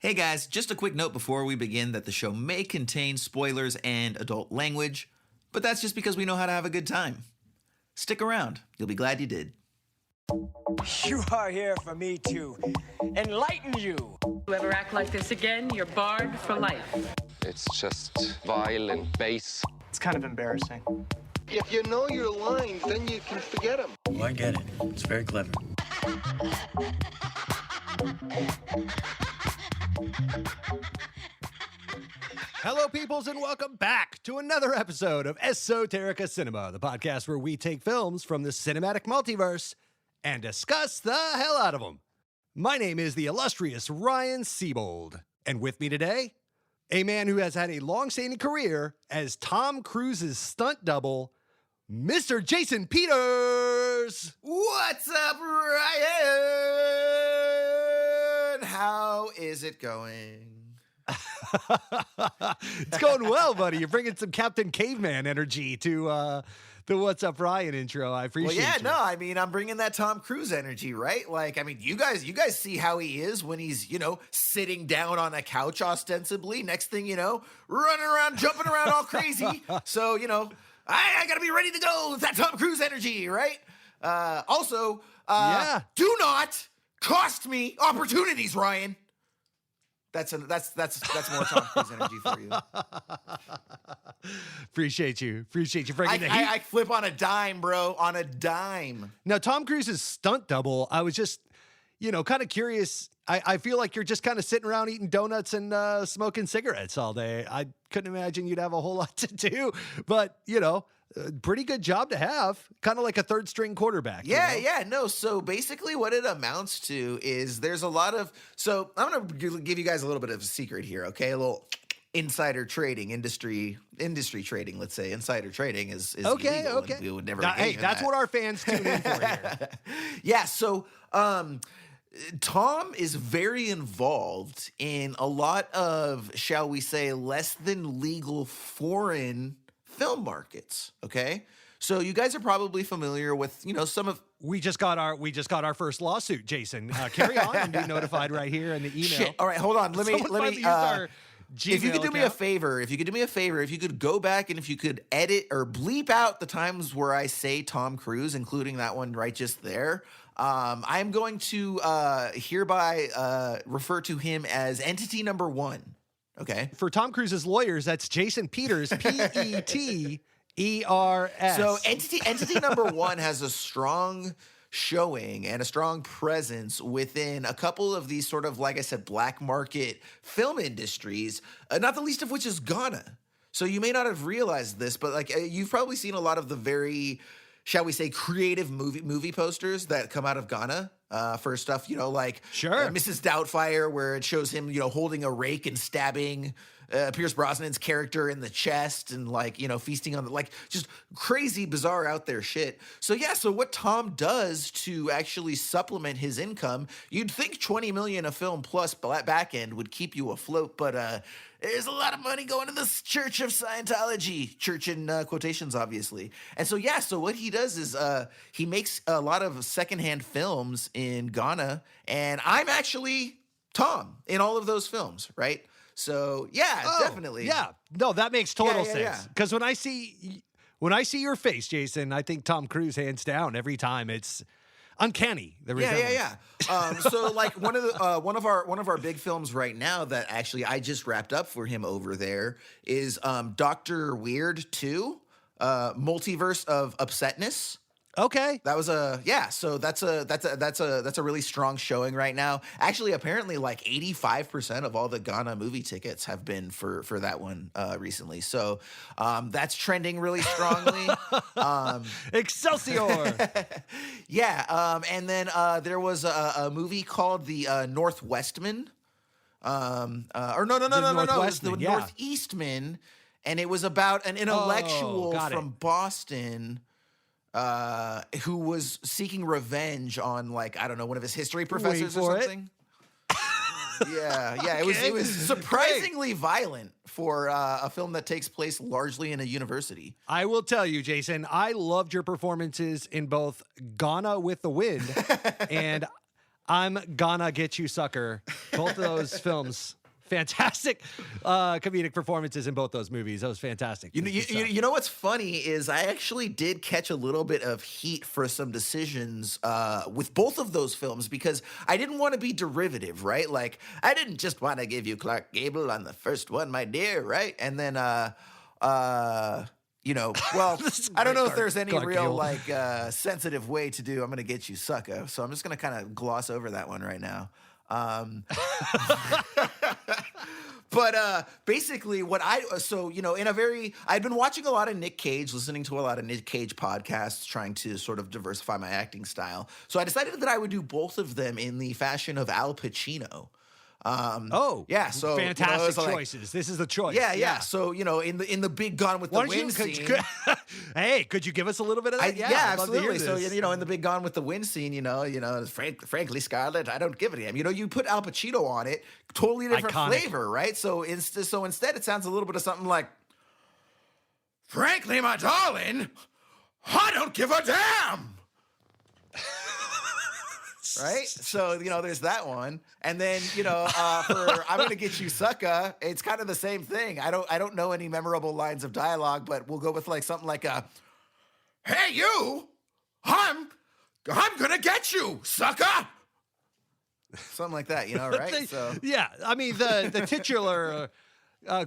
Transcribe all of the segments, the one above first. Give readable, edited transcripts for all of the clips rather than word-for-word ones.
Hey guys, just a quick note before we begin that the show may contain spoilers and adult language, but that's just because we know how to have a good time. Stick around, you'll be glad you did. You are here for me to enlighten you. You ever act like this again, you're barred for life. It's just vile and base. It's kind of embarrassing. If you know your lines, then you can forget them. Oh, I get it. It's very clever. Hello, peoples, and welcome back to another episode of Esoterica Cinema, the podcast where we take films from the cinematic multiverse and discuss the hell out of them. My name is the illustrious Ryan Siebold, and with me today, a man who has had a long-standing career as Tom Cruise's stunt double, Mr. Jason Peters. What's up, Ryan? How is it going? It's going well, buddy. You're bringing some Captain Caveman energy to the What's Up Ryan intro. I appreciate it. Well, yeah, no, I'm bringing that Tom Cruise energy, right? Like, you guys see how he is when he's, sitting down on a couch ostensibly. Next thing you know, running around, jumping around all crazy. So, I got to be ready to go with that Tom Cruise energy, right? Also, do not cost me opportunities, Ryan. That's more Tom Cruise energy for you. Appreciate you bringing the heat. I flip on a dime, bro, on a dime. Now, Tom Cruise's stunt double, I was just, kind of curious. I feel like you're just kind of sitting around eating donuts and smoking cigarettes all day. I couldn't imagine you'd have a whole lot to do, but, pretty good job to have. Kind of like a third string quarterback. No. So basically what it amounts to is there's a lot of, so I'm going to give you guys a little bit of a secret here. Okay. A little insider trading, industry trading, let's say. Insider trading is okay. illegal, Okay. We would never. Hey, that's that. What our fans tune in for here. Yeah. So, Tom is very involved in a lot of, shall we say, less than legal foreign film markets. Okay. So you guys are probably familiar with, some of. We just got our first lawsuit, Jason. Carry on and be notified right here in the email. Shit. All right, hold on. Let me use our Gmail if you could do me a account. favor, if you could go back and if you could edit or bleep out the times where I say Tom Cruise, including that one right just there. I'm going to hereby refer to him as entity number one. Okay. For Tom Cruise's lawyers, that's Jason Peters, Peters. So entity number one has a strong showing and a strong presence within a couple of these sort of, like I said, black market film industries, not the least of which is Ghana. So you may not have realized this, but you've probably seen a lot of the very, shall we say, creative movie posters that come out of Ghana for stuff, Sure. Mrs. Doubtfire, where it shows him, holding a rake and stabbing Pierce Brosnan's character in the chest and feasting on just crazy, bizarre, out there shit. So what Tom does to actually supplement his income, you'd think $20 million a film plus back end would keep you afloat, but there's a lot of money going to this Church of Scientology, church in quotations, obviously. And so what he does is he makes a lot of secondhand films in Ghana, and I'm actually Tom in all of those films, right? So definitely. Yeah. No, that makes total sense. Yeah. Because when I see your face, Jason, I think Tom Cruise hands down every time. It's uncanny. Yeah. So one of our big films right now that actually I just wrapped up for him over there is Dr. Weird 2, Multiverse of Upsetness. Okay. That was so that's a really strong showing right now. Actually, apparently 85% of all the Ghana movie tickets have been for that one recently. So that's trending really strongly. Excelsior. And then there was a movie called The Northwestman. No, it was The Northeastman, and it was about an intellectual from Boston who was seeking revenge on one of his history professors or something. Yeah. It was surprisingly violent for a film that takes place largely in a university. I will tell you, Jason, I loved your performances in both Ghana with the Wind and I'm Gonna Get You Sucker. Both of those films, fantastic comedic performances in both those movies. That was fantastic. You know what's funny is I actually did catch a little bit of heat for some decisions with both of those films because I didn't want to be derivative, right? Like, I didn't just want to give you Clark Gable on the first one, my dear, right? And then, you know, well, I don't know if there's any Clark real, Gable. sensitive way to do I'm going to get you sucker. So I'm just going to kind of gloss over that one right now. But basically I'd been watching a lot of Nick Cage, listening to a lot of Nick Cage podcasts, trying to sort of diversify my acting style. So I decided that I would do both of them in the fashion of Al Pacino. Yeah, so fantastic choices. This is the choice. Yeah. So in the Big Gone with the Wind scene. Hey, could you give us a little bit of that? Yeah, absolutely. So in the Big Gone with the Wind scene, frankly, Scarlett, I don't give a damn. You put Al Pacino on it, totally different flavor, right? So instead, it sounds a little bit of something like, "Frankly, my darling, I don't give a damn." Right? So, there's that one. And then, for I'm Gonna Get You Sucker, it's kind of the same thing. I don't know any memorable lines of dialogue, but we'll go with something like "Hey you, I'm gonna get you, sucker." Something like that, right? Yeah, I mean the titular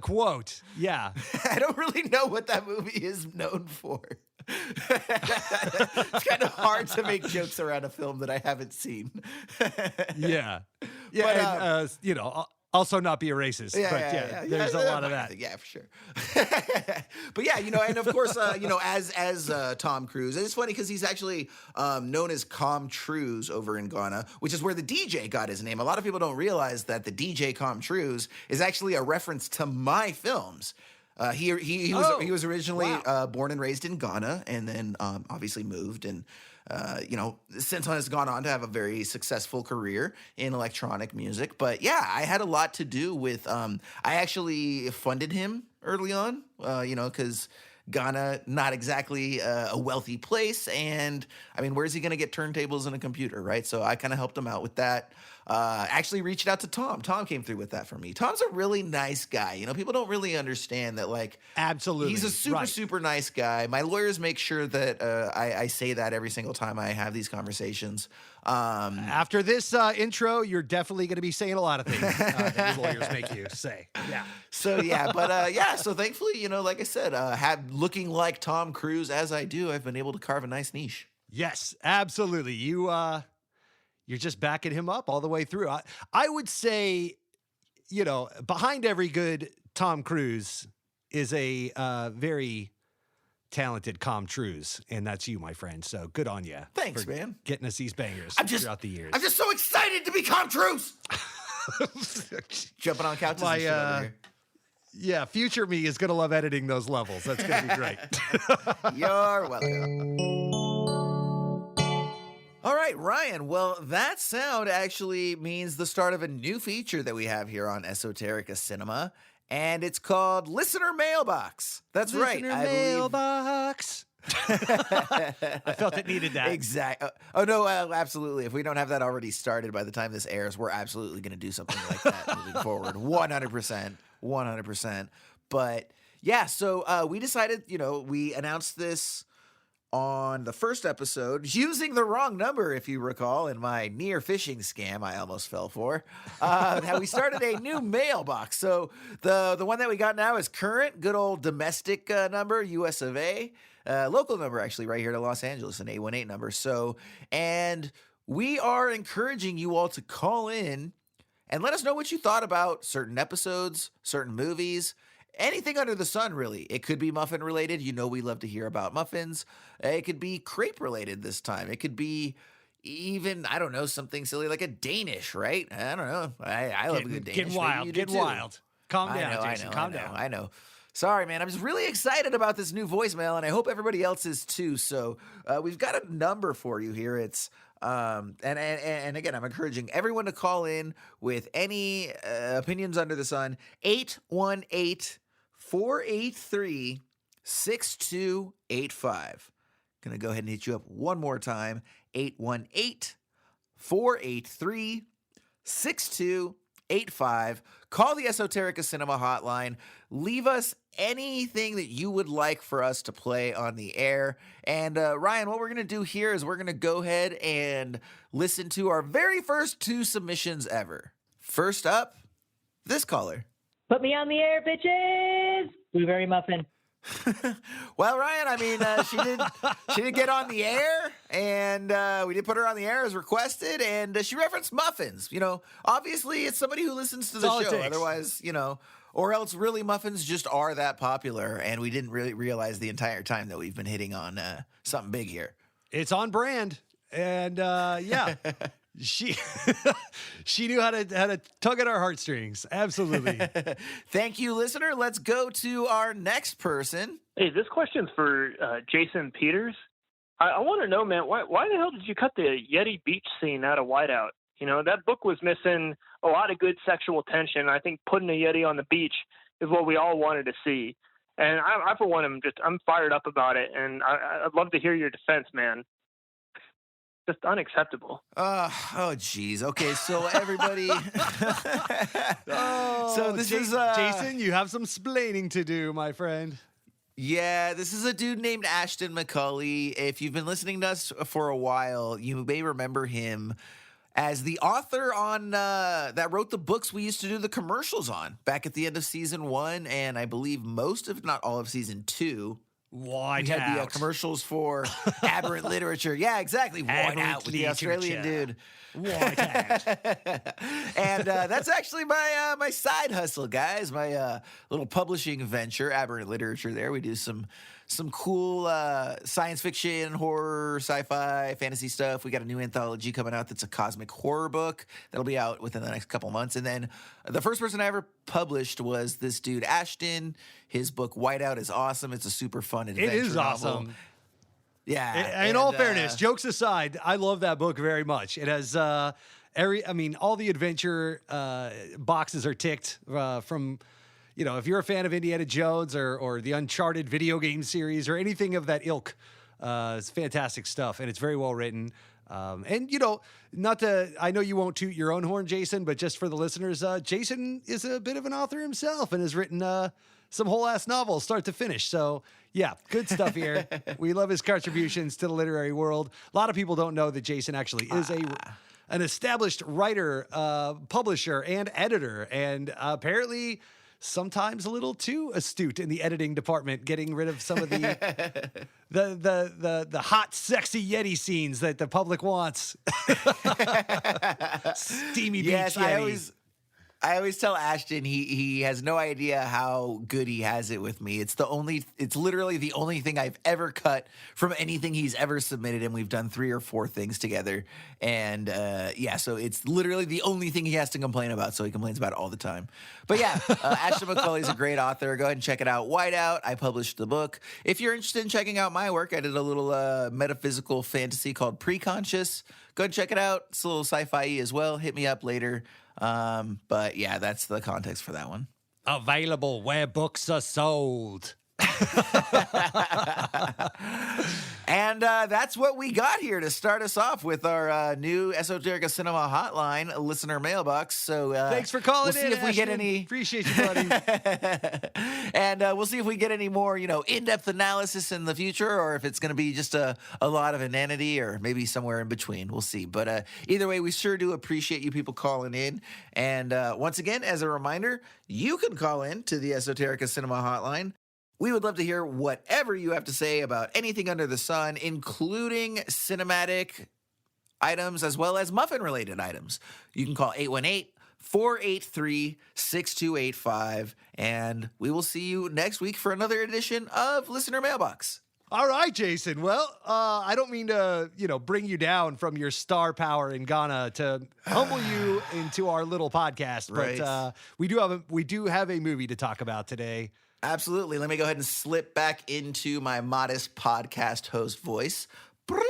quote. Yeah. I don't really know what that movie is known for. It's kind of hard to make jokes around a film that I haven't seen. Yeah. But, and, also not be a racist. There's a lot of that. Yeah, for sure. But yeah, and of course, as Tom Cruise, and it's funny because he's actually known as Com Truise over in Ghana, which is where the DJ got his name. A lot of people don't realize that the DJ Com Truise is actually a reference to my films. He was originally born and raised in Ghana, and then obviously moved and since has gone on to have a very successful career in electronic music. But yeah, I had a lot to do with. I actually funded him early on, because Ghana not exactly a wealthy place, and I mean, where's he going to get turntables and a computer, right? So I kind of helped him out with that. Actually reached out to Tom. Tom came through with that for me. Tom's a really nice guy. People don't really understand that, absolutely, he's a super nice guy. My lawyers make sure that I say that every single time I have these conversations. After this intro, you're definitely going to be saying a lot of things that your lawyers make you say. Yeah. So yeah, but so thankfully, like I said, looking like Tom Cruise as I do, I've been able to carve a nice niche. Yes, absolutely. You're just backing him up all the way through. I would say, behind every good Tom Cruise is a very talented Com Truise, and that's you, my friend. So good on you. Thanks, man. Getting us these bangers throughout the years. I'm just so excited to be Com Truise. Jumping on couches and shit over here. Yeah, future me is going to love editing those levels. That's going to be great. You're welcome. All right, Ryan. Well, that sound actually means the start of a new feature that we have here on Esoterica Cinema, and it's called Listener Mailbox. That's right. Listener Mailbox. I felt it needed that. Exactly. Oh, no, absolutely. If we don't have that already started by the time this airs, we're absolutely going to do something like that moving forward. 100%. 100%. But yeah, so we decided, we announced this on the first episode, using the wrong number, if you recall, in my near phishing scam I almost fell for. How we started a new mailbox. So the one that we got now is current, good old domestic number, US of A. Local number, actually, right here to Los Angeles, an 818 number. So, and we are encouraging you all to call in and let us know what you thought about certain episodes, certain movies, anything under the sun, really. It could be muffin related. We love to hear about muffins. It could be crepe related this time. It could be even, I don't know, something silly like a Danish, right? I don't know. I love a good Danish. Get wild. Calm down, Jason. Calm down. I know. Sorry, man. I'm just really excited about this new voicemail, and I hope everybody else is too. So we've got a number for you here. It's and again, I'm encouraging everyone to call in with any opinions under the sun. 818-483-6285. Gonna go ahead and hit you up one more time. 818 483-6285. Call the Esoterica Cinema hotline. Leave us anything that you would like for us to play on the air. And Ryan, what we're going to do here is we're going to go ahead and listen to our very first 2 submissions ever. First up, this caller. Put me on the air, bitches! Blueberry muffin. Well, Ryan, I mean, she did get on the air, and we did put her on the air as requested, and she referenced muffins. You know, obviously, it's somebody who listens to the show. Otherwise, you know, or else really muffins just are that popular, and we didn't really realize the entire time that we've been hitting on something big here. It's on brand, and yeah. She knew how to tug at our heartstrings. Absolutely. Thank you, listener. Let's go to our next person. Hey, this question's for Jason Peters. I want to know, man, why the hell did you cut the Yeti beach scene out of Whiteout? You know, that book was missing a lot of good sexual tension. I think putting a Yeti on the beach is what we all wanted to see. And I for one, I'm fired up about it. And I'd love to hear your defense, man. Just unacceptable. Oh, geez. Okay, so everybody. So this is Jason. You have some splaining to do, my friend. Yeah, this is a dude named Ashton McCulley. If you've been listening to us for a while, you may remember him as the author on that wrote the books we used to do the commercials on back at the end of season 1, and I believe most, if not all, of season 2. We had the commercials for Aberrant Literature. Yeah, exactly. Whiteout with the Australian dude. Whiteout. And that's actually my side hustle, guys. My little publishing venture, Aberrant Literature. There we do some cool science fiction, horror, sci-fi, fantasy stuff. We got a new anthology coming out that's a cosmic horror book that'll be out within the next couple months. And then the first person I ever published was this dude, Ashton. His book, Whiteout, is awesome. It's a super fun adventure It is novel. awesome. Yeah. In all fairness, jokes aside, I love that book very much. It has all the adventure boxes are ticked from, you know, if you're a fan of Indiana Jones or the Uncharted video game series or anything of that ilk, it's fantastic stuff, and it's very well written. And, you know, I know you won't toot your own horn, Jason, but just for the listeners, Jason is a bit of an author himself and has written some whole-ass novels, start to finish. So, yeah, good stuff here. We love his contributions to the literary world. A lot of people don't know that Jason actually is an established writer, publisher, and editor, and apparently sometimes a little too astute in the editing department, getting rid of some of the hot, sexy Yeti scenes that the public wants. Steamy beach Yeti. I always tell Ashton he has no idea how good he has it with me. It's literally the only thing I've ever cut from anything he's ever submitted, and we've done 3 or 4 things together. And so it's literally the only thing he has to complain about, so he complains about it all the time. But yeah, Ashton McCulley is a great author. Go ahead and check it out. Whiteout, I published the book. If you're interested in checking out my work, I did a little metaphysical fantasy called Preconscious. Go ahead and check it out. It's a little sci-fi as well. Hit me up later. But yeah, that's the context for that one. Available where books are sold. And that's what we got here to start us off with our new Esoterica Cinema Hotline listener mailbox. So thanks for calling we'll see if we get any. Appreciate you, buddy. And we'll see if we get any more, in-depth analysis in the future, or if it's going to be just a lot of inanity, or maybe somewhere in between. We'll see. But either way, we sure do appreciate you people calling in. And once again, as a reminder, you can call in to the Esoterica Cinema Hotline. We would love to hear whatever you have to say about anything under the sun, including cinematic items as well as muffin-related items. You can call 818-483-6285, and we will see you next week for another edition of Listener Mailbox. All right, Jason. Well, I don't mean to, bring you down from your star power in Ghana to humble you into our little podcast, Right. but we do have a movie to talk about today. Absolutely. Let me go ahead and slip back into my modest podcast host voice. Bling!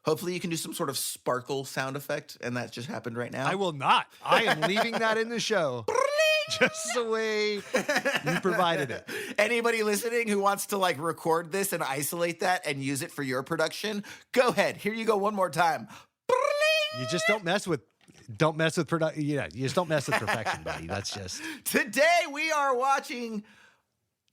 Hopefully you can do some sort of sparkle sound effect, and that just happened right now. I will not. I am leaving that in the show. Just the way you provided it. Anybody listening who wants to record this and isolate that and use it for your production, go ahead. Here you go one more time. Bling! You just don't mess with you just don't mess with perfection, buddy. That's just. Today we are watching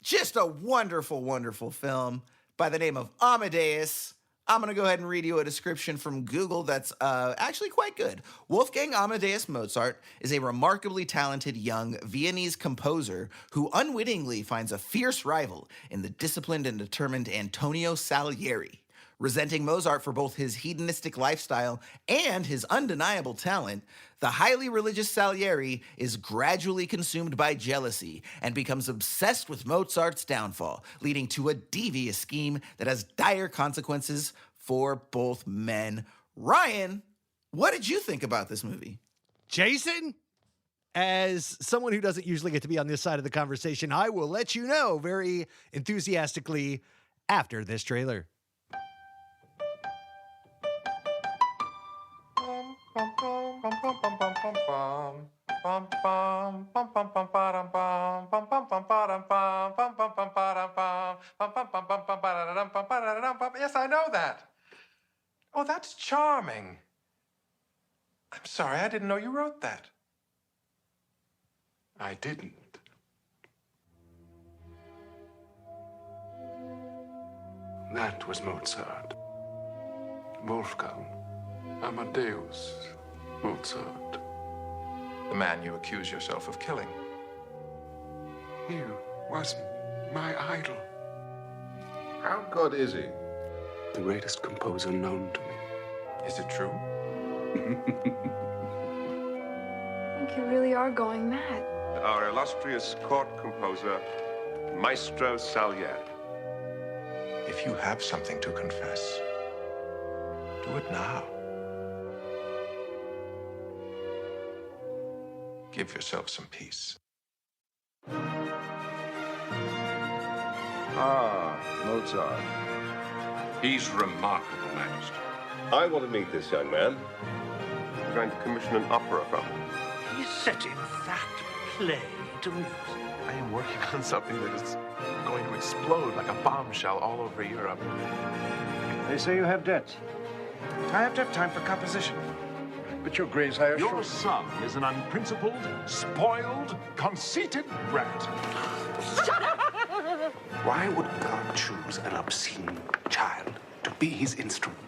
just a wonderful, wonderful film by the name of Amadeus. I'm going to go ahead and read you a description from Google that's actually quite good. Wolfgang Amadeus Mozart is a remarkably talented young Viennese composer who unwittingly finds a fierce rival in the disciplined and determined Antonio Salieri. Resenting Mozart for both his hedonistic lifestyle and his undeniable talent, the highly religious Salieri is gradually consumed by jealousy and becomes obsessed with Mozart's downfall, leading to a devious scheme that has dire consequences for both men. Ryan, what did you think about this movie? Jason, as someone who doesn't usually get to be on this side of the conversation, I will let you know very enthusiastically after this trailer. Yes, I know that. Oh, that's charming. I'm sorry, I didn't know you wrote that. I didn't. That was Mozart. Wolfgang Amadeus Mozart. The man you accuse yourself of killing. He was my idol. How good is he? The greatest composer known to me. Is it true? I think you really are going mad. Our illustrious court composer, Maestro Salieri. If you have something to confess, do it now. Give yourself some peace. Ah, Mozart. He's remarkable, Majesty. I want to meet this young man. I'm going to commission an opera from him. He's setting that play to music. I am working on something that is going to explode like a bombshell all over Europe. They say you have debts. I have to have time for composition. But your Grace Higher... Your son is an unprincipled, spoiled, conceited brat. Shut up! Why would God choose an obscene child to be his instrument?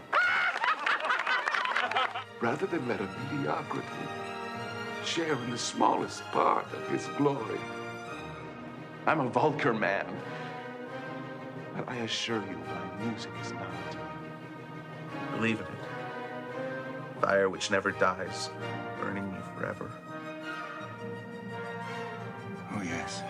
Rather than let a mediocrity share in the smallest part of his glory. I'm a vulgar man. But I assure you, my music is not. Believe in it. Fire which never dies, burning me forever. Oh, yes.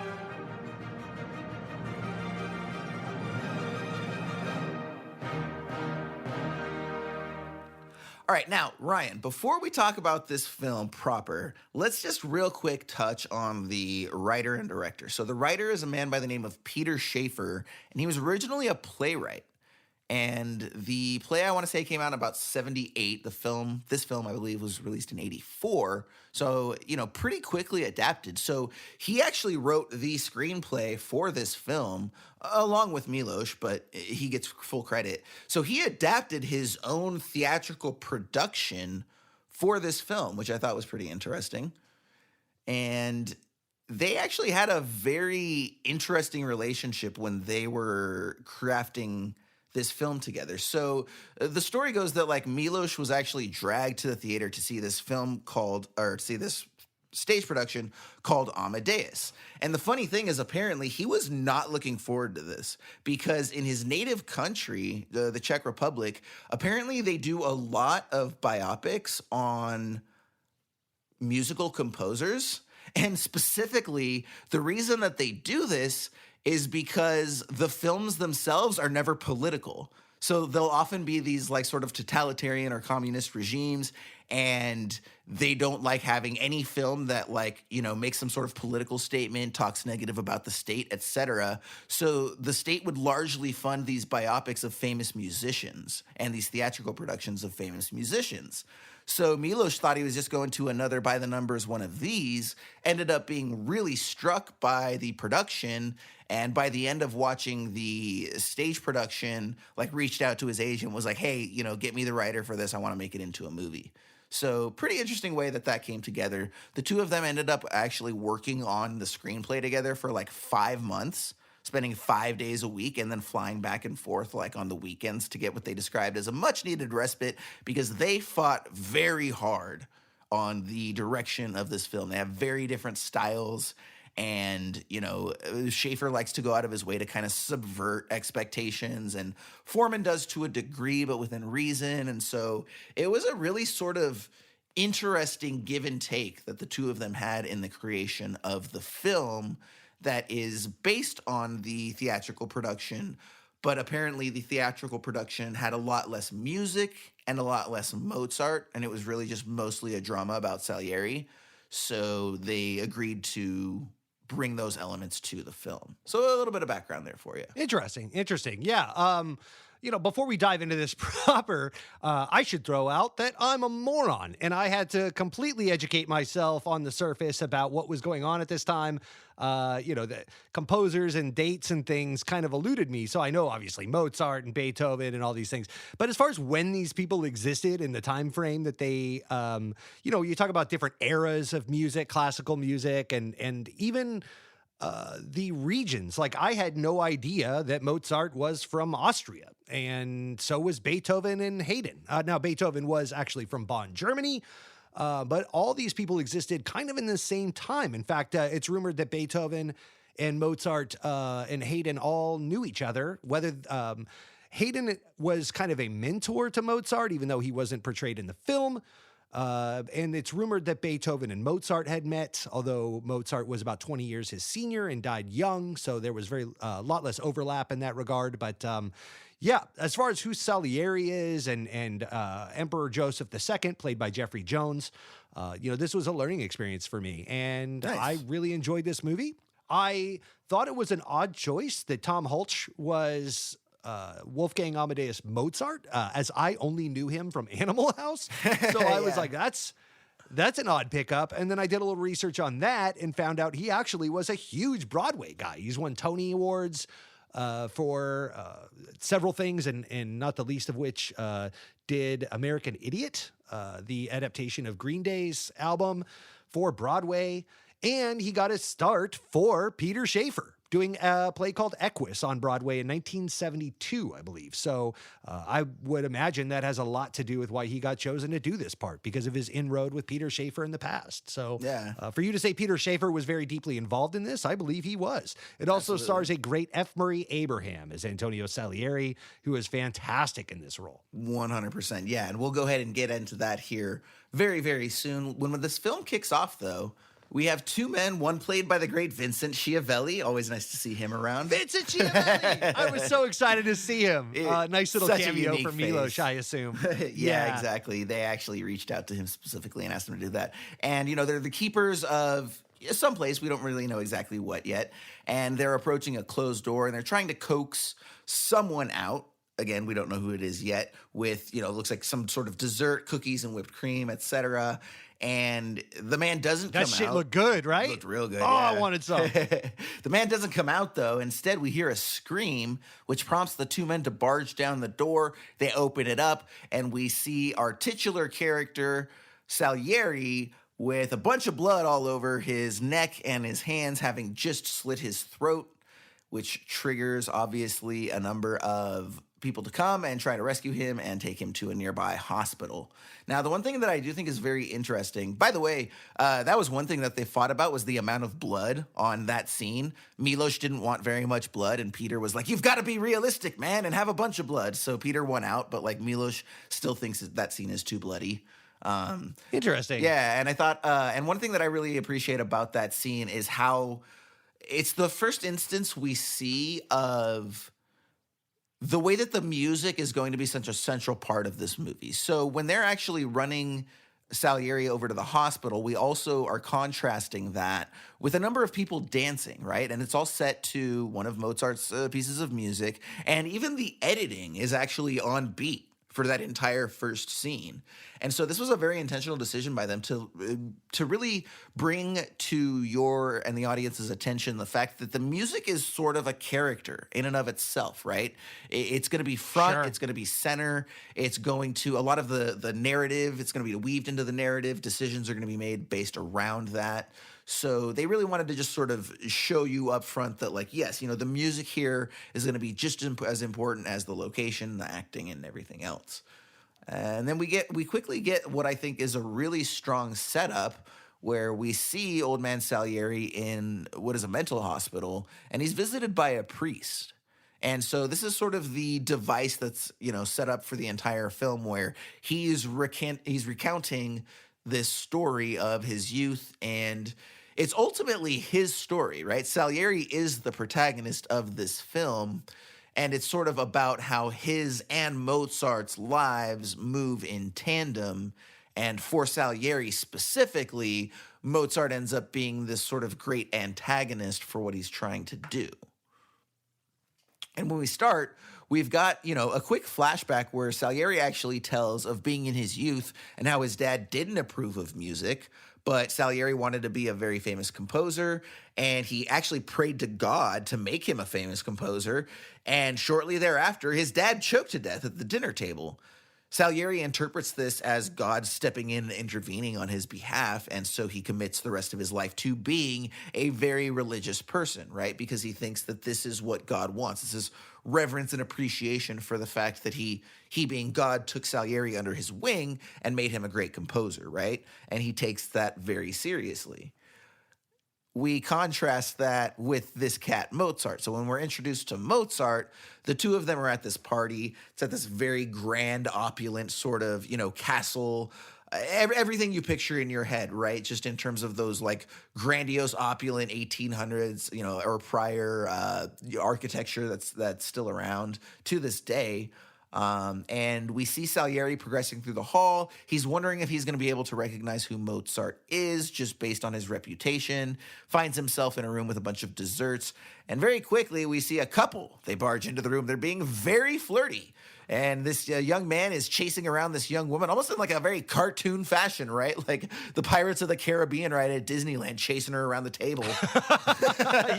All right, now, Ryan, before we talk about this film proper, let's just real quick touch on the writer and director. So the writer is a man by the name of Peter Schaefer, and he was originally a playwright. And the play, I want to say, came out in about 78. This film, I believe, was released in 84. So, pretty quickly adapted. So he actually wrote the screenplay for this film, along with Milos, but he gets full credit. So he adapted his own theatrical production for this film, which I thought was pretty interesting. And they actually had a very interesting relationship when they were crafting this film together. So the story goes that Milos was actually dragged to the theater to see this this stage production called Amadeus. And the funny thing is, apparently he was not looking forward to this because in his native country, the Czech Republic, apparently they do a lot of biopics on musical composers. And specifically, the reason that they do this is because the films themselves are never political. So they'll often be these sort of totalitarian or communist regimes, and they don't like having any film that makes some sort of political statement, talks negative about the state, etc. So the state would largely fund these biopics of famous musicians and these theatrical productions of famous musicians. So Milos thought he was just going to another by the numbers one of these, ended up being really struck by the production, and by the end of watching the stage production, reached out to his agent, was like, hey, get me the writer for this. I want to make it into a movie. So pretty interesting way that came together. The two of them ended up actually working on the screenplay together for like 5 months, spending 5 days a week and then flying back and forth like on the weekends to get what they described as a much needed respite, because they fought very hard on the direction of this film. They have very different styles. And, you know, Schaefer likes to go out of his way to kind of subvert expectations, and Foreman does to a degree, but within reason. And so it was a really sort of interesting give and take that the two of them had in the creation of the film that is based on the theatrical production. But apparently the theatrical production had a lot less music and a lot less Mozart, and it was really just mostly a drama about Salieri. So they agreed to bring those elements to the film. So a little bit of background there for you. Interesting. Yeah. You know, before we dive into this proper, I should throw out that I'm a moron, and I had to completely educate myself on the surface about what was going on at this time. You know, the composers and dates and things kind of eluded me. So I know obviously Mozart and Beethoven and all these things. But as far as when these people existed in the time frame that they, you know, you talk about different eras of music, classical music, and even the regions. Like, I had no idea that Mozart was from Austria, and so was Beethoven and Haydn. Now, Beethoven was actually from Bonn, Germany, but all these people existed kind of in the same time. In fact, it's rumored that Beethoven and Mozart and Haydn all knew each other, whether Haydn was kind of a mentor to Mozart, even though he wasn't portrayed in the film. And it's rumored that Beethoven and Mozart had met, although Mozart was about 20 years his senior and died young, so there was a lot less overlap in that regard. But yeah, as far as who Salieri is and Emperor Joseph II, played by Jeffrey Jones, you know, this was a learning experience for me, and Nice. I really enjoyed this movie. I thought it was an odd choice that Tom Hulce was Wolfgang Amadeus Mozart, as I only knew him from Animal House. So I was like, that's an odd pickup. And then I did a little research on that and found out he actually was a huge Broadway guy. He's won Tony Awards for several things, and not the least of which did American Idiot, the adaptation of Green Day's album, for Broadway. And he got his start for Peter Schaefer, doing a play called Equus on Broadway in 1972, I believe. So I would imagine that has a lot to do with why he got chosen to do this part, because of his inroad with Peter Schaefer in the past. So Yeah. For you to say Peter Schaefer was very deeply involved in this, I believe he was. It also stars a great F. Murray Abraham as Antonio Salieri, who is fantastic in this role. 100%. Yeah. And we'll go ahead and get into that here very, very soon. When this film kicks off, though, we have two men, one played by the great Vincent Schiavelli. Always nice to see him around. Vincent Schiavelli! I was so excited to see him. Nice little Such a cameo unique for Milos, face. I assume. Yeah, exactly. They actually reached out to him specifically and asked him to do that. And, you know, they're the keepers of some place. We don't really know exactly what yet. And they're approaching a closed door, and they're trying to coax someone out. Again, we don't know who it is yet, with, you know, looks like some sort of dessert, cookies and whipped cream, etc. And the man doesn't come out. That shit looked good, right? Looked real good. Oh, yeah. I wanted some. The man doesn't come out, though. Instead, we hear a scream, which prompts the two men to barge down the door. They open it up, and we see our titular character, Salieri, with a bunch of blood all over his neck and his hands, having just slit his throat, which triggers, obviously, a number of people to come and try to rescue him and take him to a nearby hospital. Now, the one thing that I do think is very interesting, by the way, that was one thing that they fought about, was the amount of blood on that scene. Milos didn't want very much blood, and Peter was like, you've got to be realistic, man, and have a bunch of blood. So Peter won out, but like Milos still thinks that scene is too bloody. Interesting. Yeah, and I thought, and one thing that I really appreciate about that scene is how it's the first instance we see of the way that the music is going to be such a central part of this movie. So when they're actually running Salieri over to the hospital, we also are contrasting that with a number of people dancing, right? And it's all set to one of Mozart's pieces of music. And even the editing is actually on beat for that entire first scene. And so this was a very intentional decision by them to really bring to your and the audience's attention the fact that the music is sort of a character in and of itself, right? It's going to be front, Sure. it's going to be center, it's going to, a lot of the narrative, it's going to be weaved into the narrative, decisions are going to be made based around that. So they really wanted to just sort of show you up front that, like, yes, you know, the music here is going to be just as important as the location, the acting, and everything else. And then we quickly get what I think is a really strong setup where we see old man Salieri in what is a mental hospital, and he's visited by a priest. And so this is sort of the device that's, you know, set up for the entire film, where he's recounting this story of his youth, and it's ultimately his story, right? Salieri is the protagonist of this film, and it's sort of about how his and Mozart's lives move in tandem. And for Salieri specifically, Mozart ends up being this sort of great antagonist for what he's trying to do. And when we start, we've got, you know, a quick flashback where Salieri actually tells of being in his youth and how his dad didn't approve of music, but Salieri wanted to be a very famous composer, and he actually prayed to God to make him a famous composer. And shortly thereafter, his dad choked to death at the dinner table. Salieri interprets this as God stepping in and intervening on his behalf, and so he commits the rest of his life to being a very religious person, right? Because he thinks that this is what God wants. This is reverence and appreciation for the fact that he being God took Salieri under his wing and made him a great composer, right? And he takes that very seriously. We contrast that with this cat, Mozart. So when we're introduced to Mozart, the two of them are at this party. It's at this very grand, opulent sort of, you know, castle, everything you picture in your head, right? Just in terms of those like grandiose, opulent 1800s, you know, or prior architecture that's still around to this day. And we see Salieri progressing through the hall. He's wondering if he's going to be able to recognize who Mozart is just based on his reputation, finds himself in a room with a bunch of desserts. And very quickly, we see a couple. They barge into the room. They're being very flirty. And this young man is chasing around this young woman, almost in like a very cartoon fashion, right? Like the Pirates of the Caribbean, right, at Disneyland, chasing her around the table.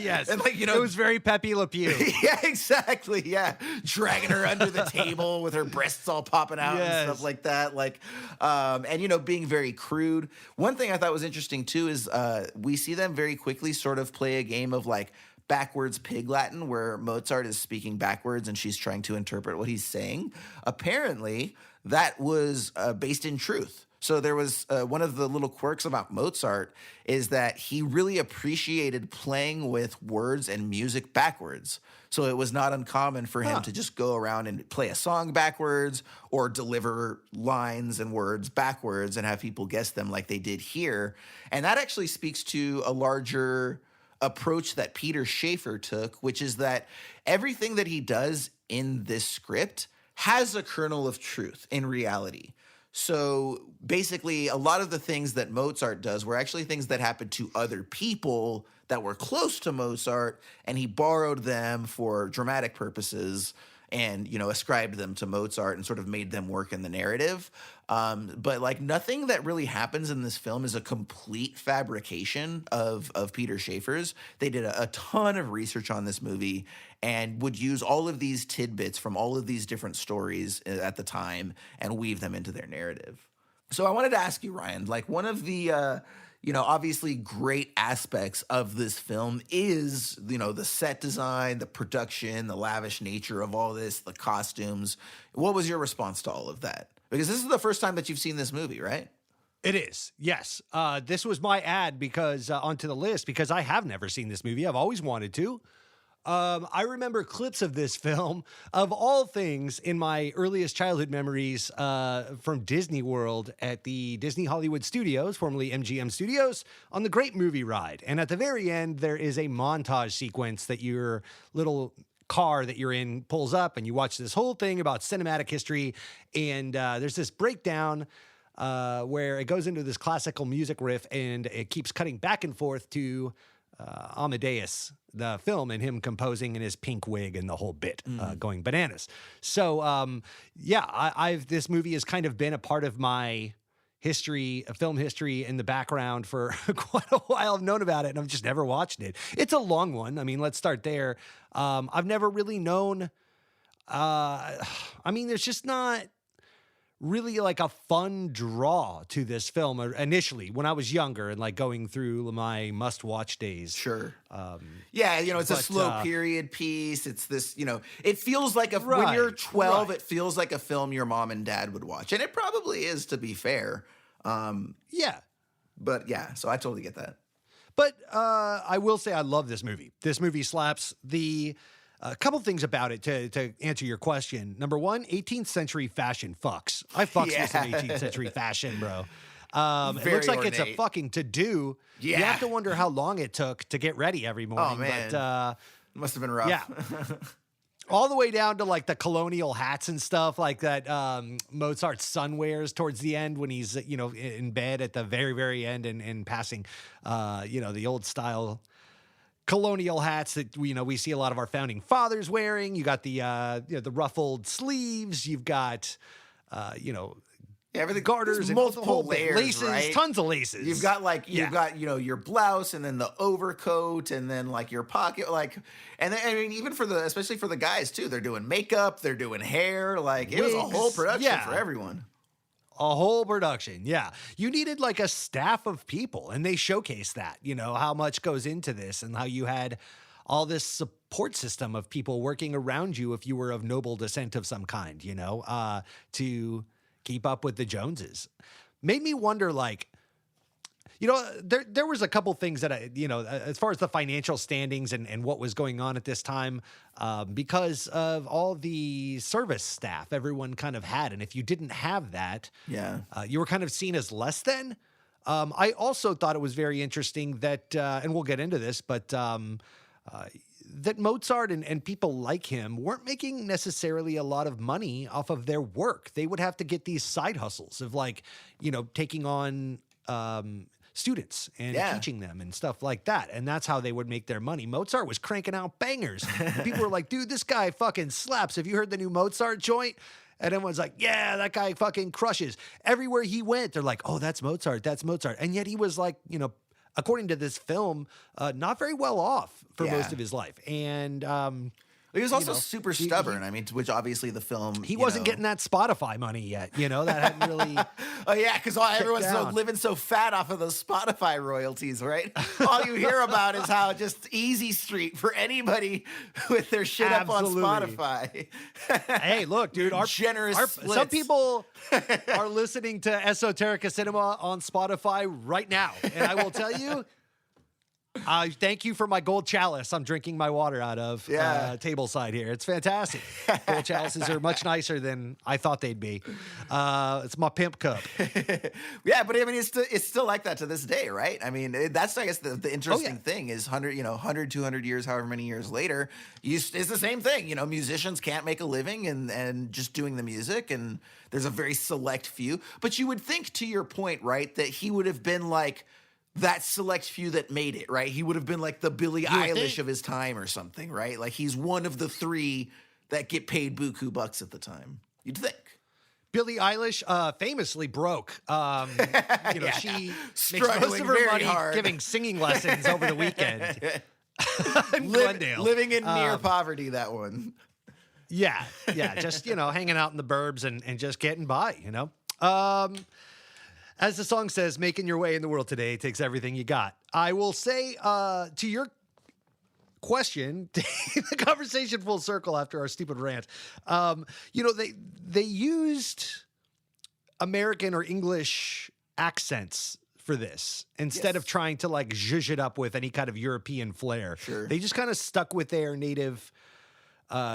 Yes. And like, you know, it was very Pepe Le Pew. Yeah, exactly. Yeah. Dragging her under the table with her breasts all popping out and stuff like that. Like, and, you know, being very crude. One thing I thought was interesting too is we see them very quickly sort of play a game of like backwards pig Latin, where Mozart is speaking backwards and she's trying to interpret what he's saying. Apparently, that was based in truth. So there was one of the little quirks about Mozart is that he really appreciated playing with words and music backwards. So it was not uncommon for him to just go around and play a song backwards or deliver lines and words backwards and have people guess them like they did here. And that actually speaks to a larger approach that Peter Shaffer took, which is that everything that he does in this script has a kernel of truth in reality. So basically, a lot of the things that Mozart does were actually things that happened to other people that were close to Mozart, and he borrowed them for dramatic purposes and, you know, ascribed them to Mozart and sort of made them work in the narrative. But like nothing that really happens in this film is a complete fabrication of Peter Shaffer's. They did a ton of research on this movie and would use all of these tidbits from all of these different stories at the time and weave them into their narrative. So I wanted to ask you, Ryan, like one of the, you know, obviously great aspects of this film is, you know, the set design, the production, the lavish nature of all this, the costumes. What was your response to all of that? Because this is the first time that you've seen this movie, right? It is, yes. This was my ad because onto the list because I have never seen this movie. I've always wanted to. I remember clips of this film, of all things, in my earliest childhood memories from Disney World at the Disney Hollywood Studios, formerly MGM Studios, on the Great Movie Ride. And at the very end, there is a montage sequence that your little car that you're in pulls up, and you watch this whole thing about cinematic history. And there's this breakdown where it goes into this classical music riff, and it keeps cutting back and forth to Amadeus, the film, and him composing in his pink wig and the whole bit, going bananas. So, this movie has kind of been a part of my history, film history in the background for quite a while. I've known about it and I've just never watched it. It's a long one. I mean, let's start there. I've never really known, there's just not really like a fun draw to this film initially when I was younger and like going through my must-watch days. Sure. It's a slow period piece. It's this, it feels like when you're 12, it feels like a film your mom and dad would watch. And it probably is, to be fair. But yeah, so I totally get that. But I will say I love this movie. This movie slaps. A couple things about it to answer your question. Number one, 18th century fashion fucks. I fucks with some 18th century fashion, bro. It looks like ornate. it's a fucking to-do. Yeah. You have to wonder how long it took to get ready every morning. Oh, man. But, must have been rough. Yeah. All the way down to like the colonial hats and stuff like that Mozart's son wears towards the end when he's, in bed at the very, very end and passing, the old style colonial hats that we see a lot of our founding fathers wearing. You got the ruffled sleeves. You've got everything, garters and multiple layers, laces, right? tons of laces. You've got your blouse and then the overcoat and then like your pocket, and then even especially for the guys too, they're doing makeup, they're doing hair, it was a whole production for everyone. A whole production, yeah. You needed like a staff of people, and they showcase that, how much goes into this and how you had all this support system of people working around you if you were of noble descent of some kind, to keep up with the Joneses. Made me wonder, there was a couple things that as far as the financial standings and what was going on at this time, because of all the service staff everyone kind of had. And if you didn't have that, you were kind of seen as less than. I also thought it was very interesting that, and we'll get into this, but that Mozart and people like him weren't making necessarily a lot of money off of their work. They would have to get these side hustles of taking on students and teaching them and stuff like that. And that's how they would make their money. Mozart was cranking out bangers. People were like, dude, this guy fucking slaps. Have you heard the new Mozart joint? And everyone's like, yeah, that guy fucking crushes. Everywhere he went, they're like, oh, that's Mozart. That's Mozart. And yet he was like, according to this film, not very well off for most of his life. And he was also super stubborn. Which obviously the film... He wasn't getting that Spotify money yet. That hadn't really... Oh, yeah, because everyone's living so fat off of those Spotify royalties, right? All you hear about is how just easy street for anybody with their shit Absolutely. up on Spotify. Hey, look, dude, some people are listening to Esoterica Cinema on Spotify right now. And I will tell you, thank you for my gold chalice I'm drinking my water out of table side here. It's fantastic. Gold chalices are much nicer than I thought they'd be. It's my pimp cup. Yeah, but it's still like that to this day, right? That's, I guess, the interesting thing is 100, 200 years, however many years later, it's the same thing. Musicians can't make a living and just doing the music, and there's a very select few. But you would think, to your point, right, that he would have been like that select few that made it, right? He would have been like the Billie Eilish of his time or something, right? Like he's one of the three that get paid buku bucks at the time. You'd think. Billie Eilish famously broke. She makes most of her money giving singing lessons over the weekend. In Glendale. Living in near poverty, that one. Yeah, just, hanging out in the burbs and just getting by, As the song says, making your way in the world today takes everything you got. I will say to your question, the conversation full circle after our stupid rant, they used American or English accents for this instead of trying to zhuzh it up with any kind of European flair. Sure. They just kind of stuck with their native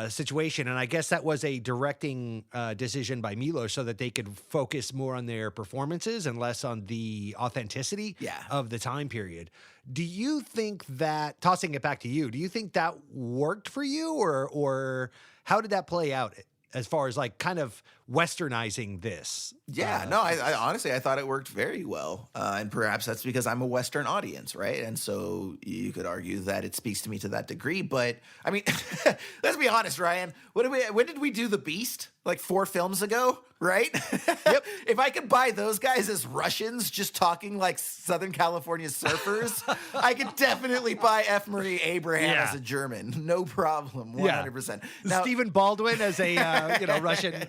situation. And I guess that was a directing decision by Milos so that they could focus more on their performances and less on the authenticity of the time period. Do you think that, tossing it back to you, do you think that worked for you or how did that play out as far as like kind of westernizing this. Yeah, no, I honestly, I thought it worked very well. And perhaps that's because I'm a Western audience, right? And so you could argue that it speaks to me to that degree. But I mean, let's be honest, Ryan. When did we do The Beast? Like 4 films ago, right? Yep. If I could buy those guys as Russians just talking like Southern California surfers, I could definitely buy F. Marie Abraham as a German. No problem, 100%. Now, Stephen Baldwin as a Russian.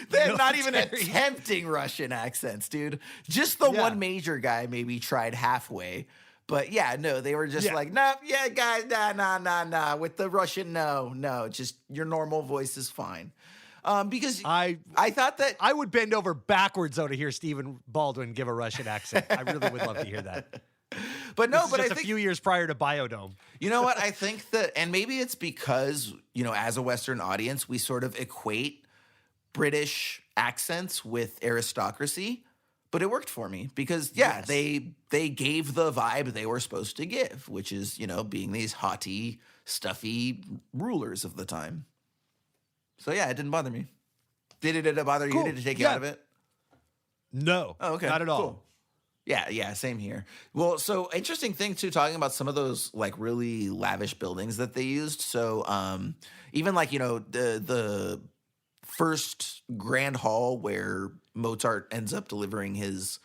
They're not even attempting Russian accents, dude. Just the one major guy maybe tried halfway. But yeah, no, they were just like, nah, yeah, guys, nah. With the Russian, no, just your normal voice is fine. Because I thought that I would bend over backwards though to hear Stephen Baldwin give a Russian accent. I really would love to hear that. But no, I think a few years prior to Biodome. You know what? I think that, and maybe it's because, as a Western audience, we sort of equate British accents with aristocracy, but it worked for me because they gave the vibe they were supposed to give, which is, being these haughty, stuffy rulers of the time. So yeah, it didn't bother me. Did it bother you? Did it take you out of it? No. Oh, okay. Not at all. Cool. Yeah, same here. Well, so interesting thing too, talking about some of those like really lavish buildings that they used. So even like, the first grand hall where Mozart ends up delivering his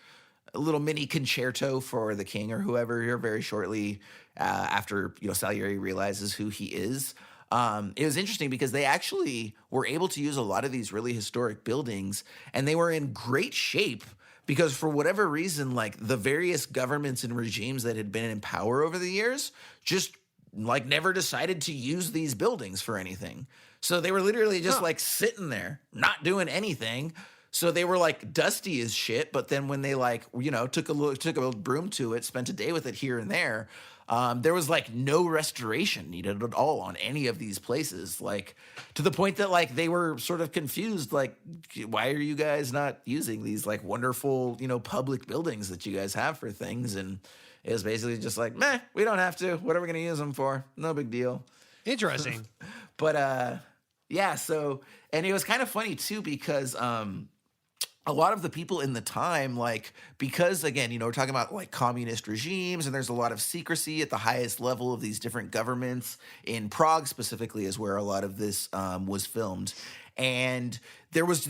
little mini concerto for the king or whoever here very shortly after, Salieri realizes who he is. It was interesting because they actually were able to use a lot of these really historic buildings, and they were in great shape because for whatever reason, like the various governments and regimes that had been in power over the years just like never decided to use these buildings for anything. So they were literally just like sitting there, not doing anything. So they were like dusty as shit. But then when they like, took a broom to it, spent a day with it here and there, there was like no restoration needed at all on any of these places. Like to the point that like they were sort of confused, like, why are you guys not using these like wonderful, public buildings that you guys have for things? And it was basically just like, meh, we don't have to. What are we going to use them for? No big deal. Interesting. But yeah, so, and it was kind of funny too, because a lot of the people in the time, like, because again, we're talking about like communist regimes, and there's a lot of secrecy at the highest level of these different governments. In Prague specifically is where a lot of this was filmed. And there was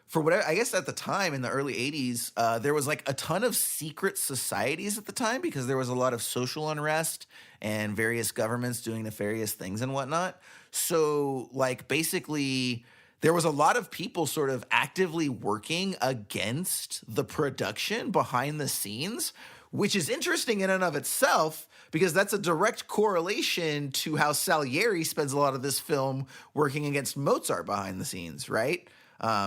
for whatever, I guess at the time in the early 80s, there was like a ton of secret societies at the time because there was a lot of social unrest and various governments doing nefarious things and whatnot. So like basically there was a lot of people sort of actively working against the production behind the scenes, which is interesting in and of itself because that's a direct correlation to how Salieri spends a lot of this film working against Mozart behind the scenes, right?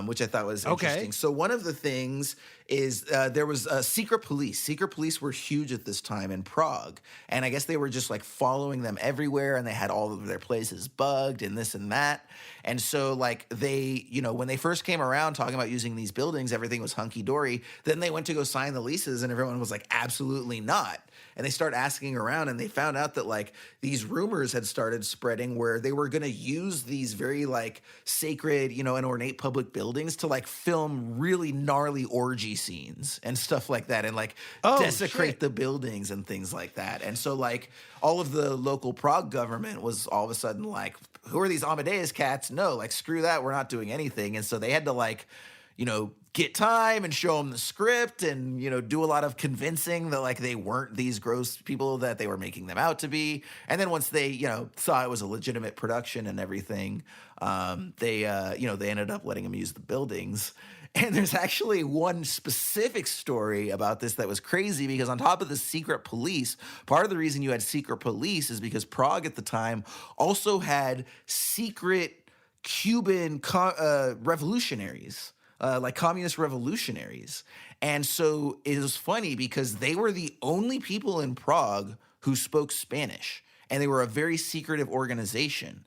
Which I thought was interesting. Okay. So one of the things is there was secret police. Secret police were huge at this time in Prague. And I guess they were just like following them everywhere, and they had all of their places bugged and this and that. And so like they, when they first came around talking about using these buildings, everything was hunky-dory. Then they went to go sign the leases and everyone was like, absolutely not. And they started asking around, and they found out that like these rumors had started spreading where they were going to use these very like sacred, and ornate public buildings to like film really gnarly orgy scenes and stuff like that, and like desecrate the buildings and things like that. And so like all of the local Prague government was all of a sudden like, who are these Amadeus cats? No, like screw that, we're not doing anything. And so they had to like, get time and show them the script and, do a lot of convincing that like they weren't these gross people that they were making them out to be. And then once they, saw it was a legitimate production and everything, they ended up letting them use the buildings. And there's actually one specific story about this that was crazy because on top of the secret police, part of the reason you had secret police is because Prague at the time also had secret Cuban revolutionaries. Like communist revolutionaries. And so it was funny because they were the only people in Prague who spoke Spanish, and they were a very secretive organization.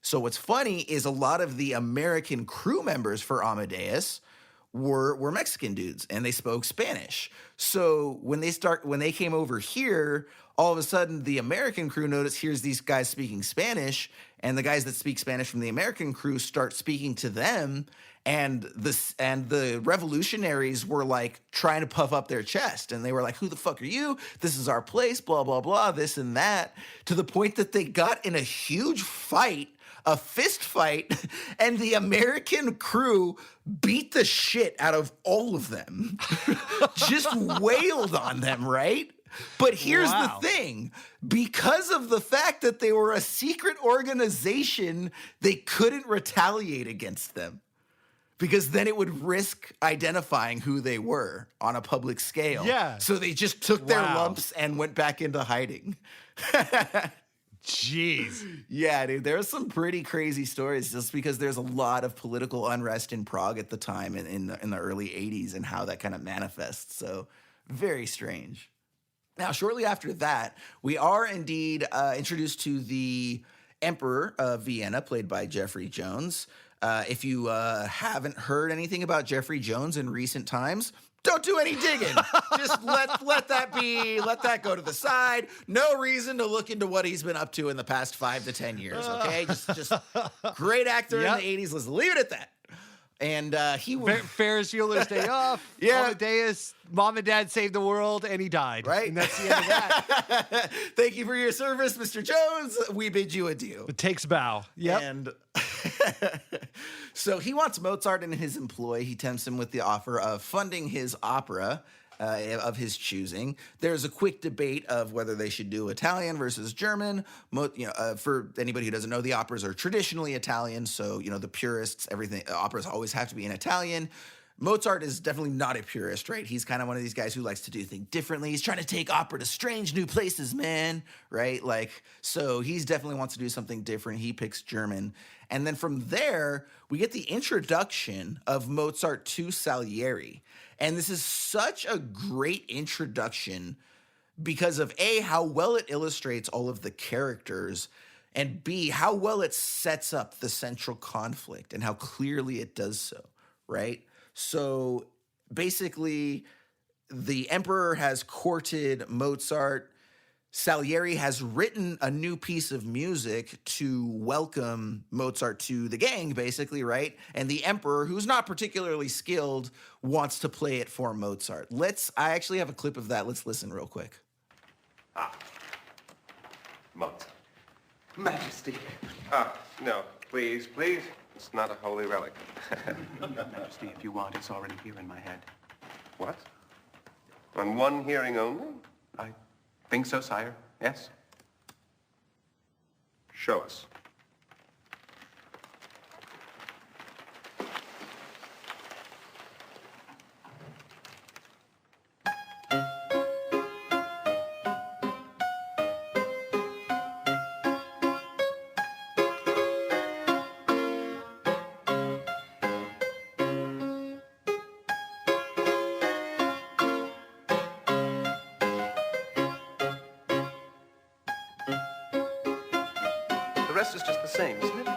So what's funny is a lot of the American crew members for Amadeus were Mexican dudes and they spoke Spanish. So when they came over here, all of a sudden the American crew noticed here's these guys speaking Spanish, and the guys that speak Spanish from the American crew start speaking to them. And the revolutionaries were like trying to puff up their chest, and they were like, "Who the fuck are you? This is our place, blah, blah, blah, this and that," to the point that they got in a huge fight, a fist fight, and the American crew beat the shit out of all of them. Just wailed on them, right? But here's the thing. Because of the fact that they were a secret organization, they couldn't retaliate against them. Because then it would risk identifying who they were on a public scale. Yeah. So they just took their lumps and went back into hiding. Jeez. Yeah, dude, there are some pretty crazy stories just because there's a lot of political unrest in Prague at the time in the early 80s and how that kind of manifests. So very strange. Now, shortly after that, we are indeed introduced to the Emperor of Vienna, played by Jeffrey Jones. If you haven't heard anything about Jeffrey Jones in recent times, don't do any digging. Just let that go to the side. No reason to look into what he's been up to in the past 5 to 10 years, okay? Just great actor in the 80s. Let's leave it at that. And he was Ferris Bueller's Day Off. Yeah. Amadeus, Mom and Dad saved the world, and he died. Right. And that's the end of that. Thank you for your service, Mr. Jones. We bid you adieu. It takes bow. Yep. And so he wants Mozart in his employ. He tempts him with the offer of funding his opera of his choosing. There's a quick debate of whether they should do Italian versus German. For anybody who doesn't know, the operas are traditionally Italian, so the purists, operas always have to be in Italian. Mozart is definitely not a purist, right? He's kind of one of these guys who likes to do things differently. He's trying to take opera to strange new places, man, right? So he's definitely wants to do something different. He picks German. And then from there, we get the introduction of Mozart to Salieri. And this is such a great introduction because of A, how well it illustrates all of the characters, and B, how well it sets up the central conflict and how clearly it does so, right? So basically, the emperor has courted Mozart. Salieri has written a new piece of music to welcome Mozart to the gang, basically, right? And the emperor, who's not particularly skilled, wants to play it for Mozart. I actually have a clip of that. Let's listen real quick. Mozart. Majesty. No, please. It's not a holy relic. Majesty, if you want, it's already here in my head. What? On one hearing only? I think so, sire. Yes. Show us. The rest is just the same, isn't it?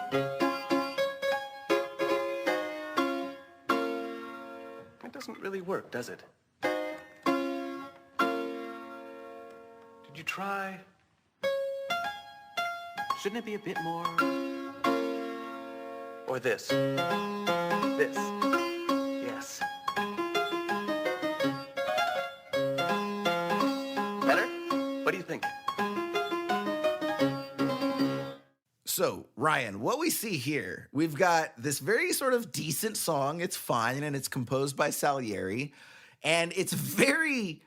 It doesn't really work, does it? Did you try? Shouldn't it be a bit more? Or this? This? Yes. Better? What do you think? So, Ryan, what we see here, we've got this very sort of decent song. It's fine, and it's composed by Salieri, and it's very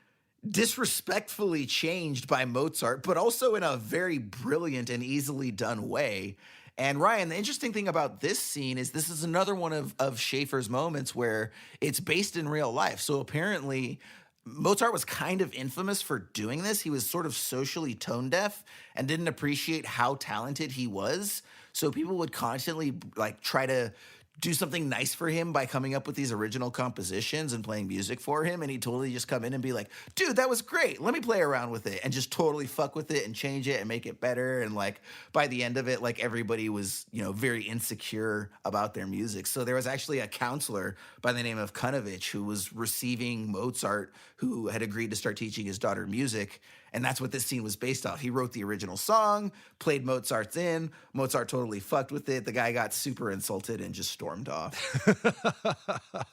disrespectfully changed by Mozart, but also in a very brilliant and easily done way. And Ryan, the interesting thing about this scene is this is another one of Schaeffer's moments where it's based in real life. So apparently Mozart was kind of infamous for doing this. He was sort of socially tone deaf and didn't appreciate how talented he was. So people would constantly try to do something nice for him by coming up with these original compositions and playing music for him, and he'd totally just come in and be like, dude, that was great, let me play around with it, and just totally fuck with it and change it and make it better. And like by the end of it, like everybody was, you know, very insecure about their music. So there was actually a counselor by the name of Kunovich who was receiving Mozart, who had agreed to start teaching his daughter music. And that's what this scene was based off. He wrote the original song, played Mozart's in. Mozart totally fucked with it. The guy got super insulted and just stormed off.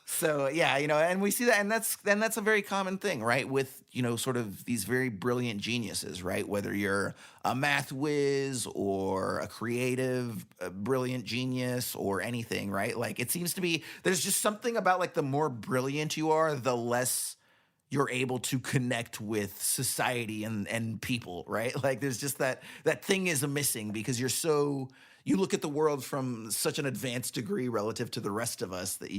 So yeah, you know, and we see that, and that's a very common thing, right? With, you know, sort of these very brilliant geniuses, right? Whether you're a math whiz or a creative, brilliant genius or anything, right? Like it seems to be, there's just something about like the more brilliant you are, the less you're able to connect with society and people, right? Like there's just that thing is missing because you look at the world from such an advanced degree relative to the rest of us that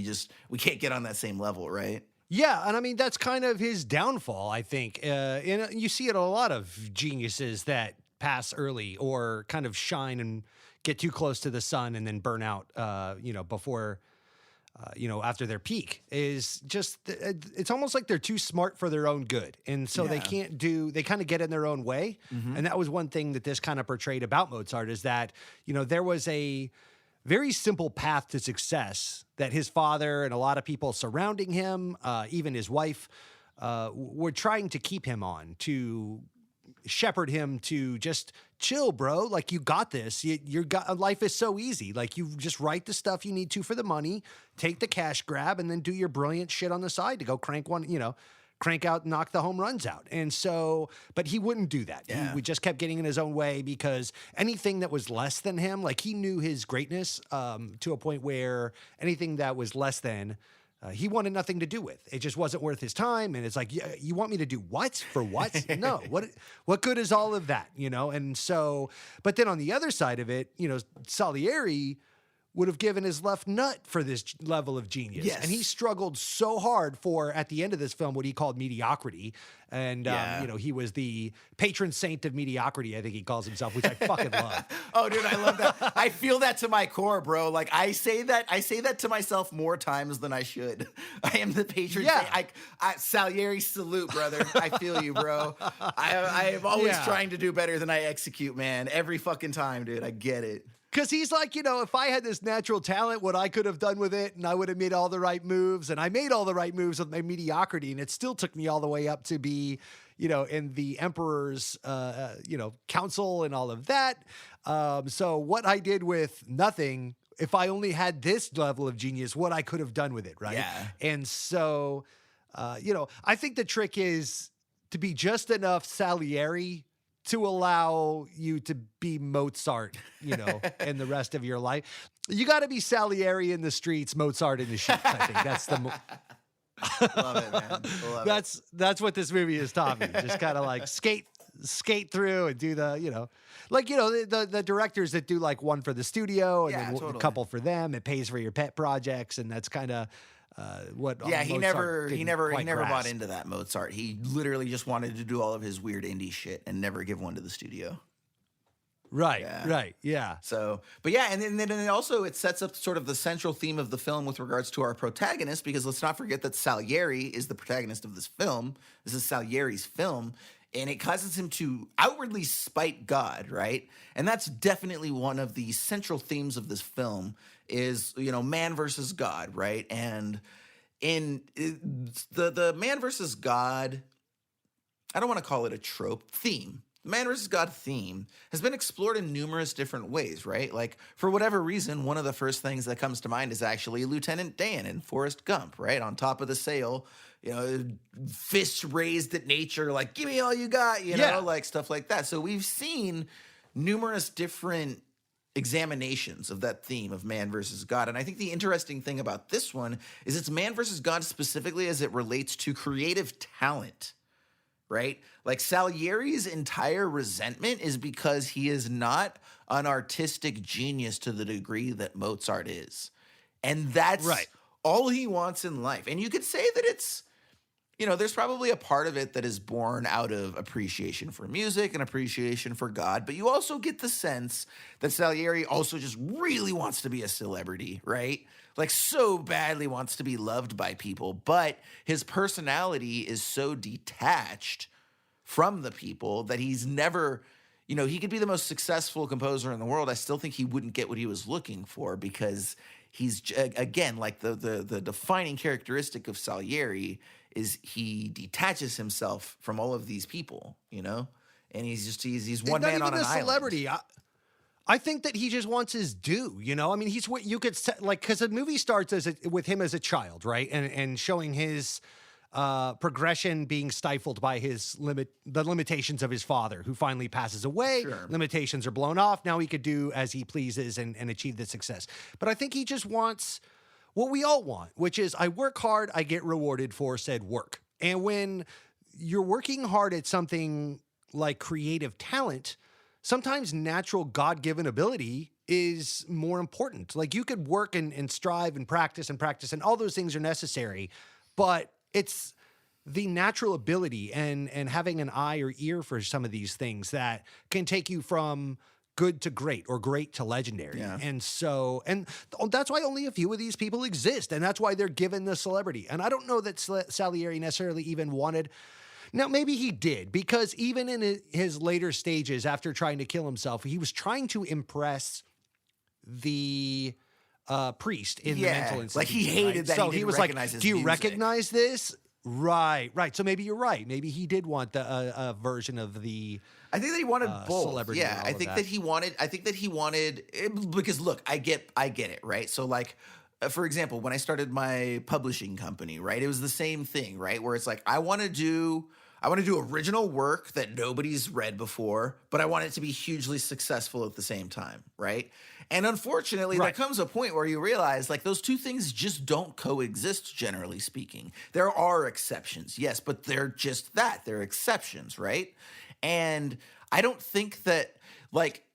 we can't get on that same level, right? Yeah, and I mean, that's kind of his downfall, I think. And you see it in a lot of geniuses that pass early or kind of shine and get too close to the sun and then burn out, before... after their peak, is just, it's almost like they're too smart for their own good. And so they kind of get in their own way. Mm-hmm. And that was one thing that this kind of portrayed about Mozart is that, you know, there was a very simple path to success that his father and a lot of people surrounding him, even his wife, were trying to keep him on, to shepherd him to just chill, bro. Like, you got this. Life is so easy. Like, you just write the stuff you need to for the money, take the cash grab, and then do your brilliant shit on the side to go crank out, knock the home runs out. And so, but he wouldn't do that. Yeah. He just kept getting in his own way because anything that was less than him, like he knew his greatness to a point where anything that was less than, he wanted nothing to do with. It just wasn't worth his time. And it's like, you want me to do what? For what? No. What good is all of that? You know? And so, but then on the other side of it, you know, Salieri would have given his left nut for this level of genius. Yes. And he struggled so hard for, at the end of this film, what he called mediocrity. And, he was the patron saint of mediocrity, I think he calls himself, which I fucking love. Oh, dude, I love that. I feel that to my core, bro. Like, I say that to myself more times than I should. I am the patron saint. Salieri, salute, brother. I feel you, bro. I am always trying to do better than I execute, man. Every fucking time, dude. I get it. Because he's like, you know, if I had this natural talent, what I could have done with it, and I would have made all the right moves, and I made all the right moves with my mediocrity, and it still took me all the way up to be, you know, in the emperor's, council and all of that. So what I did with nothing, if I only had this level of genius, what I could have done with it, right? Yeah. And so, I think the trick is to be just enough Salieri to allow you to be Mozart, you know, in the rest of your life. You got to be Salieri in the streets, Mozart in the sheets. I think that's the love it, man. Love that's what this movie has taught me. Just kind of like skate through and do the, you know, like, you know, the directors that do like one for the studio and then a couple for them. It pays for your pet projects, and that's kind of he never bought into that Mozart. He literally just wanted to do all of his weird indie shit and never give one to the studio. Right. So, but yeah, and then also it sets up sort of the central theme of the film with regards to our protagonist, because let's not forget that Salieri is the protagonist of this film. This is Salieri's film, and it causes him to outwardly spite God, right? And that's definitely one of the central themes of this film is, you know, man versus God, right? And in the man versus God, I don't want to call it a trope, theme. Man versus God theme has been explored in numerous different ways, right? Like, for whatever reason, one of the first things that comes to mind is actually Lieutenant Dan in Forrest Gump, right? On top of the sail, you know, fists raised at nature, like, give me all you got, you know, like stuff like that. So we've seen numerous different examinations of that theme of man versus God. And I think the interesting thing about this one is it's man versus God specifically as it relates to creative talent, right? Like, Salieri's entire resentment is because he is not an artistic genius to the degree that Mozart is. And that's all he wants in life. And you could say that there's probably a part of it that is born out of appreciation for music and appreciation for God, but you also get the sense that Salieri also just really wants to be a celebrity, right? Like so badly wants to be loved by people, but his personality is so detached from the people that he's never, he could be the most successful composer in the world. I still think he wouldn't get what he was looking for because he's, again, like the defining characteristic of Salieri is he detaches himself from all of these people, and he's one man on an island. Celebrity. I think that he just wants his due, I mean, he's what you could say, like, because the movie starts with him as a child, right? And showing his progression being stifled by the limitations of his father, who finally passes away. Sure. Limitations are blown off. Now he could do as he pleases and achieve the success. But I think he just wants what we all want, which is I work hard, I get rewarded for said work. And when you're working hard at something like creative talent, sometimes natural God-given ability is more important. Like you could work and strive and practice, and all those things are necessary, but it's the natural ability and having an eye or ear for some of these things that can take you from good to great or great to legendary. Yeah. And that's why only a few of these people exist. And that's why they're given the celebrity. And I don't know that Salieri necessarily even wanted. Now, maybe he did, because even in his later stages after trying to kill himself, he was trying to impress the priest in the mental institution. Like he hated that so he was recognize his do you music. recognize this? Right. So maybe you're right. Maybe he did want a version of the I think that he wanted both. Celebrity. Yeah, I think that he wanted because look, I get it, right? So like for example, when I started my publishing company, right? It was the same thing, right? Where it's like I want to do original work that nobody's read before, but I want it to be hugely successful at the same time, right? And unfortunately, there comes a point where you realize like those two things just don't coexist, generally speaking. There are exceptions, yes, but they're just that. They're exceptions, right? And I don't think that like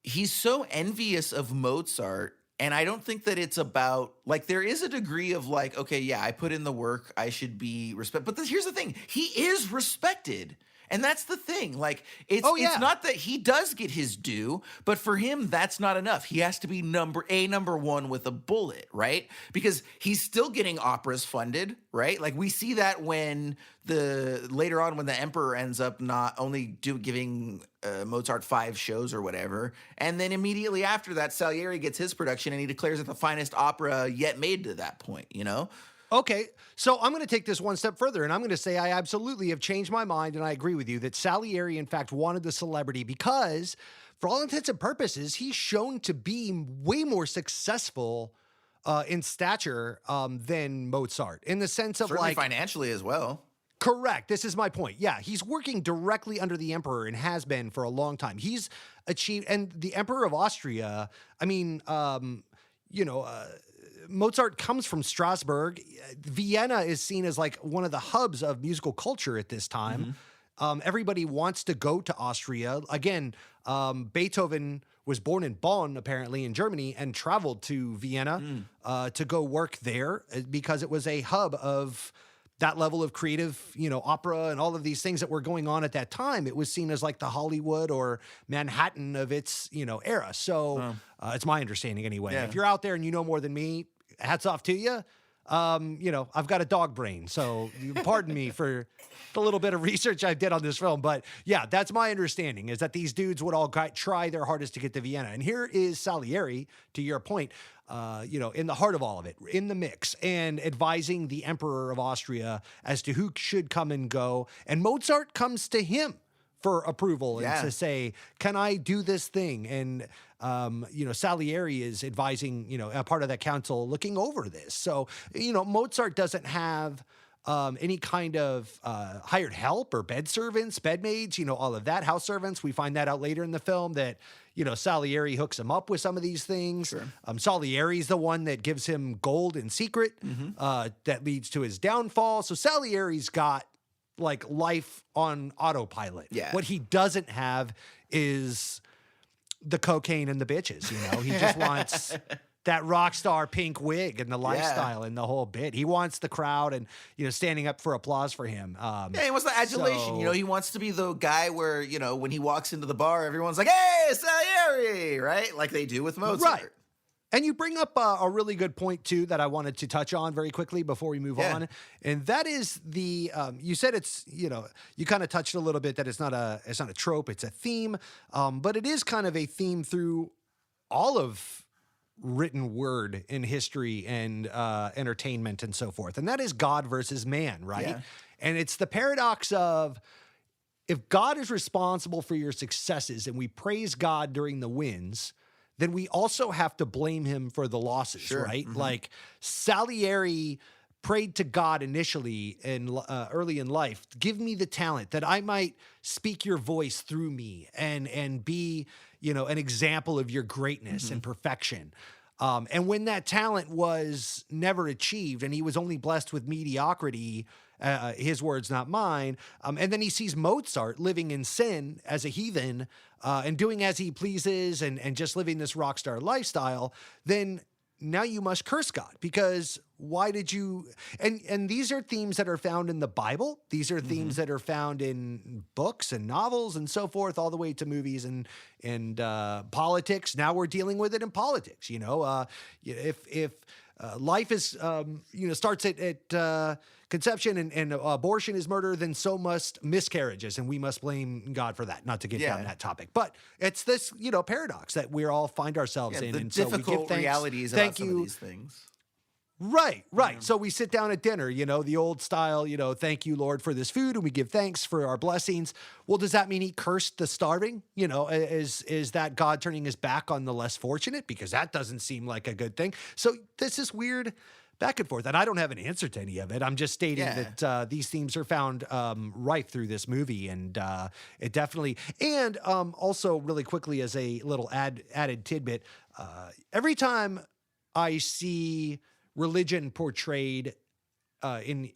he's so envious of Mozart. And I don't think that it's about, like, there is a degree of, like, okay, yeah, I put in the work, I should be respected. But here's the thing, he is respected. And that's the thing. Like, it's not that he does get his due, but for him, that's not enough. He has to be number one with a bullet, right? Because he's still getting operas funded, right? Like, we see that when later on when the emperor ends up not only giving Mozart 5 shows or whatever, and then immediately after that, Salieri gets his production and he declares it the finest opera yet made to that point, Okay, so I'm going to take this one step further, and I'm going to say I absolutely have changed my mind, and I agree with you that Salieri, in fact, wanted the celebrity because, for all intents and purposes, he's shown to be way more successful in stature than Mozart, in the sense of certainly financially as well. Correct. This is my point. Yeah, he's working directly under the emperor and has been for a long time. He's achieved, and the Emperor of Austria, I mean, Mozart comes from Strasbourg. Vienna is seen as like one of the hubs of musical culture at this time. Mm-hmm. Everybody wants to go to Austria. Again, Beethoven was born in Bonn, apparently in Germany, and traveled to Vienna to go work there because it was a hub of that level of creative, opera and all of these things that were going on at that time. It was seen as like the Hollywood or Manhattan of its, era. So it's my understanding anyway. Yeah. If you're out there and you know more than me, hats off to you. I've got a dog brain, so pardon me for the little bit of research I did on this film. But yeah, that's my understanding, is that these dudes would all try their hardest to get to Vienna. And here is Salieri, to your point, in the heart of all of it, in the mix, and advising the Emperor of Austria as to who should come and go. And Mozart comes to him for approval and to say, can I do this thing? And, Salieri is advising, a part of that council looking over this. So, Mozart doesn't have any kind of hired help or bed servants, bed maids, all of that, house servants. We find that out later in the film that, Salieri hooks him up with some of these things. Sure. Salieri's the one that gives him gold in secret that leads to his downfall. So Salieri's got like life on autopilot. Yeah. What he doesn't have is the cocaine and the bitches, He just wants that rock star pink wig and the lifestyle and the whole bit. He wants the crowd and, standing up for applause for him. Yeah, he wants the adulation. He wants to be the guy where, when he walks into the bar, everyone's like, hey, Salieri, right? Like they do with Mozart. Right. And you bring up a really good point, too, that I wanted to touch on very quickly before we move on. And that is you said it's, you kind of touched a little bit that it's not a trope, it's a theme. But it is kind of a theme through all of written word in history and entertainment and so forth. And that is God versus man, right? Yeah. And it's the paradox of, if God is responsible for your successes and we praise God during the wins, then we also have to blame him for the losses, right? Mm-hmm. Like Salieri prayed to God initially early in life, give me the talent that I might speak your voice through me and be, an example of your greatness and perfection. And when that talent was never achieved and he was only blessed with mediocrity, his words, not mine. And then he sees Mozart living in sin as a heathen and doing as he pleases and just living this rock star lifestyle, then now you must curse God, because why did you? And these are themes that are found in the Bible. These are themes that are found in books and novels and so forth, all the way to movies and politics. Now we're dealing with it in politics. If life is starts at conception and abortion is murder, then so must miscarriages, and we must blame God for that. Not to get down that topic, but it's this paradox that we all find ourselves in. The and difficult so we give thanks, realities about some of these things. Right. So we sit down at dinner, the old style, thank you, Lord, for this food, and we give thanks for our blessings. Well, does that mean he cursed the starving? Is that God turning his back on the less fortunate? Because that doesn't seem like a good thing. So this is weird back and forth, and I don't have an answer to any of it. I'm just stating that these themes are found rife through this movie, and it definitely. And also, really quickly, as a little added tidbit, every time I see religion portrayed in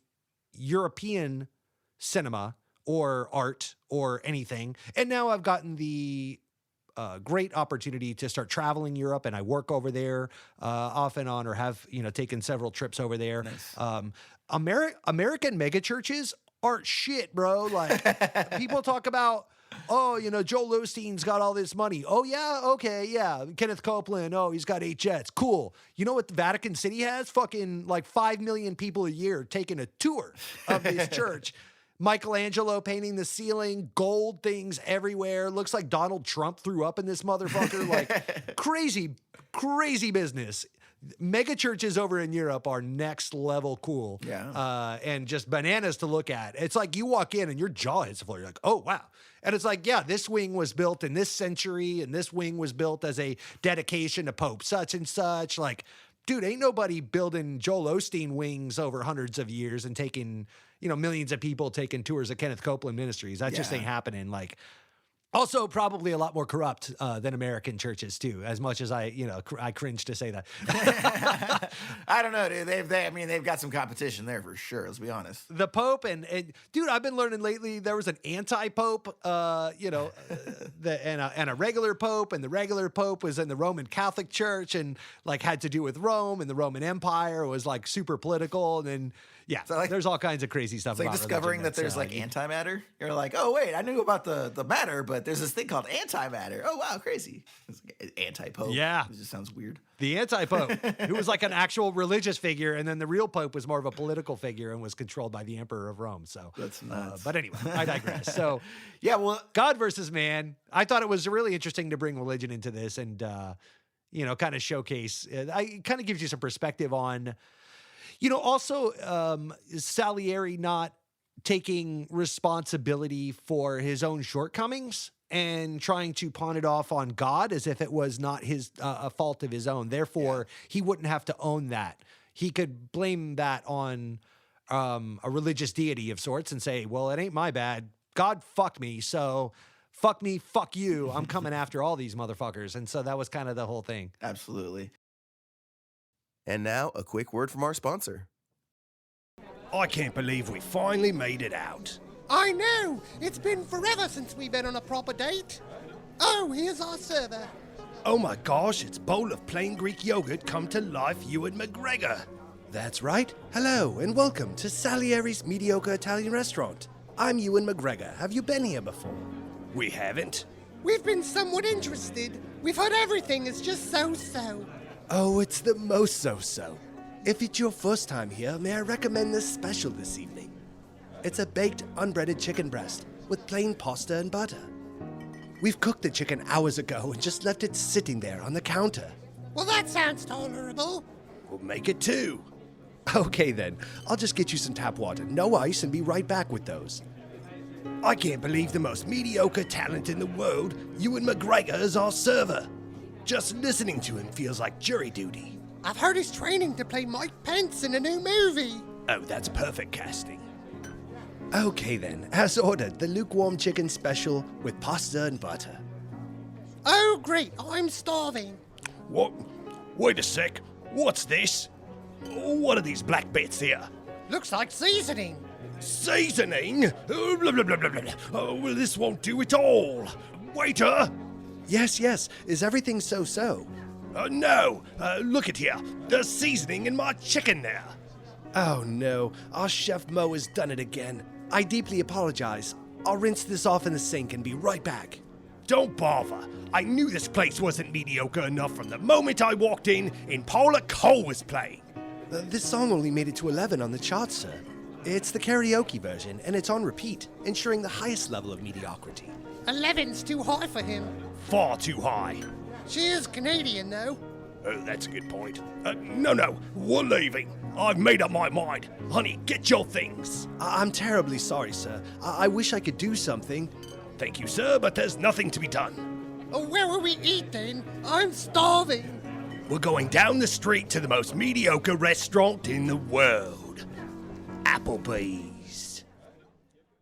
European cinema or art or anything, and now I've gotten the great opportunity to start traveling Europe, and I work over there off and on, or have taken several trips over there. Nice. American megachurches aren't shit, bro. Like people talk about, Joel Osteen's got all this money. Oh yeah, okay, yeah. Kenneth Copeland, he's got 8 jets. Cool. You know what the Vatican City has? Fucking like 5 million people a year taking a tour of this church. Michelangelo painting the ceiling, gold things everywhere. Looks like Donald Trump threw up in this motherfucker. Like crazy business. Mega churches over in Europe are next level cool. Yeah. And just bananas to look at. It's like you walk in and your jaw hits the floor. You're like, oh, wow. And it's like, yeah, this wing was built in this century, and this wing was built as a dedication to Pope such and such. Like, dude, ain't nobody building Joel Osteen wings over hundreds of years and taking, millions of people taking tours of Kenneth Copeland Ministries. That just ain't happening. Like, also probably a lot more corrupt than American churches too, as much as I cringe to say that. I don't know, dude. They've got some competition there for sure. Let's be honest. The Pope and dude, I've been learning lately there was an anti-Pope, and a regular Pope, and the regular Pope was in the Roman Catholic Church and like had to do with Rome and the Roman Empire. Was like super political, and then so there's all kinds of crazy stuff. It's like discovering that there's like antimatter. You're like, oh wait, I knew about the matter, but there's this thing called antimatter. Oh wow, crazy. It's like anti-Pope. Yeah, it just sounds weird. The anti-Pope, who was like an actual religious figure, and then the real Pope was more of a political figure and was controlled by the Emperor of Rome. So that's nuts. But anyway, I digress. So God versus man. I thought it was really interesting to bring religion into this and kind of showcase. It kind of gives you some perspective on. Also, Salieri not taking responsibility for his own shortcomings and trying to pawn it off on God as if it was not his a fault of his own. Therefore, he wouldn't have to own that. He could blame that on a religious deity of sorts and say, well, it ain't my bad. God fucked me, so fuck me, fuck you. I'm coming after all these motherfuckers. And so that was kind of the whole thing. Absolutely. And now, a quick word from our sponsor. I can't believe we finally made it out. I know! It's been forever since we've been on a proper date. Oh, here's our server. Oh my gosh, it's bowl of plain Greek yogurt come to life, Ewan McGregor. That's right. Hello, and welcome to Salieri's Mediocre Italian Restaurant. I'm Ewan McGregor. Have you been here before? We haven't. We've been somewhat interested. We've heard everything is just so-so. Oh, it's the most so-so. If it's your first time here, may I recommend this special this evening? It's a baked, unbreaded chicken breast with plain pasta and butter. We've cooked the chicken hours ago and just left it sitting there on the counter. Well, that sounds tolerable. We'll make it 2. Okay then, I'll just get you some tap water, no ice, and be right back with those. I can't believe the most mediocre talent in the world, Ewan McGregor, is our server. Just listening to him feels like jury duty. I've heard he's training to play Mike Pence in a new movie. Oh, that's perfect casting. Okay then, as ordered, the lukewarm chicken special with pasta and butter. Oh, great, I'm starving. What? Wait a sec. What's this? What are these black bits here? Looks like seasoning. Seasoning? Blah, blah, blah, blah, blah. Oh, well, this won't do at all. Waiter! Yes, is everything so-so? No, look at here. There's seasoning in my chicken now. Oh no, our Chef Mo has done it again. I deeply apologize. I'll rinse this off in the sink and be right back. Don't bother. I knew this place wasn't mediocre enough from the moment I walked in and Paula Cole was playing. This song only made it to 11 on the charts, sir. It's the karaoke version, and it's on repeat, ensuring the highest level of mediocrity. 11's too high for him. Far too high. She is Canadian, though. Oh, that's a good point. No, we're leaving. I've made up my mind. Honey, get your things. I'm terribly sorry, sir. I wish I could do something. Thank you, sir, but there's nothing to be done. Oh, where will we eat, then? I'm starving. We're going down the street to the most mediocre restaurant in the world. Applebee's.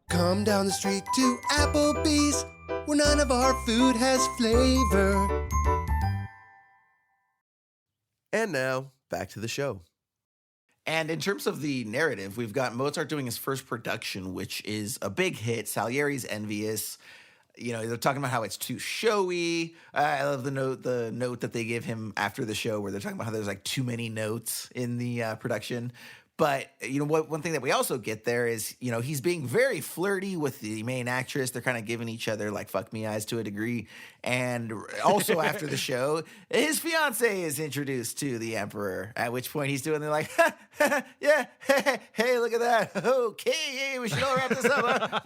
Come down the street to Applebee's, where none of our food has flavor. And now, back to the show. And in terms of the narrative, we've got Mozart doing his first production, which is a big hit. Salieri's envious. You know, they're talking about how it's too showy. I love the note that they give him after the show where they're talking about how there's like too many notes in the production. But, you know, one thing that we also get there is, you know, he's being very flirty with the main actress. They're kind of giving each other like fuck me eyes to a degree. And also after the show, his fiance is introduced to the emperor, at which point he's doing the like, yeah, hey, look at that. Okay, we should all wrap this up.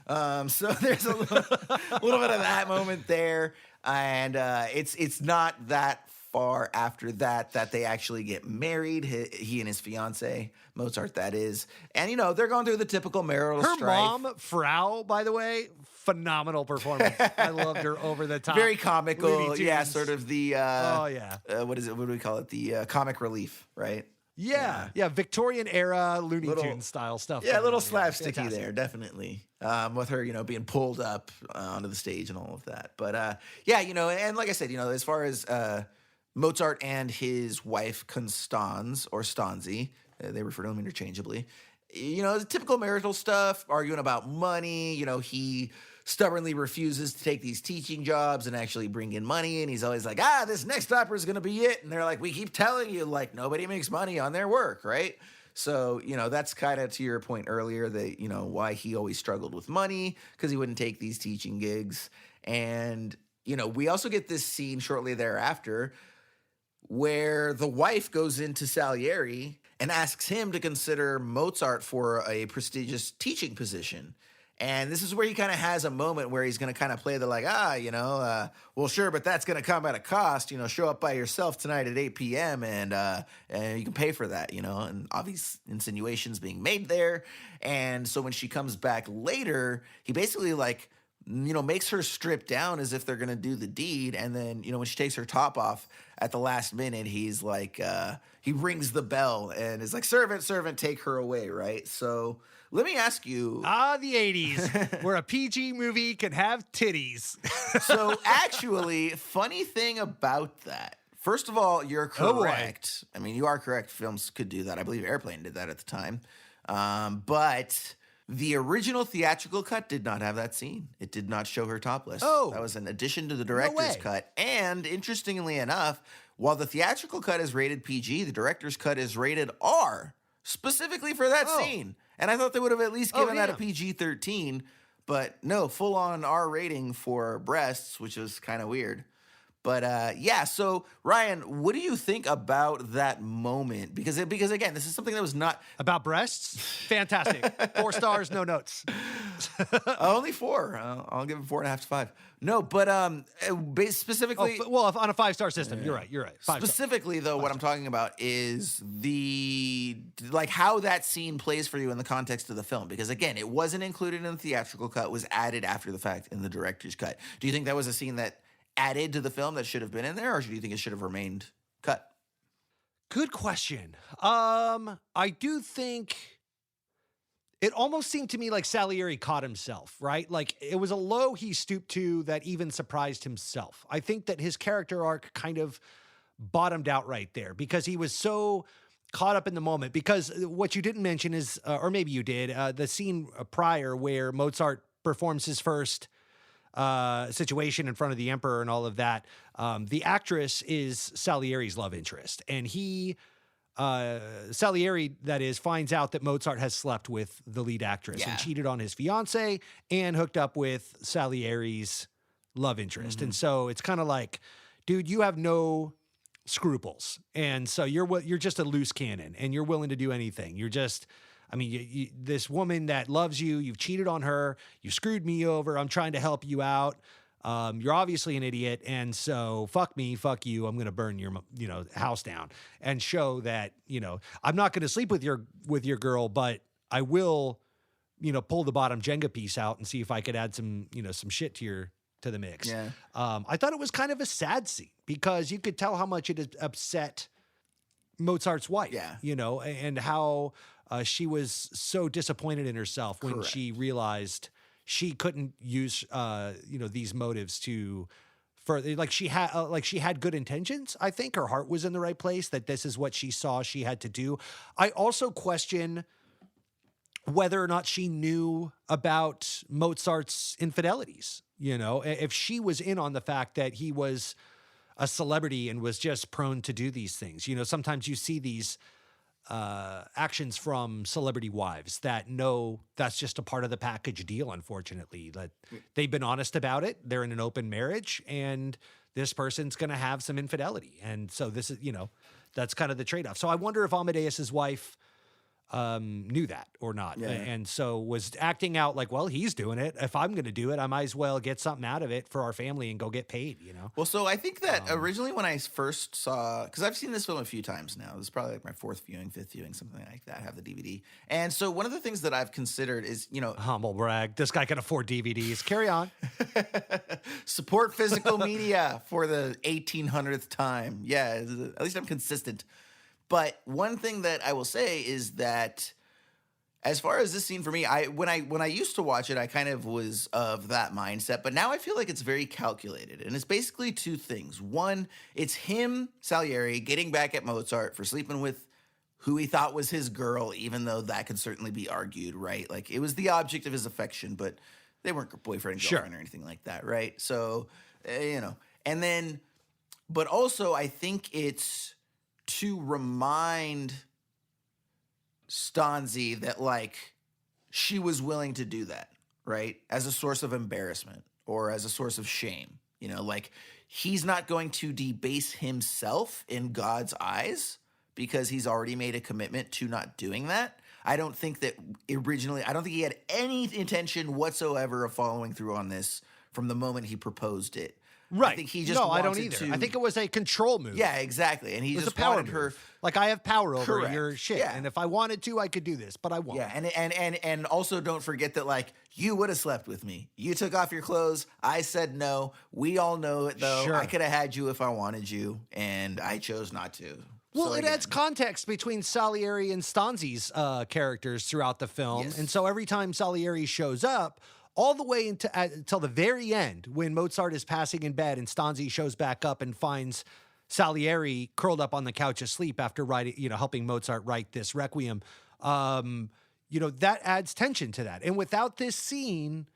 Huh? So there's a little bit of that moment there. And it's not that far after that they actually get married, he and his fiance, Mozart, that is. And, you know, they're going through the typical marital Her strife. mom, Frau, by the way, phenomenal performance. I loved her over the top. Very comical. Yeah, sort of the, what do we call it? The comic relief, right? Yeah, Victorian era Looney Tunes style stuff. Yeah, a little slapsticky there, definitely. With her, you know, being pulled up onto the stage and all of that. But, yeah, you know, and like I said, you know, as far as Mozart and his wife Constanze, or Stanzi, they refer to him interchangeably. You know, typical marital stuff, arguing about money. You know, he stubbornly refuses to take these teaching jobs and actually bring in money. And he's always like, this next opera is going to be it. And they're like, we keep telling you, like, nobody makes money on their work, right? So, you know, that's kind of to your point earlier that, you know, why he always struggled with money, because he wouldn't take these teaching gigs. And, you know, we also get this scene shortly thereafter where the wife goes into Salieri and asks him to consider Mozart for a prestigious teaching position. And this is where he kind of has a moment where he's going to kind of play the like, well, sure, but that's going to come at a cost. You know, show up by yourself tonight at 8 p.m. and you can pay for that, you know, and obvious insinuations being made there. And so when she comes back later, he basically like, you know, makes her strip down as if they're going to do the deed. And then, you know, when she takes her top off at the last minute, he's like, he rings the bell and is like, servant, take her away, right? So let me ask you. The 80s, where a PG movie can have titties. So actually, funny thing about that. First of all, you're correct. I mean, you are correct. Films could do that. I believe Airplane did that at the time. But The original theatrical cut did not have that scene. It did not show her topless. Oh. That was an addition to the director's way. cut. And interestingly enough, while the theatrical cut is rated PG, the director's cut is rated R, specifically for that scene. And I thought they would have at least given that a PG-13, but no, full-on R rating for breasts, which was kind of weird. But yeah, so Ryan, what do you think about that moment? Because again, this is something that was not about breasts. Fantastic. 4 stars, no notes. Only 4. I'll give it 4.5 to 5. No, but specifically, on a 5-star system, you're right. 5 specifically, though, what I'm talking about is how that scene plays for you in the context of the film. Because again, it wasn't included in the theatrical cut; was added after the fact in the director's cut. Do you think that was a scene that added to the film that should have been in there, or do you think it should have remained cut? Good question. I do think it almost seemed to me like Salieri caught himself, right? Like it was a low he stooped to that even surprised himself. I think that his character arc kind of bottomed out right there because he was so caught up in the moment. Because what you didn't mention is, or maybe you did, the scene prior where Mozart performs his first situation in front of the emperor and all of that. The actress is Salieri's love interest, and Salieri, that is, finds out that Mozart has slept with the lead actress and cheated on his fiance and hooked up with Salieri's love interest. And so it's kind of like, dude, you have no scruples, and so you're just a loose cannon, and you're willing to do anything. You're just, I mean, this woman that loves you, you've cheated on her, you screwed me over, I'm trying to help you out. You're obviously an idiot, and so fuck me, fuck you, I'm going to burn your house down and show that, I'm not going to sleep with your girl, but I will, pull the bottom Jenga piece out and see if I could add some shit to the mix. Yeah. I thought it was kind of a sad scene because you could tell how much it had upset Mozart's wife, and how she was so disappointed in herself when she realized she couldn't use, these motives to further. Like she had good intentions. I think her heart was in the right place. That this is what she saw she had to do. I also question whether or not she knew about Mozart's infidelities. If she was in on the fact that he was a celebrity and was just prone to do these things. Sometimes you see these actions from celebrity wives that know that's just a part of the package deal, unfortunately. That they've been honest about it. They're in an open marriage, and this person's going to have some infidelity. And so this is, that's kind of the trade-off. So I wonder if Amadeus's wife knew that or not. Yeah. And so was acting out like, well, he's doing it. If I'm going to do it, I might as well get something out of it for our family and go get paid, Well, so I think that originally when I first saw, because I've seen this film a few times now, this is probably like my 4th viewing, 5th viewing, something like that. I have the DVD. And so one of the things that I've considered is, humble brag. This guy can afford DVDs. Carry on. Support physical media for the 1800th time. Yeah, at least I'm consistent. But one thing that I will say is that as far as this scene for me, when I used to watch it, I kind of was of that mindset. But now I feel like it's very calculated. And it's basically 2 things. One, it's him, Salieri, getting back at Mozart for sleeping with who he thought was his girl, even though that could certainly be argued, right? Like it was the object of his affection, but they weren't boyfriend and girlfriend or anything like that, right? So, and then, but also I think it's to remind Stanzi that like she was willing to do that, right? As a source of embarrassment or as a source of shame, like he's not going to debase himself in God's eyes because he's already made a commitment to not doing that. I don't think that I don't think he had any intention whatsoever of following through on this from the moment he proposed it. Right. I think he just I don't either. to, I think it was a control move. Yeah, exactly. And he just a power wanted her. Like I have power over Correct. your shit, Yeah. and if I wanted to, I could do this, but I won't. Yeah, and also don't forget that like you would have slept with me. You took off your clothes. I said no. We all know it though. Sure. I could have had you if I wanted you, and I chose not to. Well, So it again, adds context between Salieri and Stanzi's characters throughout the film, and so every time Salieri shows up, all the way until the very end, when Mozart is passing in bed and Stanzi shows back up and finds Salieri curled up on the couch asleep after writing, helping Mozart write this Requiem. that adds tension to that. And without this scene,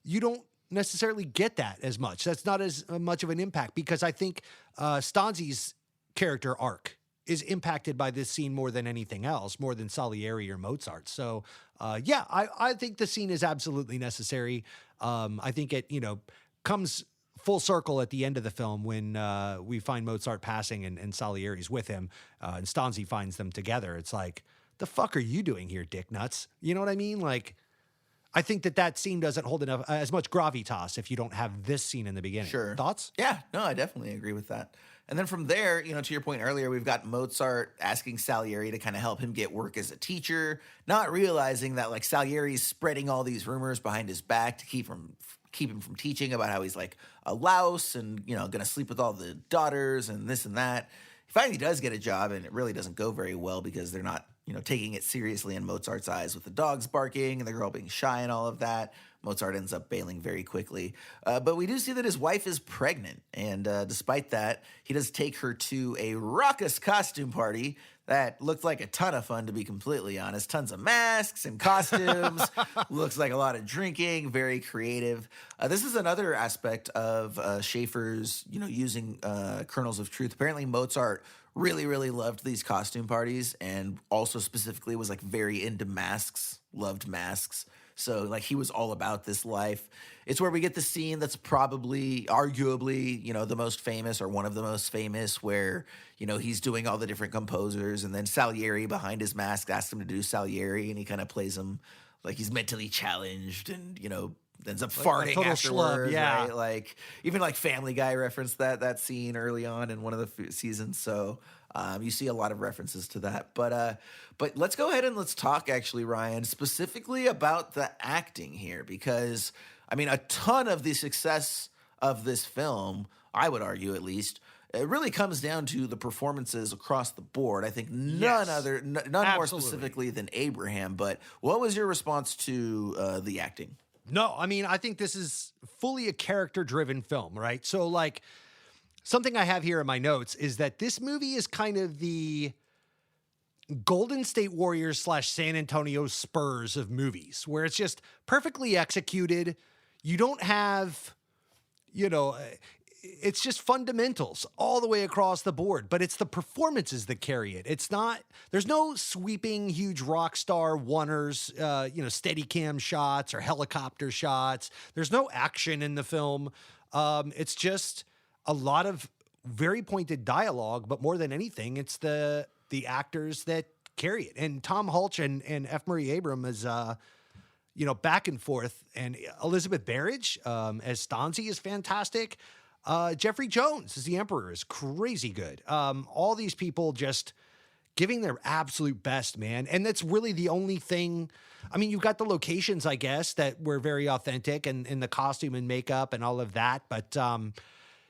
you don't necessarily get that as much. That's not as much of an impact, because I think Stanzi's character arc is impacted by this scene more than anything else, more than Salieri or Mozart. So, I think the scene is absolutely necessary. I think it, comes full circle at the end of the film when we find Mozart passing and Salieri's with him, and Stanzi finds them together. It's like, the fuck are you doing here, dick nuts? You know what I mean? Like, I think that scene doesn't hold enough as much gravitas if you don't have this scene in the beginning. Sure. Thoughts? Yeah, no, I definitely agree with that. And then from there, to your point earlier, we've got Mozart asking Salieri to kind of help him get work as a teacher, not realizing that like Salieri's spreading all these rumors behind his back to keep him from teaching, about how he's like a louse and, going to sleep with all the daughters and this and that. He finally does get a job, and it really doesn't go very well because they're not, taking it seriously in Mozart's eyes, with the dogs barking and the girl being shy and all of that. Mozart ends up bailing very quickly. But we do see that his wife is pregnant. And despite that, he does take her to a raucous costume party that looked like a ton of fun, to be completely honest. Tons of masks and costumes. Looks like a lot of drinking. Very creative. This is another aspect of Schaefer's, using kernels of truth. Apparently Mozart really, really loved these costume parties, and also specifically was like very into masks, loved masks. So like he was all about this life. It's where we get the scene that's probably, arguably, the most famous, or one of the most famous, where, he's doing all the different composers, and then Salieri behind his mask asks him to do Salieri, and he kind of plays him like he's mentally challenged, and, ends up farting total afterwards. Schlub, yeah. Right? Like even like Family Guy referenced that scene early on in one of the seasons. So you see a lot of references to that. But let's go ahead and let's talk, actually, Ryan, specifically about the acting here, because I mean, a ton of the success of this film, I would argue at least, it really comes down to the performances across the board. I think none more specifically than Abraham. But what was your response to the acting? No, I mean, I think this is fully a character-driven film, right? So, like, something I have here in my notes is that this movie is kind of the Golden State Warriors / San Antonio Spurs of movies, where it's just perfectly executed. You don't have, it's just fundamentals all the way across the board, but it's the performances that carry it. It's not, there's no sweeping huge rock star oneers, steady cam shots or helicopter shots. There's no action in the film. It's just a lot of very pointed dialogue, but more than anything, it's the actors that carry it. And Tom Hulce and F. Murray Abraham is, back and forth. And Elizabeth Berridge as Stanzi is fantastic. Jeffrey Jones as the Emperor is crazy good. All these people just giving their absolute best, man. And that's really the only thing. I mean, you've got the locations, I guess, that were very authentic, and the costume and makeup and all of that. But,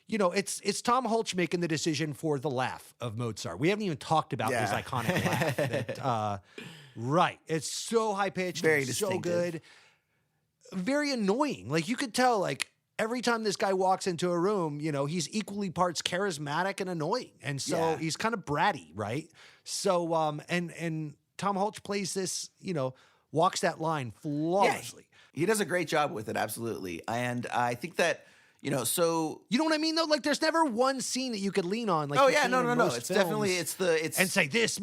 it's Tom Hulce making the decision for the laugh of Mozart. We haven't even talked about his iconic laugh. That, right. It's so high-pitched. Very so distinctive. good. Very annoying. Like, you could tell, like, every time this guy walks into a room, he's equally parts charismatic and annoying. And so he's kind of bratty, right? So, and Tom Hulce plays this, walks that line flawlessly. Yeah, he does a great job with it, absolutely. And I think that, so... You know what I mean, though? Like, there's never one scene that you could lean on. Like, no. It's Definitely, it's... And say this,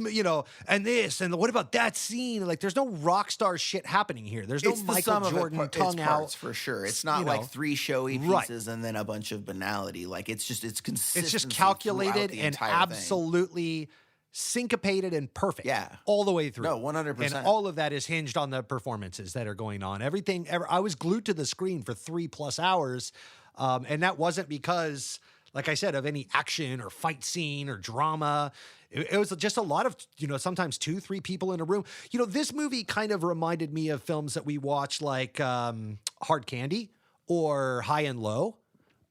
and this, and what about that scene? Like, there's no rock star shit happening here. There's no Michael Jordan tongue out. For sure. It's not like three showy pieces and then a bunch of banality. Like, it's consistent. It's just calculated and absolutely syncopated and perfect. Yeah. All the way through. No, 100%. And all of that is hinged on the performances that are going on. I was glued to the screen for 3+ hours. And that wasn't because, like I said, of any action or fight scene or drama. It was just a lot of, sometimes 2-3 people in a room. This movie kind of reminded me of films that we watch, like Hard Candy or High and Low,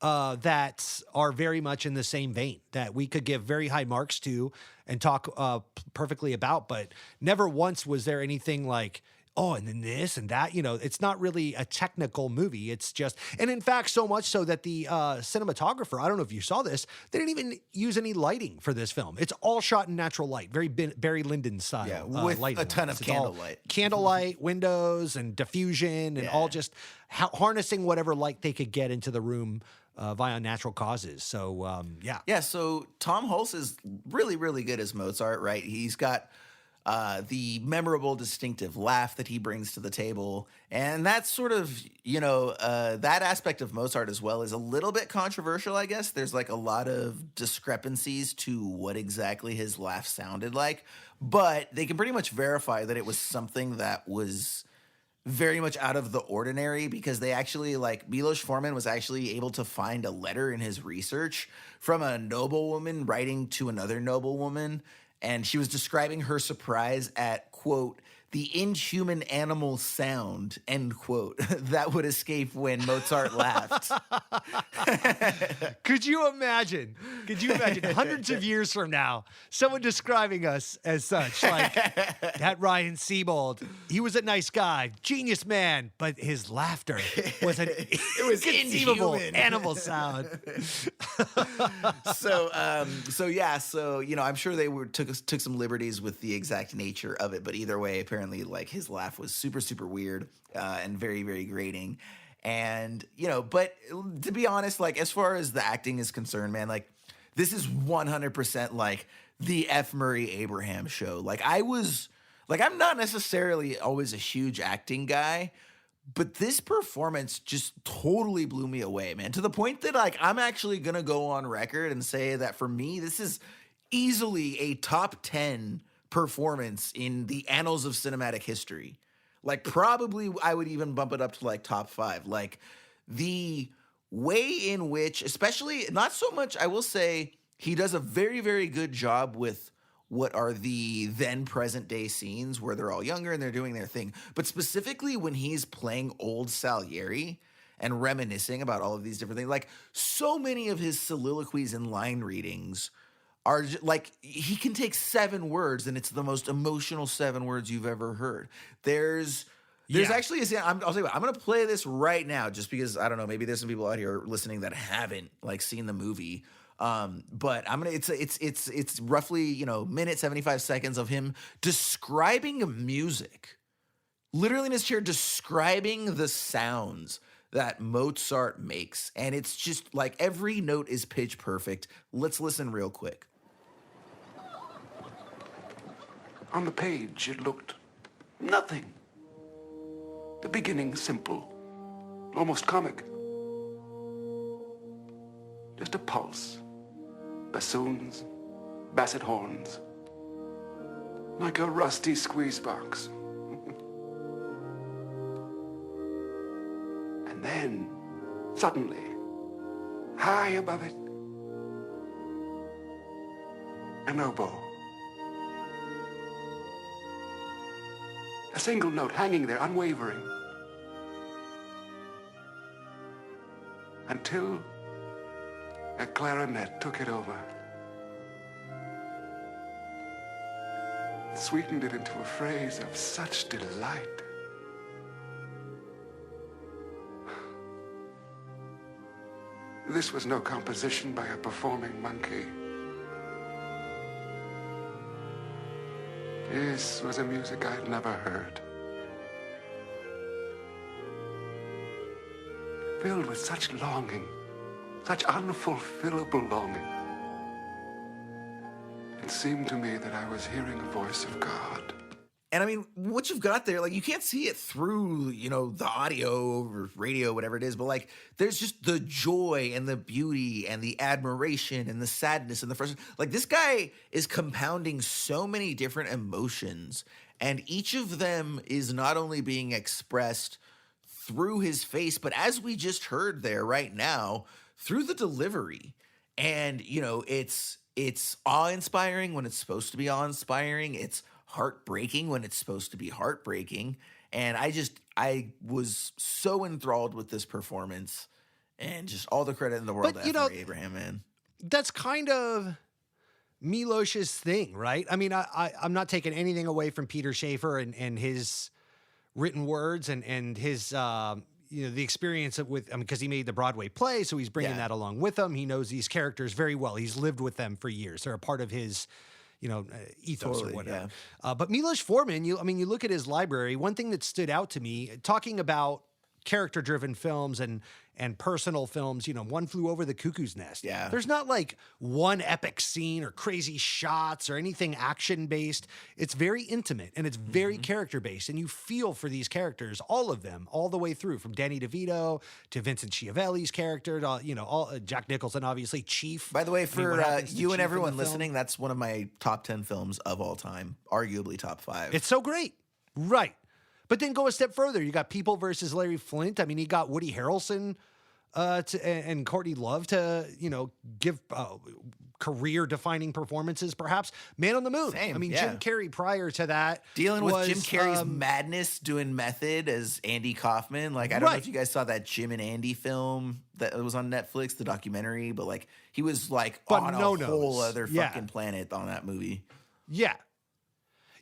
that are very much in the same vein, that we could give very high marks to and talk perfectly about. But never once was there anything like, and then this and that, it's not really a technical movie. It's just, and in fact, so much so that the cinematographer, I don't know if you saw this, they didn't even use any lighting for this film. It's all shot in natural light, very Barry Lyndon style. Yeah, with lighting. a ton of candlelight. Candlelight, windows, and diffusion, and all just harnessing whatever light they could get into the room via natural causes. So, yeah. Yeah, so Tom Hulse is really, really good as Mozart, right? He's got the memorable, distinctive laugh that he brings to the table. And that's sort of, that aspect of Mozart as well is a little bit controversial, I guess. There's like a lot of discrepancies to what exactly his laugh sounded like. But they can pretty much verify that it was something that was very much out of the ordinary, because they actually, like, Milos Forman was actually able to find a letter in his research from a noblewoman writing to another noblewoman. And she was describing her surprise at, quote, the inhuman animal sound, end quote, that would escape when Mozart laughed. Could you imagine hundreds of years from now, someone describing us as such, like that Ryan Siebold, he was a nice guy, genius man, but his laughter was an inconceivable animal sound. So I'm sure they took some liberties with the exact nature of it, but either way, apparently, like, his laugh was super, super weird and very, very grating. And, but to be honest, like, as far as the acting is concerned, man, like, this is 100% like the F. Murray Abraham show. Like, I'm not necessarily always a huge acting guy, but this performance just totally blew me away, man, to the point that, like, I'm actually going to go on record and say that for me, this is easily a top 10 performance in the annals of cinematic history. Like, probably I would even bump it up to like top 5. Like, the way in which, especially, not so much, I will say he does a very, very good job with what are the then present day scenes where they're all younger and they're doing their thing. But specifically when he's playing old Salieri and reminiscing about all of these different things, like, so many of his soliloquies and line readings are like, he can take 7 words and it's the most emotional 7 words you've ever heard. There's actually a scene, I'll tell you what, I'm going to play this right now just because, I don't know, maybe there's some people out here listening that haven't, like, seen the movie. But I'm going to, it's roughly, minute 75 seconds of him describing music, literally in his chair, describing the sounds that Mozart makes. And it's just like every note is pitch perfect. Let's listen real quick. On the page, it looked nothing. The beginning simple, almost comic. Just a pulse. Bassoons, basset horns. Like a rusty squeeze box. And then, suddenly, high above it, an oboe. A single note hanging there, unwavering. Until a clarinet took it over. Sweetened it into a phrase of such delight. This was no composition by a performing monkey. This was a music I'd never heard. Filled with such longing, such unfulfillable longing. It seemed to me that I was hearing a voice of God. And I mean, what you've got there, like, you can't see it through, the audio or radio, whatever it is, but like, there's just the joy and the beauty and the admiration and the sadness and the frustration. Like, this guy is compounding so many different emotions, and each of them is not only being expressed through his face, but as we just heard there right now, through the delivery. And, it's awe-inspiring when it's supposed to be awe-inspiring. It's heartbreaking when it's supposed to be heartbreaking. And I was so enthralled with this performance, and just all the credit in the world to Abraham, man. That's kind of Milos's thing, right? I mean, I'm not taking anything away from Peter Shaffer and his written words and his the experience with because he made the Broadway play, so he's bringing that along with him. He knows these characters very well. He's lived with them for years. They're a part of his ethos or whatever. But Milos Forman, you look at his library. One thing that stood out to me, talking about character-driven films and personal films, One Flew Over the Cuckoo's Nest. Yeah. There's not like one epic scene or crazy shots or anything action-based. It's very intimate and it's very character-based, and you feel for these characters, all of them, all the way through, from Danny DeVito to Vincent Schiavelli's character to, all Jack Nicholson, obviously, Chief. By the way, for you and everyone film? listening, that's one of my top 10 films of all time, arguably top 5. It's so great. Right. But then go a step further. You got People versus Larry Flint. I mean, you got Woody Harrelson and Courtney Love to, give career-defining performances, perhaps. Man on the Moon. Same, Jim Carrey prior to that. Dealing with Jim Carrey's madness, doing method as Andy Kaufman. Like, I don't know if you guys saw that Jim and Andy film that was on Netflix, the documentary, but like he was like on a whole other fucking planet on that movie. Yeah.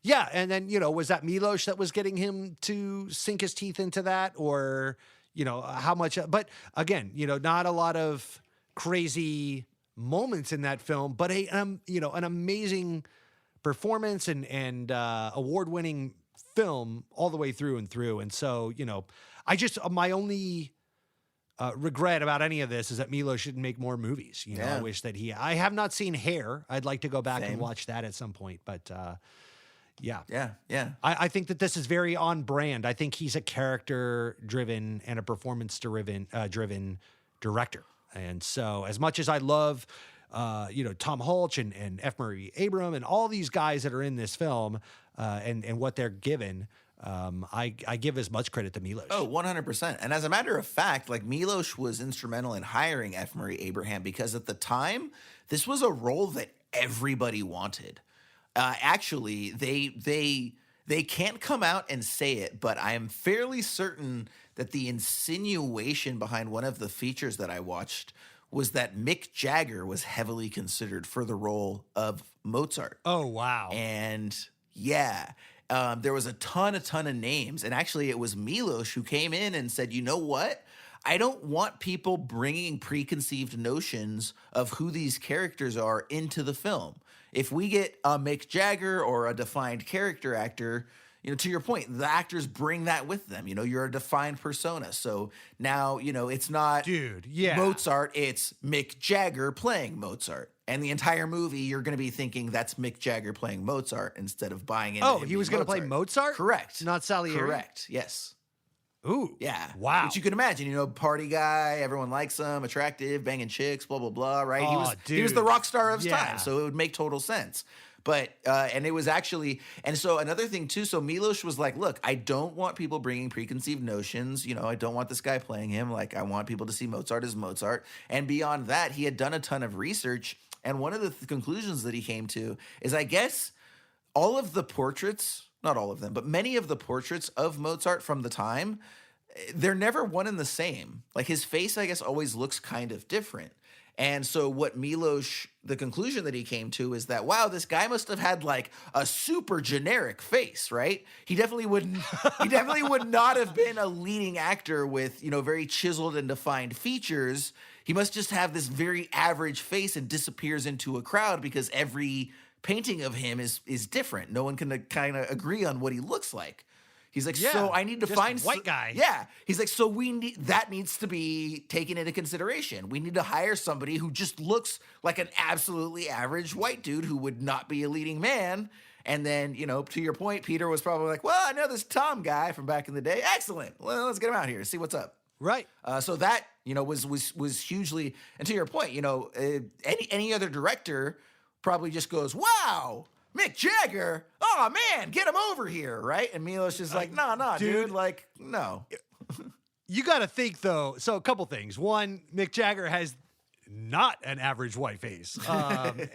Yeah, and then, was that Milos that was getting him to sink his teeth into that? Or, how much? But again, not a lot of crazy moments in that film, but an amazing performance and award-winning film all the way through and through. And so, my only regret about any of this is that Milos shouldn't make more movies. I wish that I have not seen Hair. I'd like to go back and watch that at some point, but Yeah. I think that this is very on brand. I think he's a character-driven and a performance-driven director. And so, as much as I love, Tom Hulce and F. Murray Abraham and all these guys that are in this film and what they're given, I give as much credit to Milos. Oh, 100%. And as a matter of fact, like Milos was instrumental in hiring F. Murray Abraham because at the time, this was a role that everybody wanted. Actually, they can't come out and say it, but I am fairly certain that the insinuation behind one of the features that I watched was that Mick Jagger was heavily considered for the role of Mozart. Oh, wow. And there was a ton of names. And actually, it was Milos who came in and said, you know what? I don't want people bringing preconceived notions of who these characters are into the film. If we get a Mick Jagger or a defined character actor, to your point, the actors bring that with them. You're a defined persona. So now, it's not Mozart, it's Mick Jagger playing Mozart. And the entire movie, you're going to be thinking that's Mick Jagger playing Mozart instead of buying into him he was going to play Mozart? Correct. Not Salieri? Correct, yes. Ooh. Yeah. Wow. Which you can imagine, party guy, everyone likes him, attractive, banging chicks, blah, blah, blah, right? He was the rock star of his time, so it would make total sense. But, and it was actually, and so another thing too, so Milos was like, look, I don't want people bringing preconceived notions, I don't want this guy playing him, like I want people to see Mozart as Mozart. And beyond that, he had done a ton of research, and one of the conclusions that he came to is, I guess, all of the portraits, not all of them, but many of the portraits of Mozart from the time, they're never one and the same. Like his face, I guess, always looks kind of different. And so what Milos, the conclusion that he came to is that, wow, this guy must have had like a super generic face, right? He definitely would not have been a leading actor with, very chiseled and defined features. He must just have this very average face and disappears into a crowd because every painting of him is different. No one can kind of agree on what he looks like. He's like, so I need to find white guy. Yeah. He's like, so that needs to be taken into consideration. We need to hire somebody who just looks like an absolutely average white dude who would not be a leading man. And then, to your point, Peter was probably like, well, I know this Tom guy from back in the day. Excellent. Well, let's get him out here. See what's up. Right. So that, was hugely, and to your point, any other director probably just goes, wow, Mick Jagger, oh man, get him over here, right? And Milos is like, no, dude, like, no. You got to think, though, so a couple things. One, Mick Jagger has not an average white face. Exactly.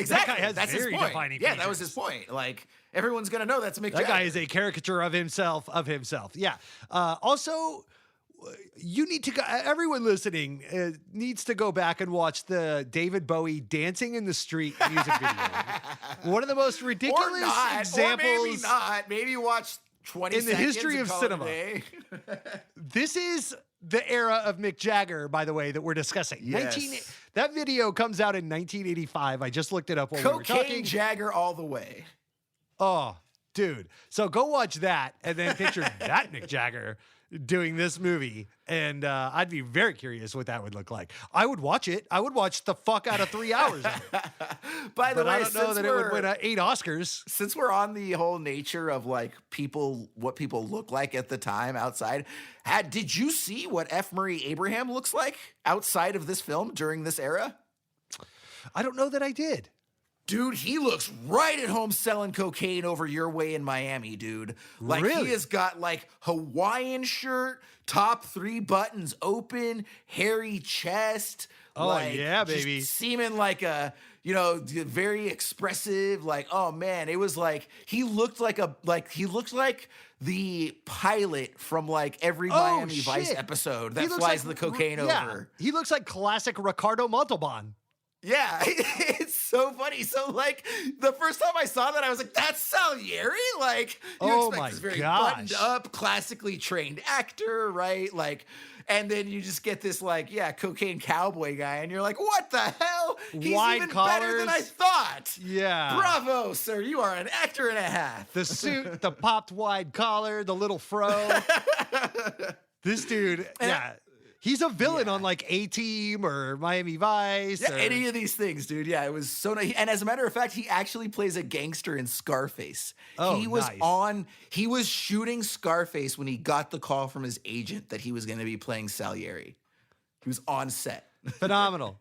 That guy has that's very his point. defining Yeah, features. that was his point. Like, everyone's going to know that's Mick Jagger. That guy is a caricature of himself. Yeah. Also, you need to go, everyone listening needs to go back and watch the David Bowie Dancing in the Street music video. One of the most ridiculous examples. Or maybe not. Maybe watch 20 in the seconds history and of call it a cinema. day. This is the era of Mick Jagger, by the way, that we're discussing. Yes. That video comes out in 1985. I just looked it up while we were Cocaine talking. Jagger all the way. Oh, dude. So go watch that and then picture that Mick Jagger doing this movie. And I'd be very curious what that would look like. I would watch it. I would watch the fuck out of 3 hours of it. By the But way, I don't know since that it would win 8 Oscars. Since we're on the whole nature of like what people look like at the time outside, did you see what F. Murray Abraham looks like outside of this film during this era? I don't know that I did. Dude, he looks right at home selling cocaine over your way in Miami, dude. Like, Really? he has got, like, Hawaiian shirt, top 3 buttons open, hairy chest. Oh, like, yeah, just baby. seeming like a, very expressive. Like, oh, man, it was like, he looked like the pilot from, like, every Miami Vice shit. episode He that looks flies like- the cocaine yeah. over. He looks like classic Ricardo Montalban. Yeah, it's so funny. So, like, the first time I saw that, I was like, that's Salieri? Like, you Oh expect my this very gosh. buttoned up, classically trained actor, right? Like, and then you just get this, like, cocaine cowboy guy, and you're like, what the hell? He's Wide even better than I collars. thought. Yeah. Bravo, sir. You are an actor and a half. The suit, the popped wide collar, the little fro. This dude, he's a villain on like A-Team or Miami Vice. Yeah, or- any of these things, dude. Yeah, it was so nice. And as a matter of fact, he actually plays a gangster in Scarface. Oh, he was nice. he was shooting Scarface when he got the call from his agent that he was going to be playing Salieri. He was on set. Phenomenal.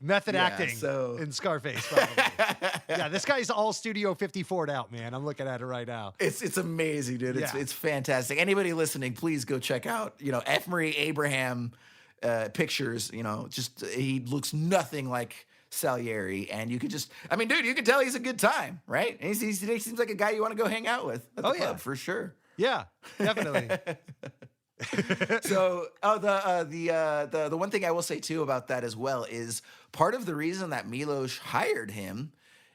Method Yeah, acting in Scarface. Probably. Yeah, this guy's all Studio 54'd out, man. I'm looking at it right now. It's amazing, dude. It's fantastic. Anybody listening, please go check out, F. Murray Abraham pictures. Just he looks nothing like Salieri, and you could just, dude, you can tell he's a good time, right? And he seems like a guy you want to go hang out with at the club, for sure. Yeah, definitely. So, the one thing I will say too about that as well is part of the reason that Milos hired him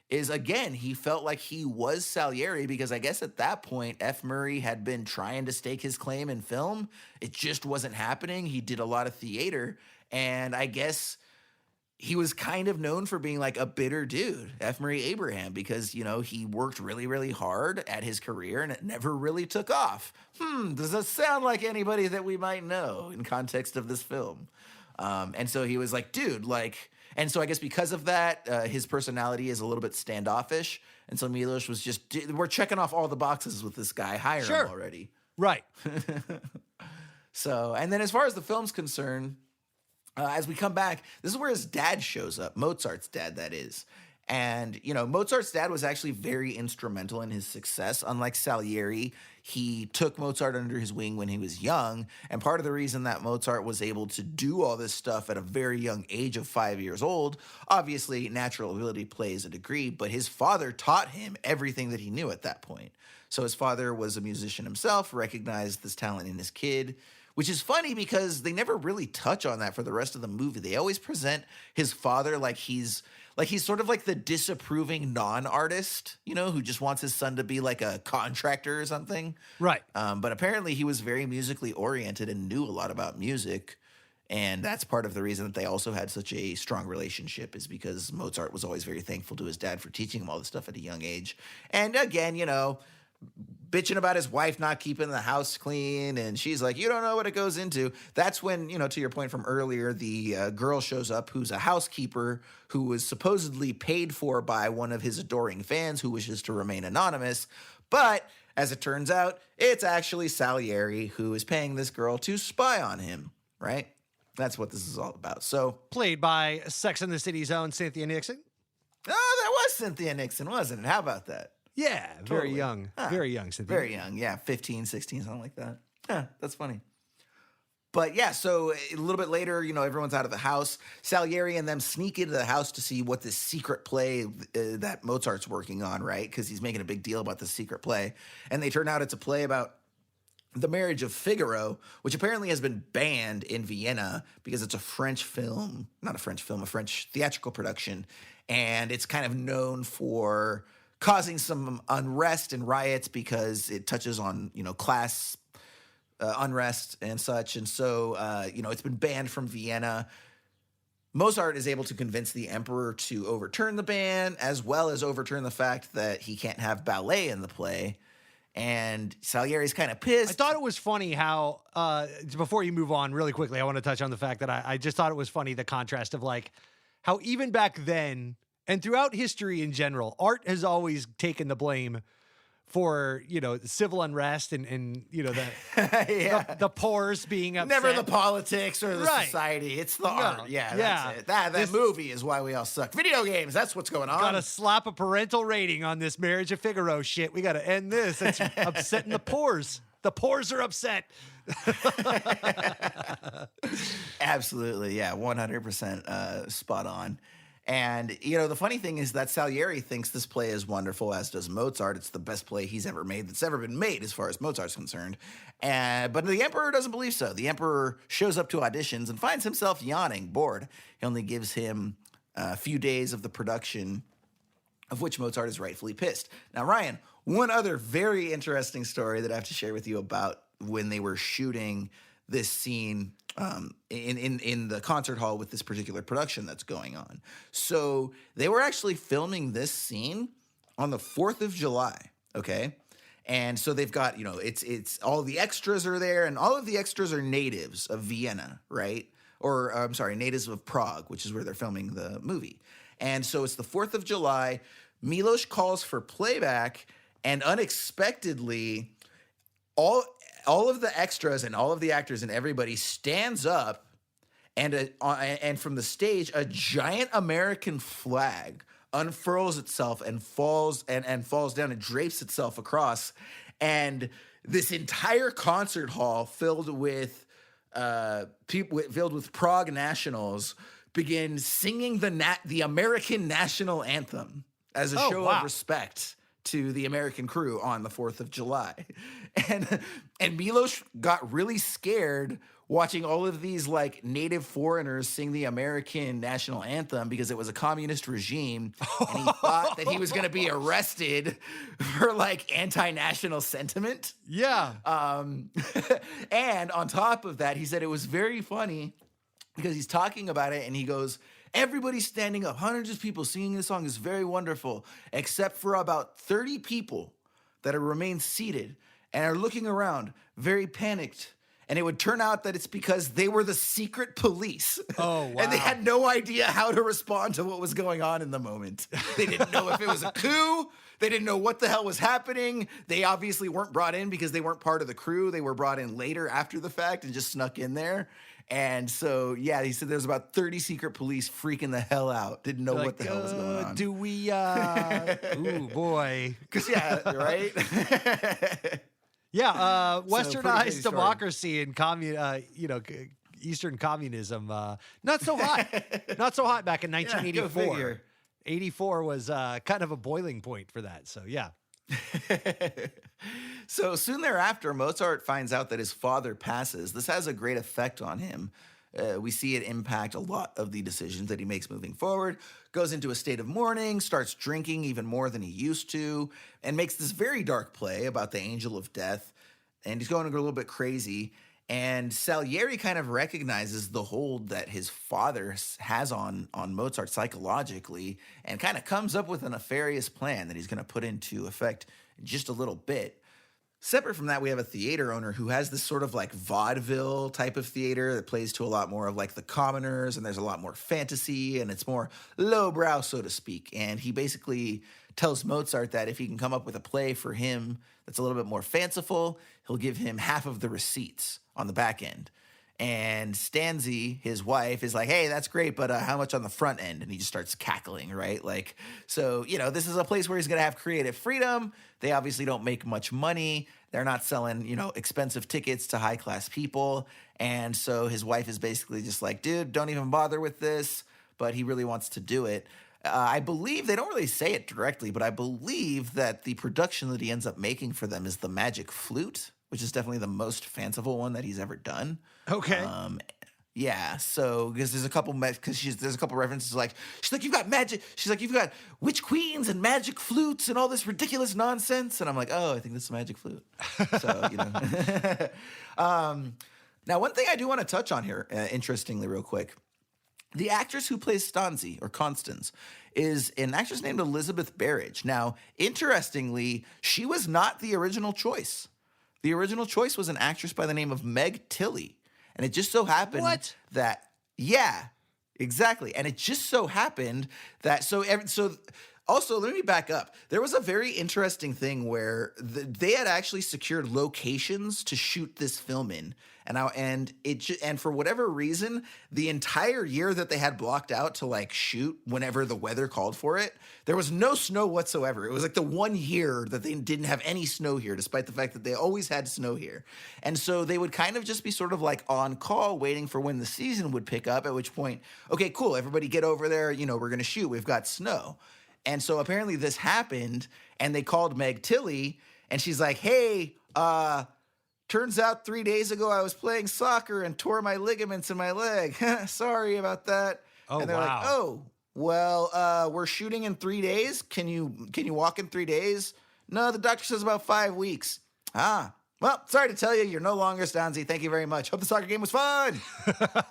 is, again, he felt like he was Salieri because I guess at that point F. Murray had been trying to stake his claim in film. It just wasn't happening. He did a lot of theater, and I guess he was kind of known for being like a bitter dude, F. Murray Abraham, because, he worked really, really hard at his career and it never really took off. Does that sound like anybody that we might know in context of this film? And so he was like, dude, like, and so I guess because of that, his personality is a little bit standoffish. And so Milos was just, we're checking off all the boxes with this guy, hire him already. Right. So, and then as far as the film's concerned, as we come back, this is where his dad shows up, Mozart's dad, that is. And, Mozart's dad was actually very instrumental in his success. Unlike Salieri, he took Mozart under his wing when he was young. And part of the reason that Mozart was able to do all this stuff at a very young age of 5 years old, obviously natural ability plays a degree, but his father taught him everything that he knew at that point. So his father was a musician himself, recognized this talent in his kid, which is funny because they never really touch on that for the rest of the movie. They always present his father like he's sort of like the disapproving non-artist, who just wants his son to be like a contractor or something. Right. But apparently he was very musically oriented and knew a lot about music. And that's part of the reason that they also had such a strong relationship, is because Mozart was always very thankful to his dad for teaching him all this stuff at a young age. And again, bitching about his wife not keeping the house clean, and she's like, you don't know what it goes into. That's when, to your point from earlier, the girl shows up who's a housekeeper who was supposedly paid for by one of his adoring fans who wishes to remain anonymous. But as it turns out, it's actually Salieri who is paying this girl to spy on him, right? That's what this is all about. So, played by Sex and the City's own Cynthia Nixon. Oh, that was Cynthia Nixon, wasn't it? How about that? Yeah, very Totally. young. Very young, Cynthia. Very young, yeah. 15, 16, something like that. Yeah, that's funny. But yeah, so a little bit later, everyone's out of the house. Salieri and them sneak into the house to see what this secret play that Mozart's working on, right? Because he's making a big deal about the secret play. And they turn out it's a play about the marriage of Figaro, which apparently has been banned in Vienna because it's a French film, not a French film, a French theatrical production. And it's kind of known for causing some unrest and riots because it touches on, class unrest and such. And so, it's been banned from Vienna. Mozart is able to convince the emperor to overturn the ban, as well as overturn the fact that he can't have ballet in the play. And Salieri's kind of pissed. I thought it was funny how, before you move on really quickly, I want to touch on the fact that I just thought it was funny, the contrast of like how even back then and throughout history in general, art has always taken the blame for, civil unrest and the poors being upset. Never the politics or the society. It's the art. Yeah, that's it. That movie is why we all suck. Video games, that's what's going on. Gotta slap a parental rating on this Marriage of Figaro shit. We gotta end this. It's upsetting the poors. The poors are upset. Absolutely, yeah, 100% spot on. And, the funny thing is that Salieri thinks this play is wonderful, as does Mozart. It's the best play he's ever made that's ever been made as far as Mozart's concerned. But the emperor doesn't believe so. The emperor shows up to auditions and finds himself yawning, bored. He only gives him a few days of the production, of which Mozart is rightfully pissed. Now, Ryan, one other very interesting story that I have to share with you about when they were shooting this scene in the concert hall with this particular production that's going on. So they were actually filming this scene on the 4th of July, okay? And so they've got, it's all the extras are there, and all of the extras are natives of Vienna, right? Or, I'm sorry, natives of Prague, which is where they're filming the movie. And so it's the 4th of July. Milos calls for playback, and unexpectedly, all of the extras and all of the actors and everybody stands up, and from the stage, a giant American flag unfurls itself and falls down and drapes itself across, and this entire concert hall filled with people, filled with Prague nationals, begin singing the American national anthem as a show of respect to the American crew on the 4th of July. And Milos got really scared watching all of these like native foreigners sing the American national anthem because it was a communist regime, and he thought that he was going to be arrested for like anti-national sentiment. Yeah. And on top of that, he said it was very funny because he's talking about it and he goes, everybody's standing up. Hundreds of people singing this song is very wonderful, except for about 30 people that remain seated and are looking around, very panicked. And it would turn out that it's because they were the secret police. Oh, wow. And they had no idea how to respond to what was going on in the moment. They didn't know if it was a coup. They didn't know what the hell was happening. They obviously weren't brought in because they weren't part of the crew. They were brought in later after the fact and just snuck in there. And so, yeah, he said there was about 30 secret police freaking the hell out. Didn't know what the hell was going on. Do we, ooh, boy. Because, yeah, right? Yeah, westernized democracy and Eastern communism, not so hot. Not so hot back in 1984. Yeah, 84 was kind of a boiling point for that. So, yeah. So soon thereafter, Mozart finds out that his father passes. This has a great effect on him. We see it impact a lot of the decisions that he makes moving forward, goes into a state of mourning, starts drinking even more than he used to, and makes this very dark play about the angel of death. And he's going a little bit crazy. And Salieri kind of recognizes the hold that his father has on Mozart psychologically and kind of comes up with a nefarious plan that he's going to put into effect in just a little bit. Separate from that, we have a theater owner who has this sort of like vaudeville type of theater that plays to a lot more of like the commoners, and there's a lot more fantasy and it's more lowbrow, so to speak. And he basically tells Mozart that if he can come up with a play for him that's a little bit more fanciful, he'll give him half of the receipts on the back end. And Stanzi, his wife, is like, hey, that's great, but how much on the front end? And he just starts cackling, right? Like, so, this is a place where he's going to have creative freedom. They obviously don't make much money. They're not selling, expensive tickets to high-class people. And so his wife is basically just like, dude, don't even bother with this. But he really wants to do it. I believe, they don't really say it directly, but I believe that the production that he ends up making for them is the Magic Flute, which is definitely the most fanciful one that he's ever done. Okay. Yeah, so because there's a couple there's a couple references like she's like you've got magic. She's like you've got witch queens and magic flutes and all this ridiculous nonsense. And I'm like, oh, I think this is a magic flute. So now one thing I do want to touch on here, interestingly, real quick, the actress who plays Stanzi or Constance is an actress named Elizabeth Berridge. Now, interestingly, she was not the original choice. The original choice was an actress by the name of Meg Tilly. And it just so happened that, yeah, exactly. And it just so happened that, also, let me back up. There was a very interesting thing where they had actually secured locations to shoot this film in. And for whatever reason, the entire year that they had blocked out to like shoot whenever the weather called for it, there was no snow whatsoever. It was like the 1 year that they didn't have any snow here, despite the fact that they always had snow here. And so they would kind of just be sort of like on call waiting for when the season would pick up, at which point, okay, cool, everybody get over there. We're going to shoot. We've got snow. And so apparently this happened and they called Meg Tilly and she's like, hey, turns out 3 days ago I was playing soccer and tore my ligaments in my leg. Sorry about that. Oh, and they're like, oh, well, we're shooting in 3 days. Can you walk in 3 days? No, the doctor says about 5 weeks. Well, sorry to tell you, you're no longer Stanzi. Thank you very much. Hope the soccer game was fun.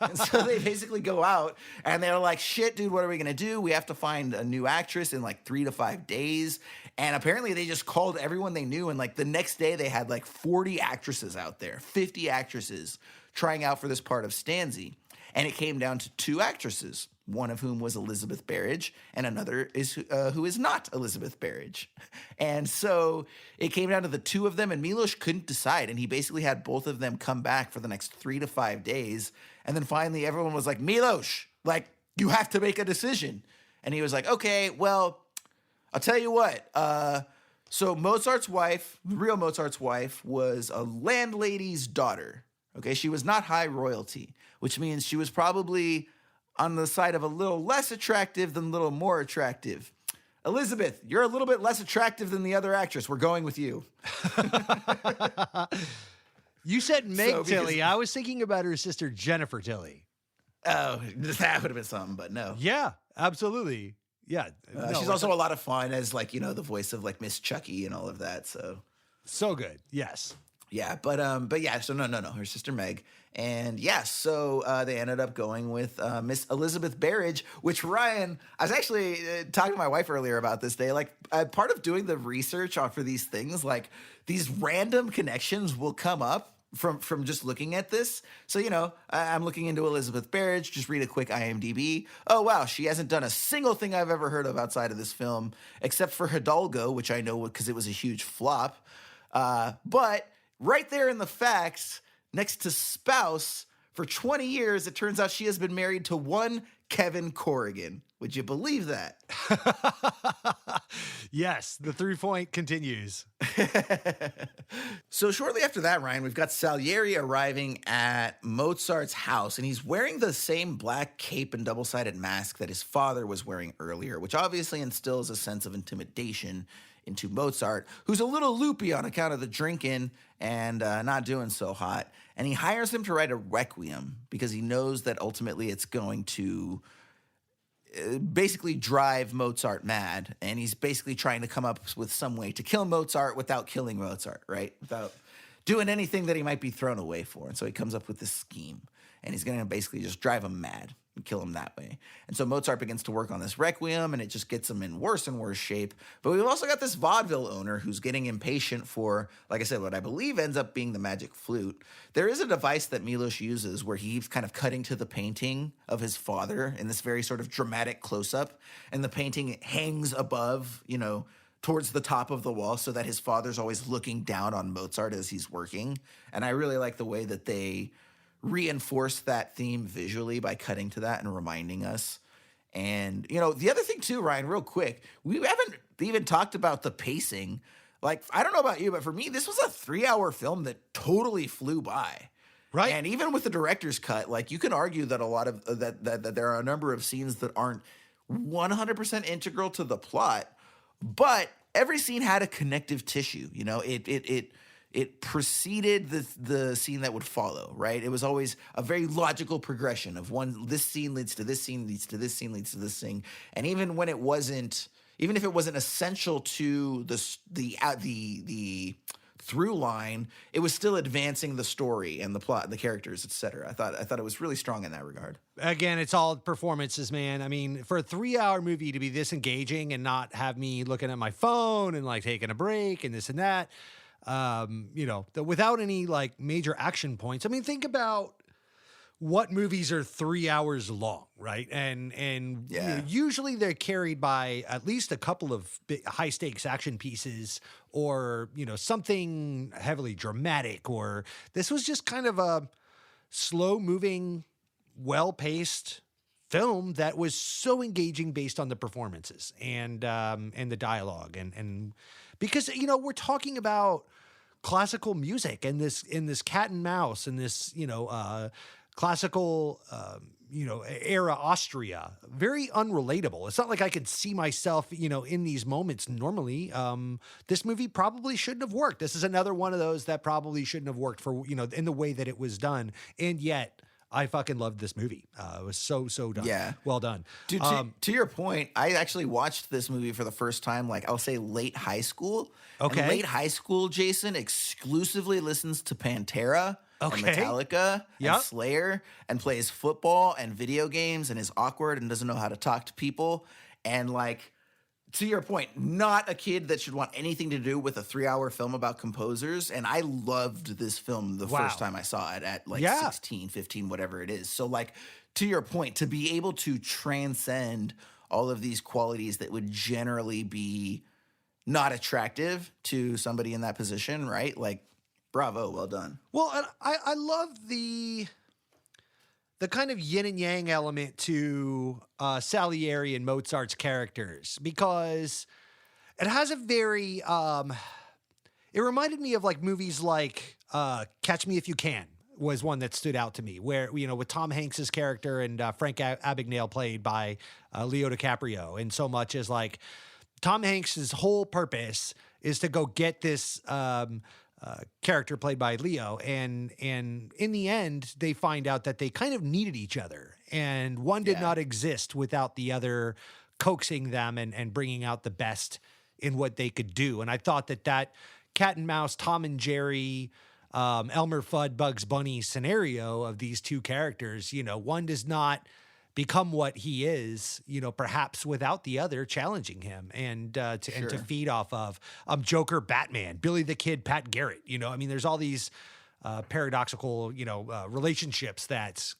And so they basically go out and they're like, shit, dude, what are we going to do? We have to find a new actress in like 3 to 5 days. And apparently they just called everyone they knew. And like the next day they had like 40 actresses out there, 50 actresses trying out for this part of Stanzi. And it came down to 2 actresses, one of whom was Elizabeth Berridge, and another is who is not Elizabeth Berridge. And so it came down to the 2 of them, and Milos couldn't decide, and he basically had both of them come back for the next 3 to 5 days. And then finally everyone was like, Milos, like, you have to make a decision. And he was like, okay, well, I'll tell you what. So Mozart's wife, the real Mozart's wife, was a landlady's daughter. Okay, she was not high royalty, which means she was probably on the side of a little less attractive than a little more attractive. Elizabeth, you're a little bit less attractive than the other actress. We're going with you. You said Meg Tilly. I was thinking about her sister, Jennifer Tilly. Oh, that would have been something, but no. Yeah, absolutely. Yeah. She's also a lot of fun as like, the voice of like Miss Chucky and all of that. So good. Yes. Yeah, but yeah, so no, her sister Meg. And yeah, so they ended up going with Miss Elizabeth Berridge, which Ryan, I was actually talking to my wife earlier about this day. Like, part of doing the research for these things, like these random connections will come up from just looking at this. So, I'm looking into Elizabeth Berridge, just read a quick IMDb. Oh, wow, she hasn't done a single thing I've ever heard of outside of this film, except for Hidalgo, which I know because it was a huge flop. But right there in the facts, next to spouse, for 20 years, it turns out she has been married to one Kevin Corrigan. Would you believe that? Yes, the 3-point continues. So shortly after that, Ryan, we've got Salieri arriving at Mozart's house, and he's wearing the same black cape and double-sided mask that his father was wearing earlier, which obviously instills a sense of intimidation into Mozart, who's a little loopy on account of the drinking and not doing so hot. And he hires him to write a requiem because he knows that ultimately it's going to basically drive Mozart mad. And he's basically trying to come up with some way to kill Mozart without killing Mozart, right? Without doing anything that he might be thrown away for. And so he comes up with this scheme. And he's going to basically just drive him mad and kill him that way. And so Mozart begins to work on this requiem, and it just gets him in worse and worse shape. But we've also got this vaudeville owner who's getting impatient for, like I said, what I believe ends up being the magic flute. There is a device that Milos uses where he's kind of cutting to the painting of his father in this very sort of dramatic close-up, and the painting hangs above, towards the top of the wall so that his father's always looking down on Mozart as he's working. And I really like the way that they reinforce that theme visually by cutting to that and reminding us. And, the other thing too, Ryan, real quick, we haven't even talked about the pacing. Like, I don't know about you, but for me, this was a 3-hour film that totally flew by. Right. And even with the director's cut, like, you can argue that a lot of that there are a number of scenes that aren't 100% integral to the plot, but every scene had a connective tissue. it preceded the scene that would follow, right? It was always a very logical progression of this scene leads to this scene, leads to this scene, leads to this thing. And even if it wasn't essential to the through line, it was still advancing the story and the plot and the characters, etc. I thought it was really strong in that regard. Again, it's all performances, man. I mean, for a 3-hour movie to be this engaging and not have me looking at my phone and like taking a break and this and that, without any like major action points. I mean, think about what movies are 3 hours long, right? And usually they're carried by at least a couple of high stakes action pieces, or something heavily dramatic. Or this was just kind of a slow moving, well paced film that was so engaging based on the performances and the dialogue and because we're talking about classical music and this cat and mouse and this classical, era Austria, very unrelatable. It's not like I could see myself, in these moments normally. This movie probably shouldn't have worked. This is another one of those that probably shouldn't have worked for, in the way that it was done. And yet I fucking loved this movie. It was so done. Yeah. Well done. Dude, to your point, I actually watched this movie for the first time, like I'll say late high school. Okay. And late high school, Jason exclusively listens to Pantera. Okay. And Metallica and Slayer, and plays football and video games and is awkward and doesn't know how to talk to people. And like, to your point, not a kid that should want anything to do with a 3-hour film about composers. And I loved this film the first time I saw it at like 16, 15, whatever it is. So like, to your point, to be able to transcend all of these qualities that would generally be not attractive to somebody in that position, right? Like, bravo, well done. Well, and I love the kind of yin and yang element to Salieri and Mozart's characters, because it has a very it reminded me of like movies like Catch Me If You Can was one that stood out to me, where with Tom Hanks's character and Frank Abagnale played by Leo DiCaprio, and so much as like Tom Hanks's whole purpose is to go get this character played by Leo, and in the end they find out that they kind of needed each other, and one did not exist without the other coaxing them and bringing out the best in what they could do. And I thought that cat and mouse, Tom and Jerry, Elmer Fudd, Bugs Bunny scenario of these two characters, one does not become what he is, perhaps without the other challenging him and to feed off of. Joker, Batman, Billy the Kid, Pat Garrett. I mean, there's all these paradoxical, relationships that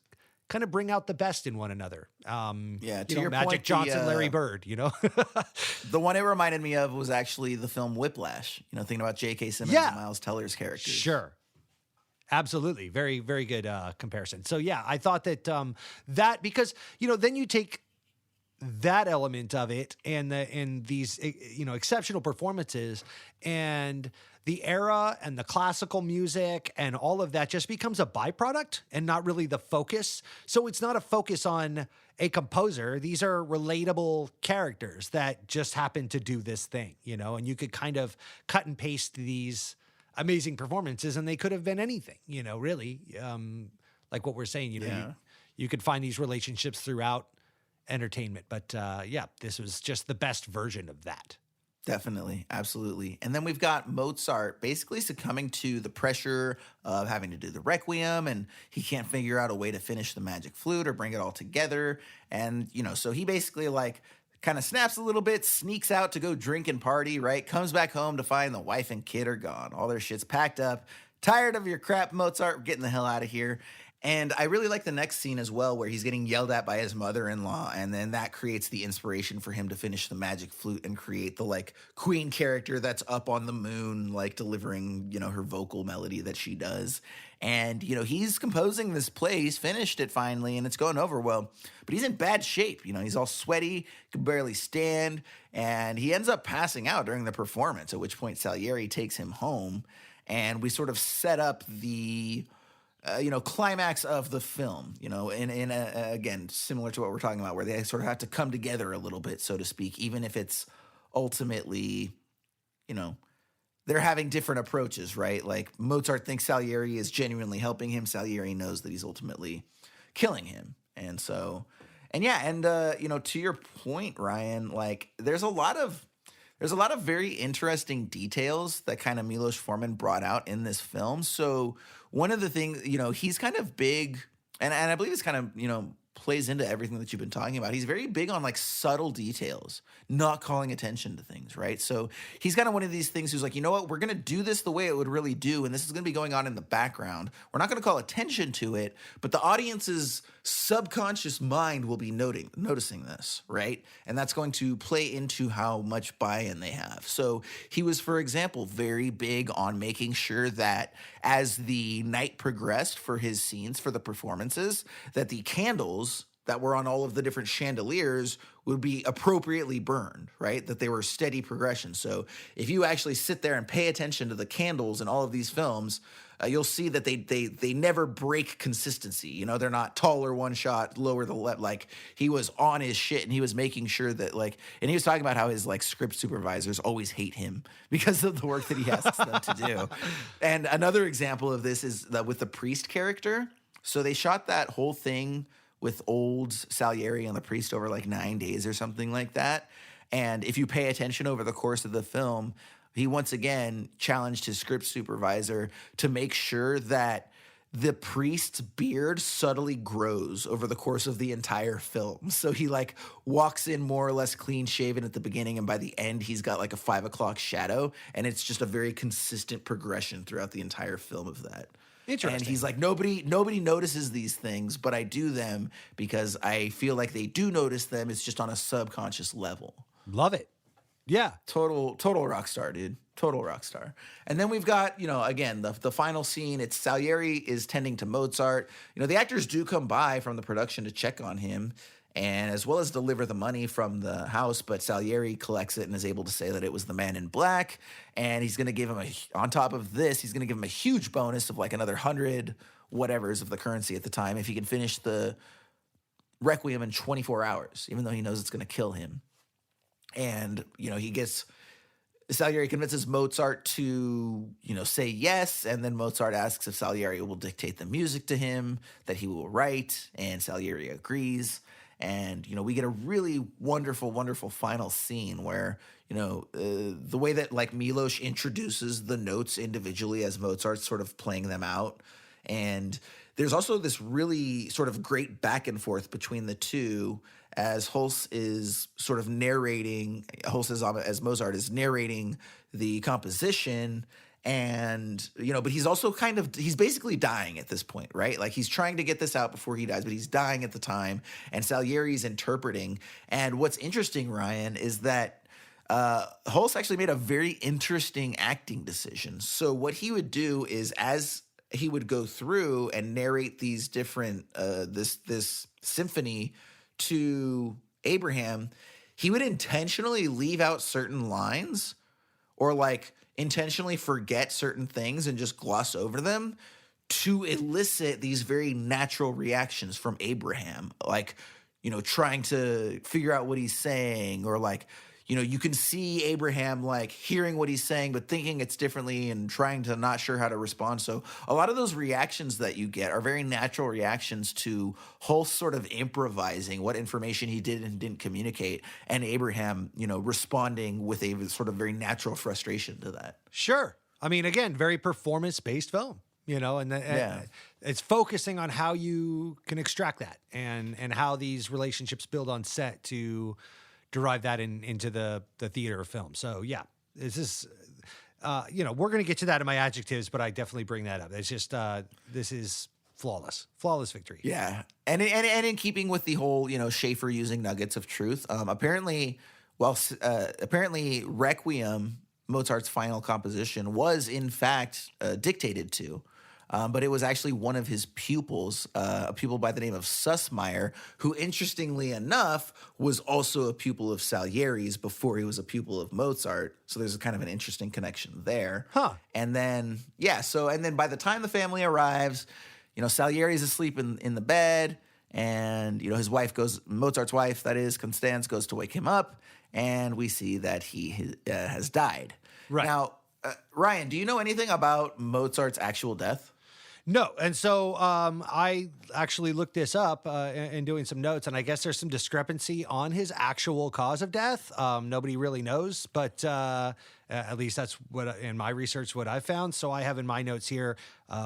kind of bring out the best in one another. To your Magic point, Johnson, Larry Bird. The one it reminded me of was actually the film Whiplash. Thinking about J.K. Simmons and Miles Teller's characters. Sure. Absolutely. Very, very good comparison. So yeah, I thought that that, because, then you take that element of it and these, exceptional performances, and the era and the classical music and all of that just becomes a byproduct and not really the focus. So it's not a focus on a composer. These are relatable characters that just happen to do this thing, and you could kind of cut and paste these amazing performances, and they could have been anything, really. Like what we're saying, you could find these relationships throughout entertainment. But this was just the best version of that. Definitely. Absolutely. And then we've got Mozart basically succumbing to the pressure of having to do the Requiem, and he can't figure out a way to finish the Magic Flute or bring it all together. And, so he basically kind of snaps a little bit, sneaks out to go drink and party, right? Comes back home to find the wife and kid are gone. All their shit's packed up. Tired of your crap, Mozart. We're getting the hell out of here. And I really like the next scene as well, where he's getting yelled at by his mother-in-law, and then that creates the inspiration for him to finish the Magic Flute and create the queen character that's up on the moon, delivering, her vocal melody that she does. And, he's composing this play. He's finished it finally, and it's going over well. But he's in bad shape. He's all sweaty, can barely stand, and he ends up passing out during the performance, at which point Salieri takes him home, and we sort of set up the climax of the film, again, similar to what we're talking about, where they sort of have to come together a little bit, so to speak, even if it's ultimately, they're having different approaches, right? Like Mozart thinks Salieri is genuinely helping him. Salieri knows that he's ultimately killing him. And so, and yeah, and you know, to your point, Ryan, like there's a lot of very interesting details that kind of Milos Forman brought out in this film. So one of the things, you know, he's kind of big, and I believe it's kind of, you know, plays into everything that you've been talking about. He's very big on like subtle details, not calling attention to things, right? So he's kind of one of these things who's like, you know what, we're going to do this the way it would really do, and this is going to be going on in the background. We're not going to call attention to it, but the audience's subconscious mind will be noticing this, right? And that's going to play into how much buy-in they have. So he was, for example, very big on making sure that as the night progressed for his scenes, for the performances, that the candles that were on all of the different chandeliers would be appropriately burned, right? That they were steady progression. So if you actually sit there and pay attention to the candles in all of these films, you'll see that they never break consistency. You know, they're not taller one shot, lower the left. Like he was on his shit and he was making sure that like, and he was talking about how his like script supervisors always hate him because of the work that he asks them to do. And another example of this is that with the priest character. So they shot that whole thing with old Salieri and the priest over like 9 days or something like that. And if you pay attention over the course of the film, he once again challenged his script supervisor to make sure that the priest's beard subtly grows over the course of the entire film. So he like walks in more or less clean shaven at the beginning, and by the end he's got like a 5 o'clock shadow, and it's just a very consistent progression throughout the entire film of that. Interesting. And he's like, nobody notices these things, but I do them because I feel like they do notice them. It's just on a subconscious level. Love it. Yeah. Total rock star, dude. Total rock star. And then we've got, you know, again, the final scene. It's Salieri is tending to Mozart. You know, the actors do come by from the production to check on him, and as well as deliver the money from the house, but Salieri collects it and is able to say that it was the man in black, and he's going to give him on top of this, he's going to give him a huge bonus of like another 100 whatevers of the currency at the time if he can finish the Requiem in 24 hours, even though he knows it's going to kill him. And, you know, Salieri convinces Mozart to, you know, say yes, and then Mozart asks if Salieri will dictate the music to him that he will write, and Salieri agrees. And, you know, we get a really wonderful, wonderful final scene where, you know, the way that like Milos introduces the notes individually as Mozart's sort of playing them out. And there's also this really sort of great back and forth between the two as Holst is sort of narrating, as Mozart is narrating the composition. And, you know, but he's also he's basically dying at this point, right? Like he's trying to get this out before he dies, but he's dying at the time. And Salieri's interpreting. And what's interesting, Ryan, is that Holst actually made a very interesting acting decision. So what he would do is as he would go through and narrate these different, this symphony to Abraham, he would intentionally leave out certain lines or like intentionally forget certain things and just gloss over them to elicit these very natural reactions from Abraham, like, you know, trying to figure out what he's saying, or like, you know, you can see Abraham like hearing what he's saying but thinking it's differently and trying to not sure how to respond. So a lot of those reactions that you get are very natural reactions to Holst sort of improvising what information he did and didn't communicate, and Abraham, you know, responding with a sort of very natural frustration to that. Sure. I mean, again, very performance-based film, you know, and it's focusing on how you can extract that and how these relationships build on set to derive that into the theater of film. So yeah, this is, you know, we're going to get to that in my adjectives, but I definitely bring that up. It's just, this is flawless victory. Yeah. And in keeping with the whole, you know, Schaefer using nuggets of truth, apparently Requiem, Mozart's final composition, was in fact dictated to. But it was actually one of his pupils, a pupil by the name of Sussmeyer, who, interestingly enough, was also a pupil of Salieri's before he was a pupil of Mozart. So there's a kind of an interesting connection there. Huh. And then, and then by the time the family arrives, you know, Salieri's asleep in the bed, and, you know, his wife Mozart's wife, that is, Constance, goes to wake him up, and we see that he has died. Right. Now, Ryan, do you know anything about Mozart's actual death? No. And so I actually looked this up in doing some notes, and I guess there's some discrepancy on his actual cause of death. Nobody really knows, but at least that's what in my research what I found. So I have in my notes here,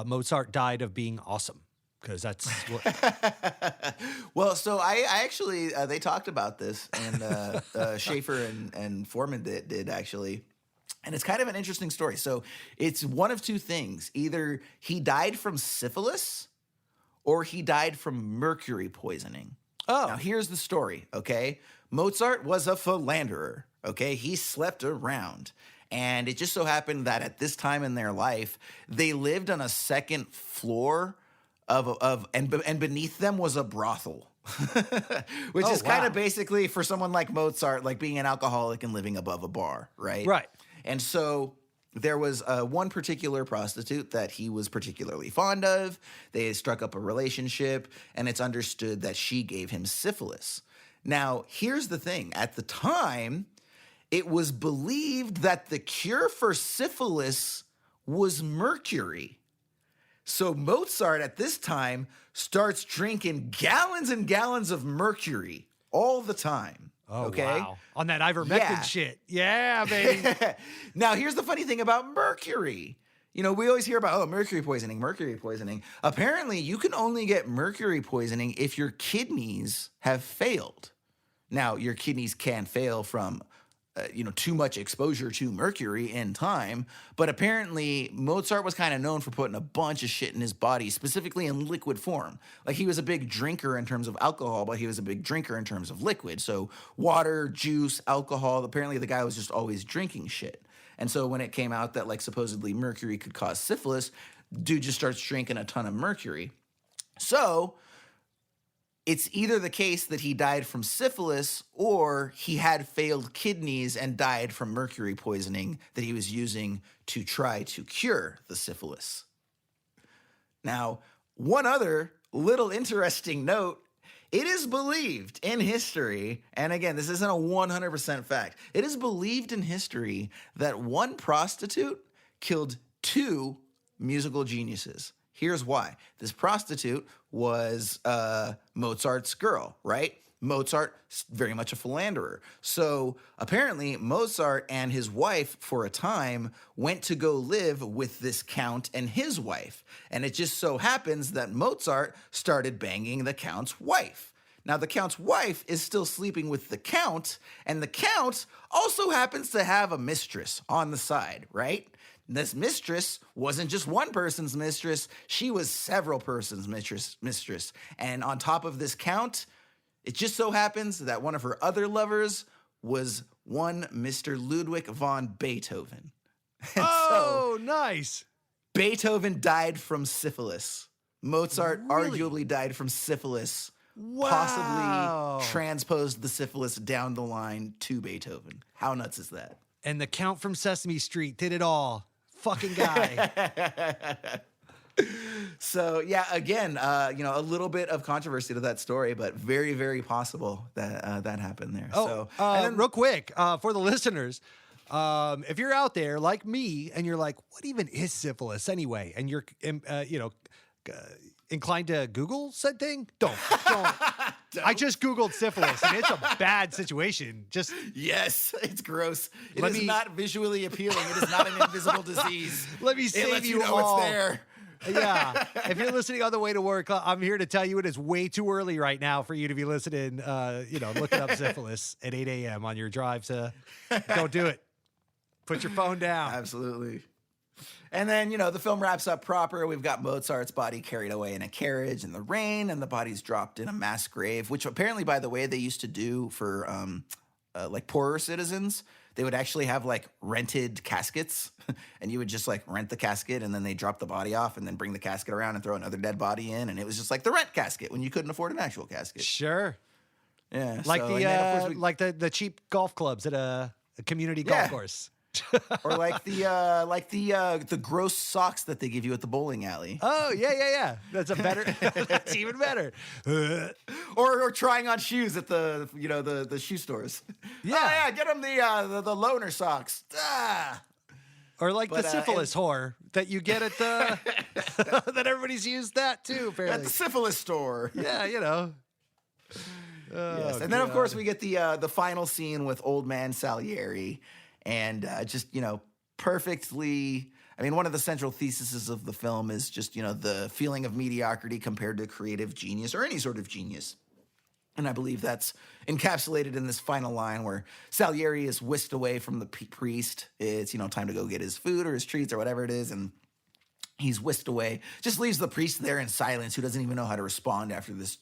Mozart died of being awesome. Because that's what. Well, so I actually they talked about this, and Schaefer and Foreman did actually, and it's kind of an interesting story. So it's one of two things: either he died from syphilis, or he died from mercury poisoning. Oh, now here's the story. Okay, Mozart was a philanderer. Okay, he slept around. And it just so happened that at this time in their life, they lived on a second floor and beneath them was a brothel, which is kind of basically for someone like Mozart, like being an alcoholic and living above a bar, right? Right. And so there was one particular prostitute that he was particularly fond of. They struck up a relationship, and it's understood that she gave him syphilis. Now, here's the thing. At the time, it was believed that the cure for syphilis was mercury. So Mozart at this time starts drinking gallons and gallons of mercury all the time. Oh, okay? Wow. On that ivermectin shit. Yeah, baby. Now, here's the funny thing about mercury. You know, we always hear about, mercury poisoning, mercury poisoning. Apparently, you can only get mercury poisoning if your kidneys have failed. Now, your kidneys can fail from too much exposure to mercury in time. But apparently Mozart was kind of known for putting a bunch of shit in his body, specifically in liquid form. Like he was a big drinker in terms of alcohol, but he was a big drinker in terms of liquid. So water, juice, alcohol, apparently the guy was just always drinking shit. And so when it came out that like supposedly mercury could cause syphilis, dude just starts drinking a ton of mercury. So it's either the case that he died from syphilis or he had failed kidneys and died from mercury poisoning that he was using to try to cure the syphilis. Now, one other little interesting note, it is believed in history, and again, this isn't a 100% fact, it is believed in history that one prostitute killed two musical geniuses. Here's why. This prostitute was Mozart's girl, right? Mozart, very much a philanderer. So apparently Mozart and his wife for a time went to go live with this count and his wife. And it just so happens that Mozart started banging the count's wife. Now, the count's wife is still sleeping with the count, and the count also happens to have a mistress on the side, right? This mistress wasn't just one person's mistress, she was several persons' mistress. And on top of this count, it just so happens that one of her other lovers was one Mr. Ludwig von Beethoven. And nice. Beethoven died from syphilis. Mozart arguably died from syphilis. Wow. Possibly transposed the syphilis down the line to Beethoven. How nuts is that? And the Count from Sesame Street did it all. Fucking guy. So yeah, again, a little bit of controversy to that story, but very, very possible that that happened there. Real quick, for the listeners, if you're out there like me and you're like, what even is syphilis anyway? And you're, inclined to Google said thing, don't. I just Googled syphilis, and it's a bad situation. Just yes, it's gross. It is not visually appealing. It is not an invisible disease. Let me save you all. It's there. Yeah. If you're listening on the way to work, I'm here to tell you it is way too early right now for you to be listening, looking up syphilis at 8 a.m. on your drive to don't do it. Put your phone down. Absolutely. And then, the film wraps up proper. We've got Mozart's body carried away in a carriage in the rain, and the body's dropped in a mass grave, which apparently, by the way, they used to do for like poorer citizens. They would actually have like rented caskets, and you would just like rent the casket, and then they drop the body off and then bring the casket around and throw another dead body in. And it was just like the rent casket when you couldn't afford an actual casket. Sure. Yeah. Like the cheap golf clubs at a community golf course. Or like the gross socks that they give you at the bowling alley. Oh yeah. That's a better. That's even better. or trying on shoes at the shoe stores. Yeah, oh, yeah. Get them the loaner socks. Or like But, the syphilis whore that you get at the that everybody's used that too, apparently. At the syphilis store. Yeah, you know. Yes. And then, of course, we get the final scene with Old Man Salieri. And just, perfectly... I mean, one of the central theses of the film is just, the feeling of mediocrity compared to creative genius or any sort of genius. And I believe that's encapsulated in this final line where Salieri is whisked away from the priest. It's, time to go get his food or his treats or whatever it is. And he's whisked away, just leaves the priest there in silence, who doesn't even know how to respond after this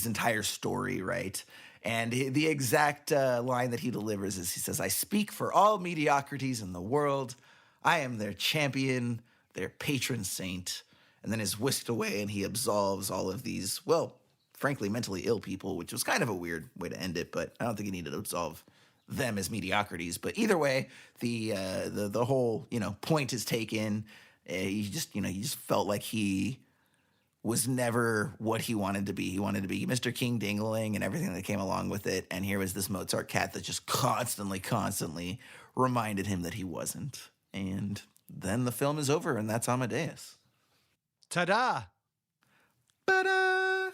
entire story, right? And the exact line that he delivers is, he says, "I speak for all mediocrities in the world. I am their champion, their patron saint." And then is whisked away, and he absolves all of these, well, frankly, mentally ill people, which was kind of a weird way to end it, but I don't think he needed to absolve them as mediocrities. But either way, the whole, point is taken. He just felt like he was never what he wanted to be. He wanted to be Mr. King Dingling and everything that came along with it. And here was this Mozart cat that just constantly reminded him that he wasn't. And then the film is over, and that's Amadeus. Ta-da! Ta-da!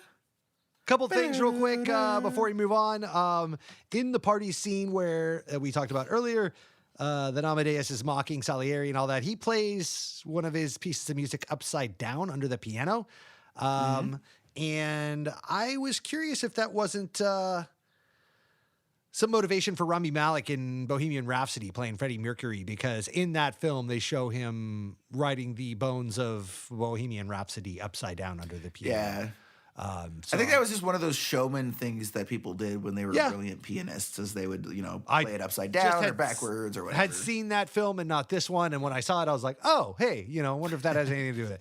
Couple things real quick before we move on. In the party scene where we talked about earlier, that Amadeus is mocking Salieri and all that, he plays one of his pieces of music upside down under the piano. And I was curious if that wasn't some motivation for Rami Malek in Bohemian Rhapsody playing Freddie Mercury, because in that film they show him writing the bones of Bohemian Rhapsody upside down under the piano. Yeah. So I think that was just one of those showman things that people did when they were brilliant pianists, as they would, play it upside down or backwards or whatever. Had seen that film and not this one, and when I saw it, I was like, oh, hey, I wonder if that has anything to do with it.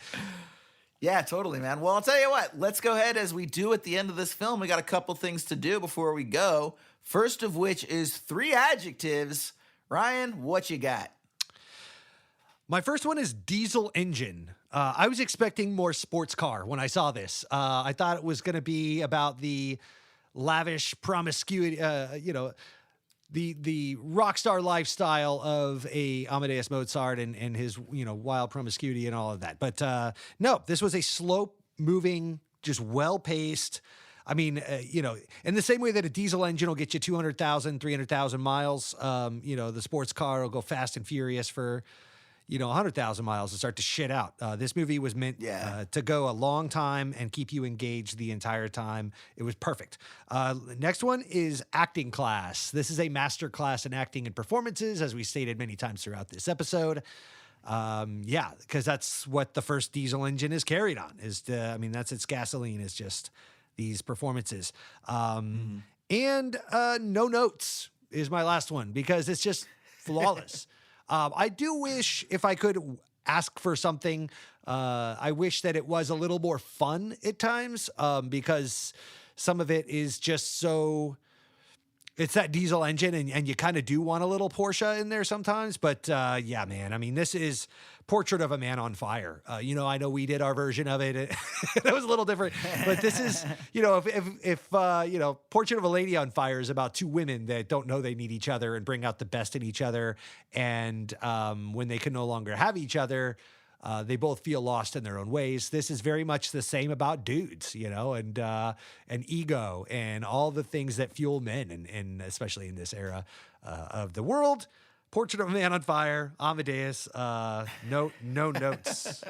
Yeah, totally, man. Well, I'll tell you what. Let's go ahead, as we do at the end of this film. We got a couple things to do before we go. First of which is 3 adjectives. Ryan, what you got? My first one is diesel engine. I was expecting more sports car when I saw this. I thought it was going to be about the lavish promiscuity, the rock star lifestyle of a Amadeus Mozart and his, wild promiscuity and all of that. But no, this was a slow moving, just well paced. I mean, in the same way that a diesel engine will get you 200,000, 300,000 miles, the sports car will go fast and furious for, 100,000 miles and start to shit out. This movie was meant to go a long time and keep you engaged the entire time. It was perfect. Next one is acting class. This is a master class in acting and performances, as we stated many times throughout this episode. Because that's what the first diesel engine is carried on. That's its gasoline, is just these performances. And no notes is my last one, because it's just flawless. I do wish, if I could ask for something, I wish that it was a little more fun at times, because some of it is just so... It's that diesel engine, and you kind of do want a little Porsche in there sometimes. But yeah, man, I mean, this is Portrait of a Man on Fire. I know we did our version of it. It was a little different. But this is, if Portrait of a Lady on Fire is about 2 women that don't know they need each other and bring out the best in each other. And when they can no longer have each other, they both feel lost in their own ways. This is very much the same about dudes, and ego and all the things that fuel men, and especially in this era of the world. Portrait of a Man on Fire, Amadeus, no notes.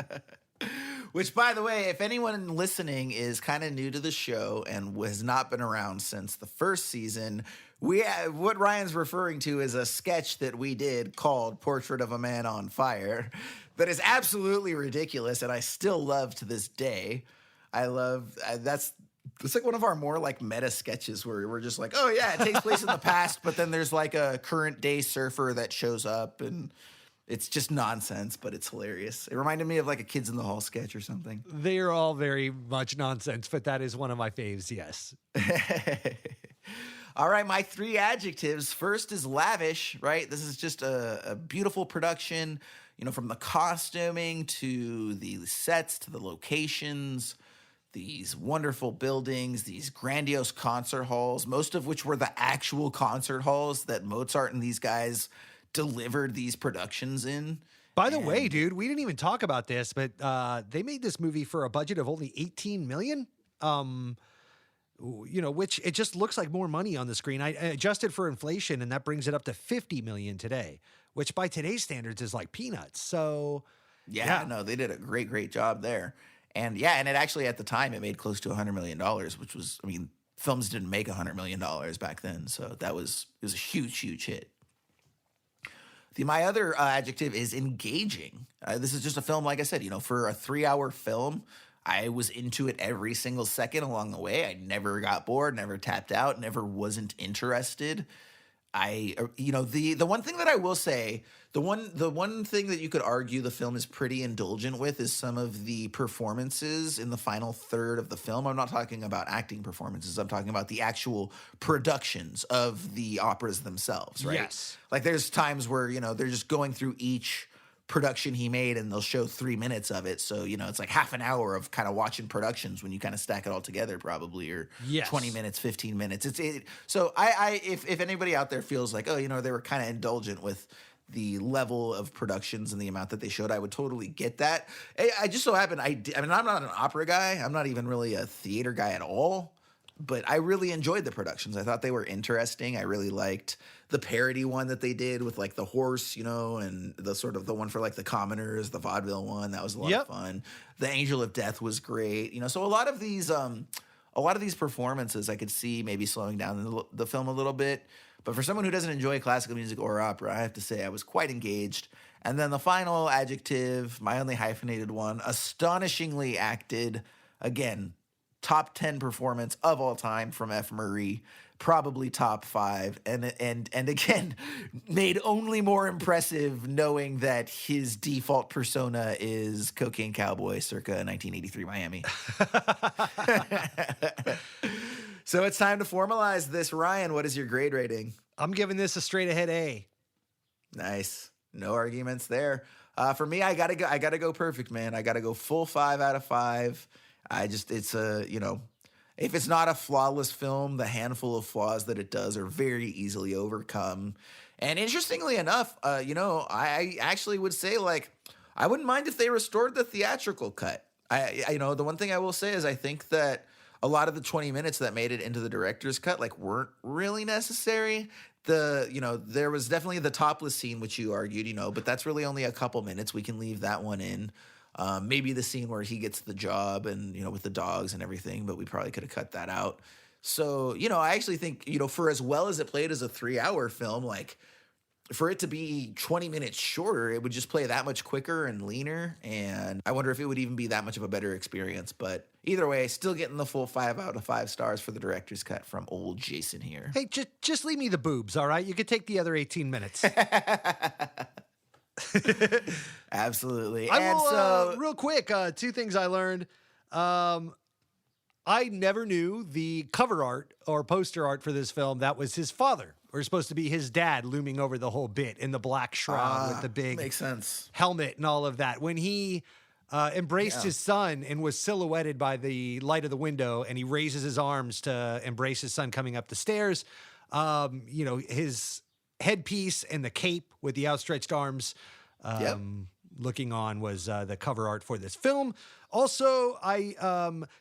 Which, by the way, if anyone listening is kind of new to the show and has not been around since the first season, what Ryan's referring to is a sketch that we did called Portrait of a Man on Fire that is absolutely ridiculous, and I still love to this day. It's like one of our more like meta sketches where we're just like, oh yeah, it takes place in the past, but then there's like a current day surfer that shows up, and it's just nonsense, but it's hilarious. It reminded me of like a Kids in the Hall sketch or something. They're all very much nonsense, but that is one of my faves, yes. All right, my 3 adjectives. First is lavish, right? This is just a beautiful production, from the costuming to the sets to the locations, these wonderful buildings, these grandiose concert halls, most of which were the actual concert halls that Mozart and these guys delivered these productions in. By the way, dude, we didn't even talk about this, but they made this movie for a budget of only $18 million. Which it just looks like more money on the screen. I adjusted for inflation, and that brings it up to $50 million today, which by today's standards is like peanuts. So, no, they did a great job there. And and it actually at the time it made close to $100 million, which was, I mean, films didn't make $100 million back then, so it was a huge hit. My other adjective is engaging. This is just a film, like I said, for a 3-hour film, I was into it every single second along the way. I never got bored, never tapped out, never wasn't interested. The one thing that I will say, the one thing that you could argue the film is pretty indulgent with is some of the performances in the final third of the film. I'm not talking about acting performances. I'm talking about the actual productions of the operas themselves, right? Yes. Like there's times where, they're just going through each production he made and they'll show 3 minutes of it. So, it's like half an hour of kind of watching productions when you kind of stack it all together probably, or 20 minutes, 15 minutes. So if anybody out there feels like, they were kind of indulgent with the level of productions and the amount that they showed, I would totally get that. I just so happened, I'm not an opera guy. I'm not even really a theater guy at all, but I really enjoyed the productions. I thought they were interesting. I really liked the parody one that they did with like the horse, and the sort of the one for like the commoners, the vaudeville one. That was a lot of fun. The Angel of Death was great. So a lot of these performances I could see maybe slowing down the film a little bit. But for someone who doesn't enjoy classical music or opera, I have to say I was quite engaged. And then the final adjective, my only hyphenated one, astonishingly acted. Again, top 10 performance of all time from F. Murray, probably top 5, and again, made only more impressive knowing that his default persona is Cocaine Cowboy circa 1983 Miami. So it's time to formalize this. Ryan, what is your grade rating? I'm giving this a straight ahead A. Nice. No arguments there. For me, I gotta go perfect, man. I gotta go full 5 out of 5. If it's not a flawless film, the handful of flaws that it does are very easily overcome. And interestingly enough, I actually would say, like, I wouldn't mind if they restored the theatrical cut. The one thing I will say is I think that a lot of the 20 minutes that made it into the director's cut, like, weren't really necessary. There was definitely the topless scene, which you argued, but that's really only a couple minutes. We can leave that one in. Maybe the scene where he gets the job and, with the dogs and everything, but we probably could have cut that out. So, I actually think, for as well as it played as a 3-hour film, like, for it to be 20 minutes shorter, it would just play that much quicker and leaner. And I wonder if it would even be that much of a better experience. But either way, still getting the full 5 out of 5 stars for the director's cut from old Jason here. Hey, just leave me the boobs, all right? You could take the other 18 minutes. Absolutely. Real quick, 2 things I learned. I never knew the cover art or poster art for this film. That was his father. Or supposed to be his dad looming over the whole bit in the black shroud with the big makes sense. helmet and all of that. When he embraced his son and was silhouetted by the light of the window, and he raises his arms to embrace his son coming up the stairs, his headpiece and the cape with the outstretched arms looking on was the cover art for this film. Also, I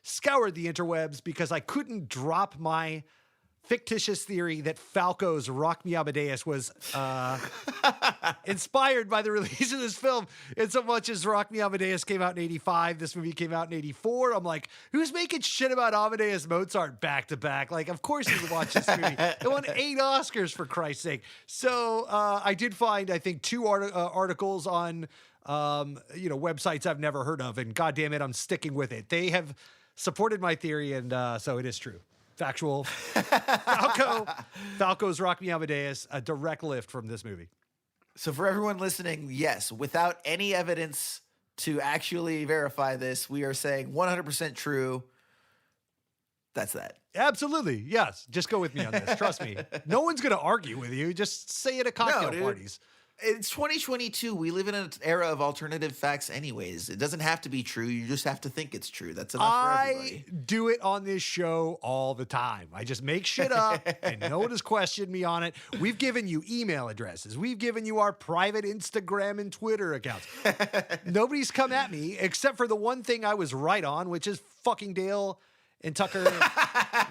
scoured the interwebs because I couldn't drop my fictitious theory that Falco's Rock Me Amadeus was inspired by the release of this film. In so much as Rock Me Amadeus came out in 85, this movie came out in 84. I'm like, who's making shit about Amadeus Mozart back to back? Like, of course you would watch this movie. It won 8 Oscars, for Christ's sake. So I did find, I think, 2 articles on websites I've never heard of, and God damn it, I'm sticking with it. They have supported my theory, and so it is true. Factual. Falco's Rock Me Amadeus, a direct lift from this movie. So for everyone listening, yes, without any evidence to actually verify this, we are saying 100% true. That's that. Absolutely. Yes. Just go with me on this. Trust me. No one's going to argue with you. Just say it at cocktail parties. it's 2022. We live in an era of alternative facts anyways. It doesn't have to be true. You just have to think it's true. That's enough for everybody. I do it on this show all the time. I just make shit up and no one has questioned me on it. We've given you email addresses. We've given you our private Instagram and Twitter accounts. Nobody's come at me except for the one thing I was right on, which is fucking Dale and Tucker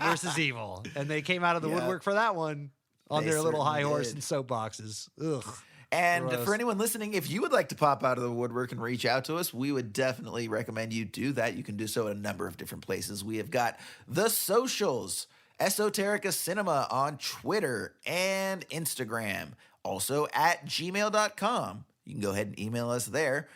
versus Evil. And they came out of the woodwork for that one on their little high horse and soapboxes. Ugh. And Gross. for anyone listening, if you would like to pop out of the woodwork and reach out to us, we would definitely recommend you do that. You can do so at a number of different places. We have got the socials, Esoterica Cinema on Twitter and Instagram, also at gmail.com. You can go ahead and email us there.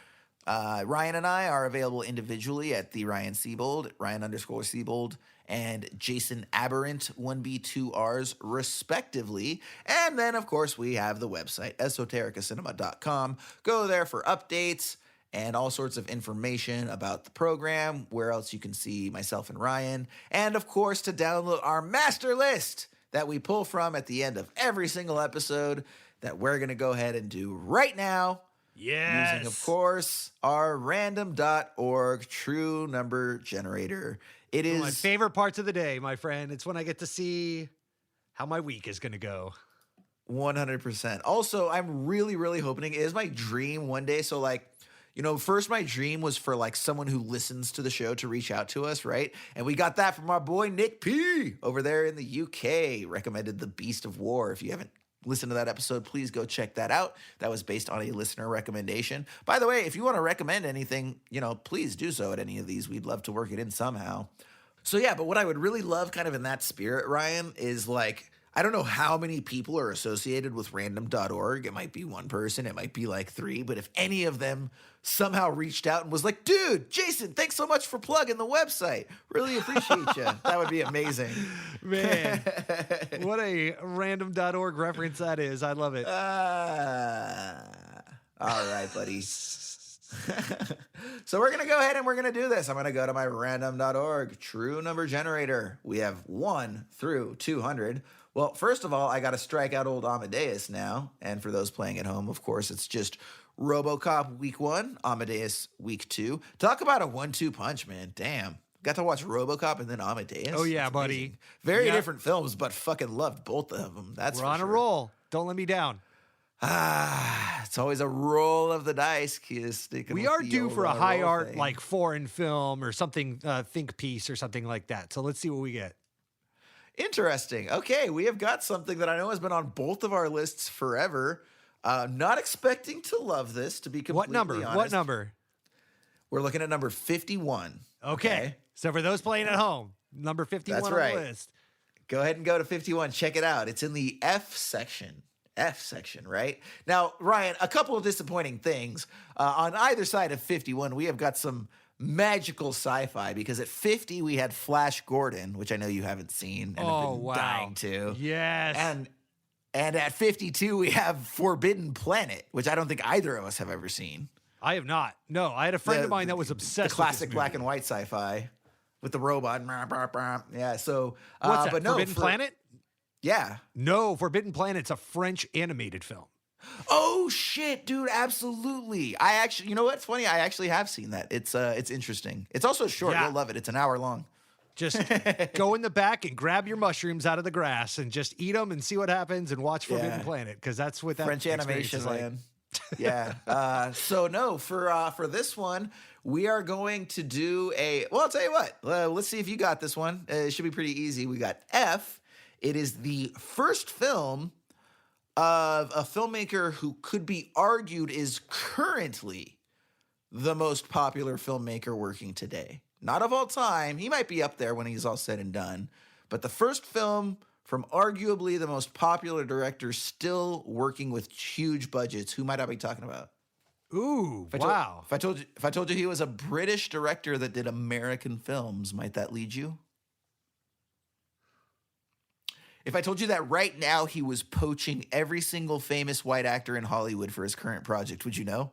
Ryan and I are available individually at the Ryan Siebold, Ryan_Siebold, and Jason Aberrant, 1B2Rs, respectively. And then, of course, we have the website, esotericacinema.com. Go there for updates and all sorts of information about the program, where else you can see myself and Ryan. And, of course, to download our master list that we pull from at the end of every single episode that we're going to go ahead and do right now. Yes. Using, of course, our random.org true number generator. It is my favorite parts of the day, my friend. It's when I get to see how my week is going to go. 100%. Also, I'm really, really hoping it is my dream one day. So, like, you know, first my dream was for like someone who listens to the show to reach out to us, right? And we got that from our boy Nick P over there in the UK. Recommended The Beast of War. If you haven't listened to that episode, please go check that out. That was based on a listener recommendation. By the way, if you want to recommend anything, you know, please do so at any of these. We'd love to work it in somehow. So yeah, but what I would really love kind of in that spirit, Ryan, is like, I don't know how many people are associated with random.org. It might be one person, it might be like 3, but if any of them somehow reached out and was like, dude, Jason, thanks so much for plugging the website. Really appreciate you. That would be amazing. Man, what a random.org reference that is. I love it. All right, buddy. So we're going to go ahead and we're going to do this. I'm going to go to my random.org true number generator. We have 1 through 200. Well, first of all, I got to strike out old Amadeus now. And for those playing at home, of course, it's just RoboCop week 1, Amadeus week 2. Talk about a 1-2 punch, man. Damn. Got to watch RoboCop and then Amadeus. Oh, yeah, That's buddy. amazing. Very different films, but fucking loved both of them. That's We're on a roll. Don't let me down. It's always a roll of the dice. We are due for a high art, thing. Like foreign film or something, think piece or something like that. So let's see what we get. Interesting. Okay, we have got something that I know has been on both of our lists forever. Not expecting to love this, to be completely honest. What number? We're looking at number 51. Okay. So for those playing at home, number 51 That's on right. the list. Go ahead and go to 51. Check it out. It's in the F section, right? Now, Ryan, a couple of disappointing things. On either side of 51, we have got some magical sci-fi, because at 50, we had Flash Gordon, which I know you haven't seen and have been dying to. Yes. And at 52, we have Forbidden Planet, which I don't think either of us have ever seen. I have not. No, I had a friend of mine that was obsessed The classic with this black and white sci-fi with the robot. Yeah, so... What's that, but no, Forbidden Planet? Yeah. No, Forbidden Planet's a French animated film. Oh shit, dude! Absolutely. I actually, you know what's funny? I actually have seen that. It's interesting. It's also short. Yeah. You'll love it. It's an hour long. Just go in the back and grab your mushrooms out of the grass and just eat them and see what happens and watch Forbidden Planet, because that's what that French animation is like. land. Yeah. So no, for this one, we are going to do a. Well, I'll tell you what. Let's see if you got this one. It should be pretty easy. We got F. It is the first film of a filmmaker who could be argued is currently the most popular filmmaker working today. Not of all time. He might be up there when he's all said and done. But the first film from arguably the most popular director still working with huge budgets. Who might I be talking about? Ooh, wow. If I told you he was a British director that did American films, might that lead you? If I told you that right now he was poaching every single famous white actor in Hollywood for his current project, would you know?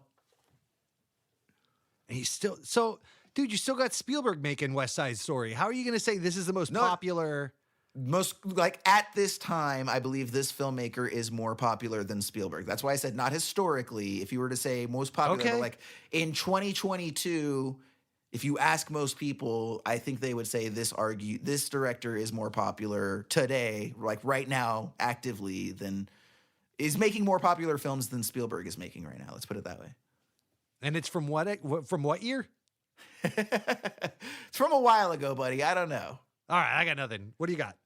And he's still... So, dude, you still got Spielberg making West Side Story. How are you going to say this is the most popular... most like at this time, I believe this filmmaker is more popular than Spielberg. That's why I said not historically. If you were to say most popular, but like in 2022, if you ask most people, I think they would say this director is more popular today, like right now, actively is making more popular films than Spielberg is making right now. Let's put it that way. And it's from what year? It's from a while ago, buddy. I don't know. All right, I got nothing. What do you got?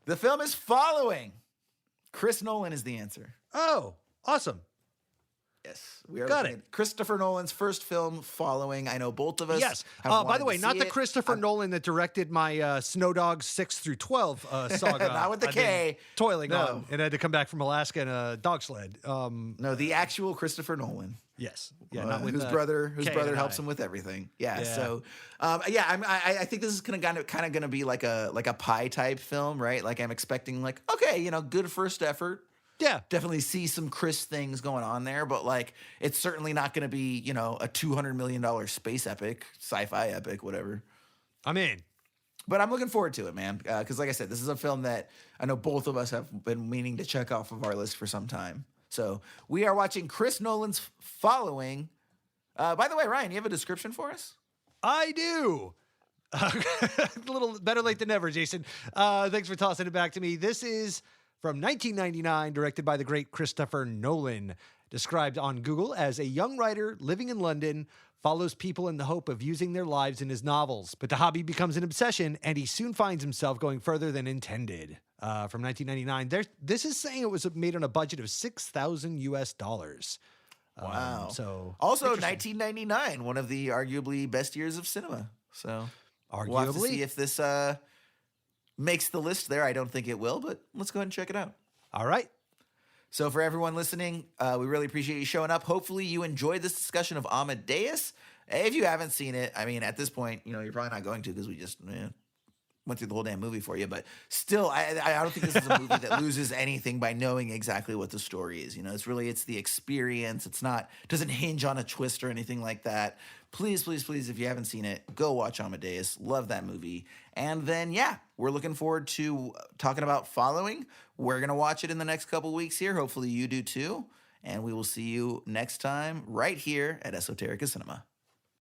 The film is Following. Chris Nolan is the answer. Oh, awesome. Yes, we are got looking at Christopher Nolan's first film, Following. I know both of us. Yes. By the way, not the Christopher Nolan that directed my Snow Dogs 6 through 12 saga. Not with the K. Toiling on, and I had to come back from Alaska in a dog sled. No, the actual Christopher Nolan. Yes. Yeah. Not with whose brother helps him with everything. Yeah. So, I think this is kind of going to be like a pie type film, right? Like I'm expecting okay, good first effort. Yeah. Definitely see some Chris things going on there, but like it's certainly not going to be, a $200 million space epic, sci-fi epic, whatever. I'm in. But I'm looking forward to it, man. Because like I said, this is a film that I know both of us have been meaning to check off of our list for some time. So we are watching Chris Nolan's Following. By the way, Ryan, you have a description for us? I do. A little better late than never, Jason. Thanks for tossing it back to me. This is from 1999, directed by the great Christopher Nolan. Described on Google as a young writer living in London, follows people in the hope of using their lives in his novels. But the hobby becomes an obsession, and he soon finds himself going further than intended. From 1999. This is saying it was made on a budget of $6,000 US. Wow. So also 1999, one of the arguably best years of cinema. So we'll have to see if this makes the list there. I don't think it will, but let's go ahead and check it out. All right. So for everyone listening, we really appreciate you showing up. Hopefully you enjoyed this discussion of Amadeus. If you haven't seen it, I mean, at this point, you're probably not going to because we just went through the whole damn movie for you. But still, I don't think this is a movie that loses anything by knowing exactly what the story is. It's the experience. Doesn't hinge on a twist or anything like that. Please, please, please, if you haven't seen it, go watch Amadeus. Love that movie. And then, we're looking forward to talking about Following. We're going to watch it in the next couple weeks here. Hopefully you do too. And we will see you next time right here at Esoterica Cinema.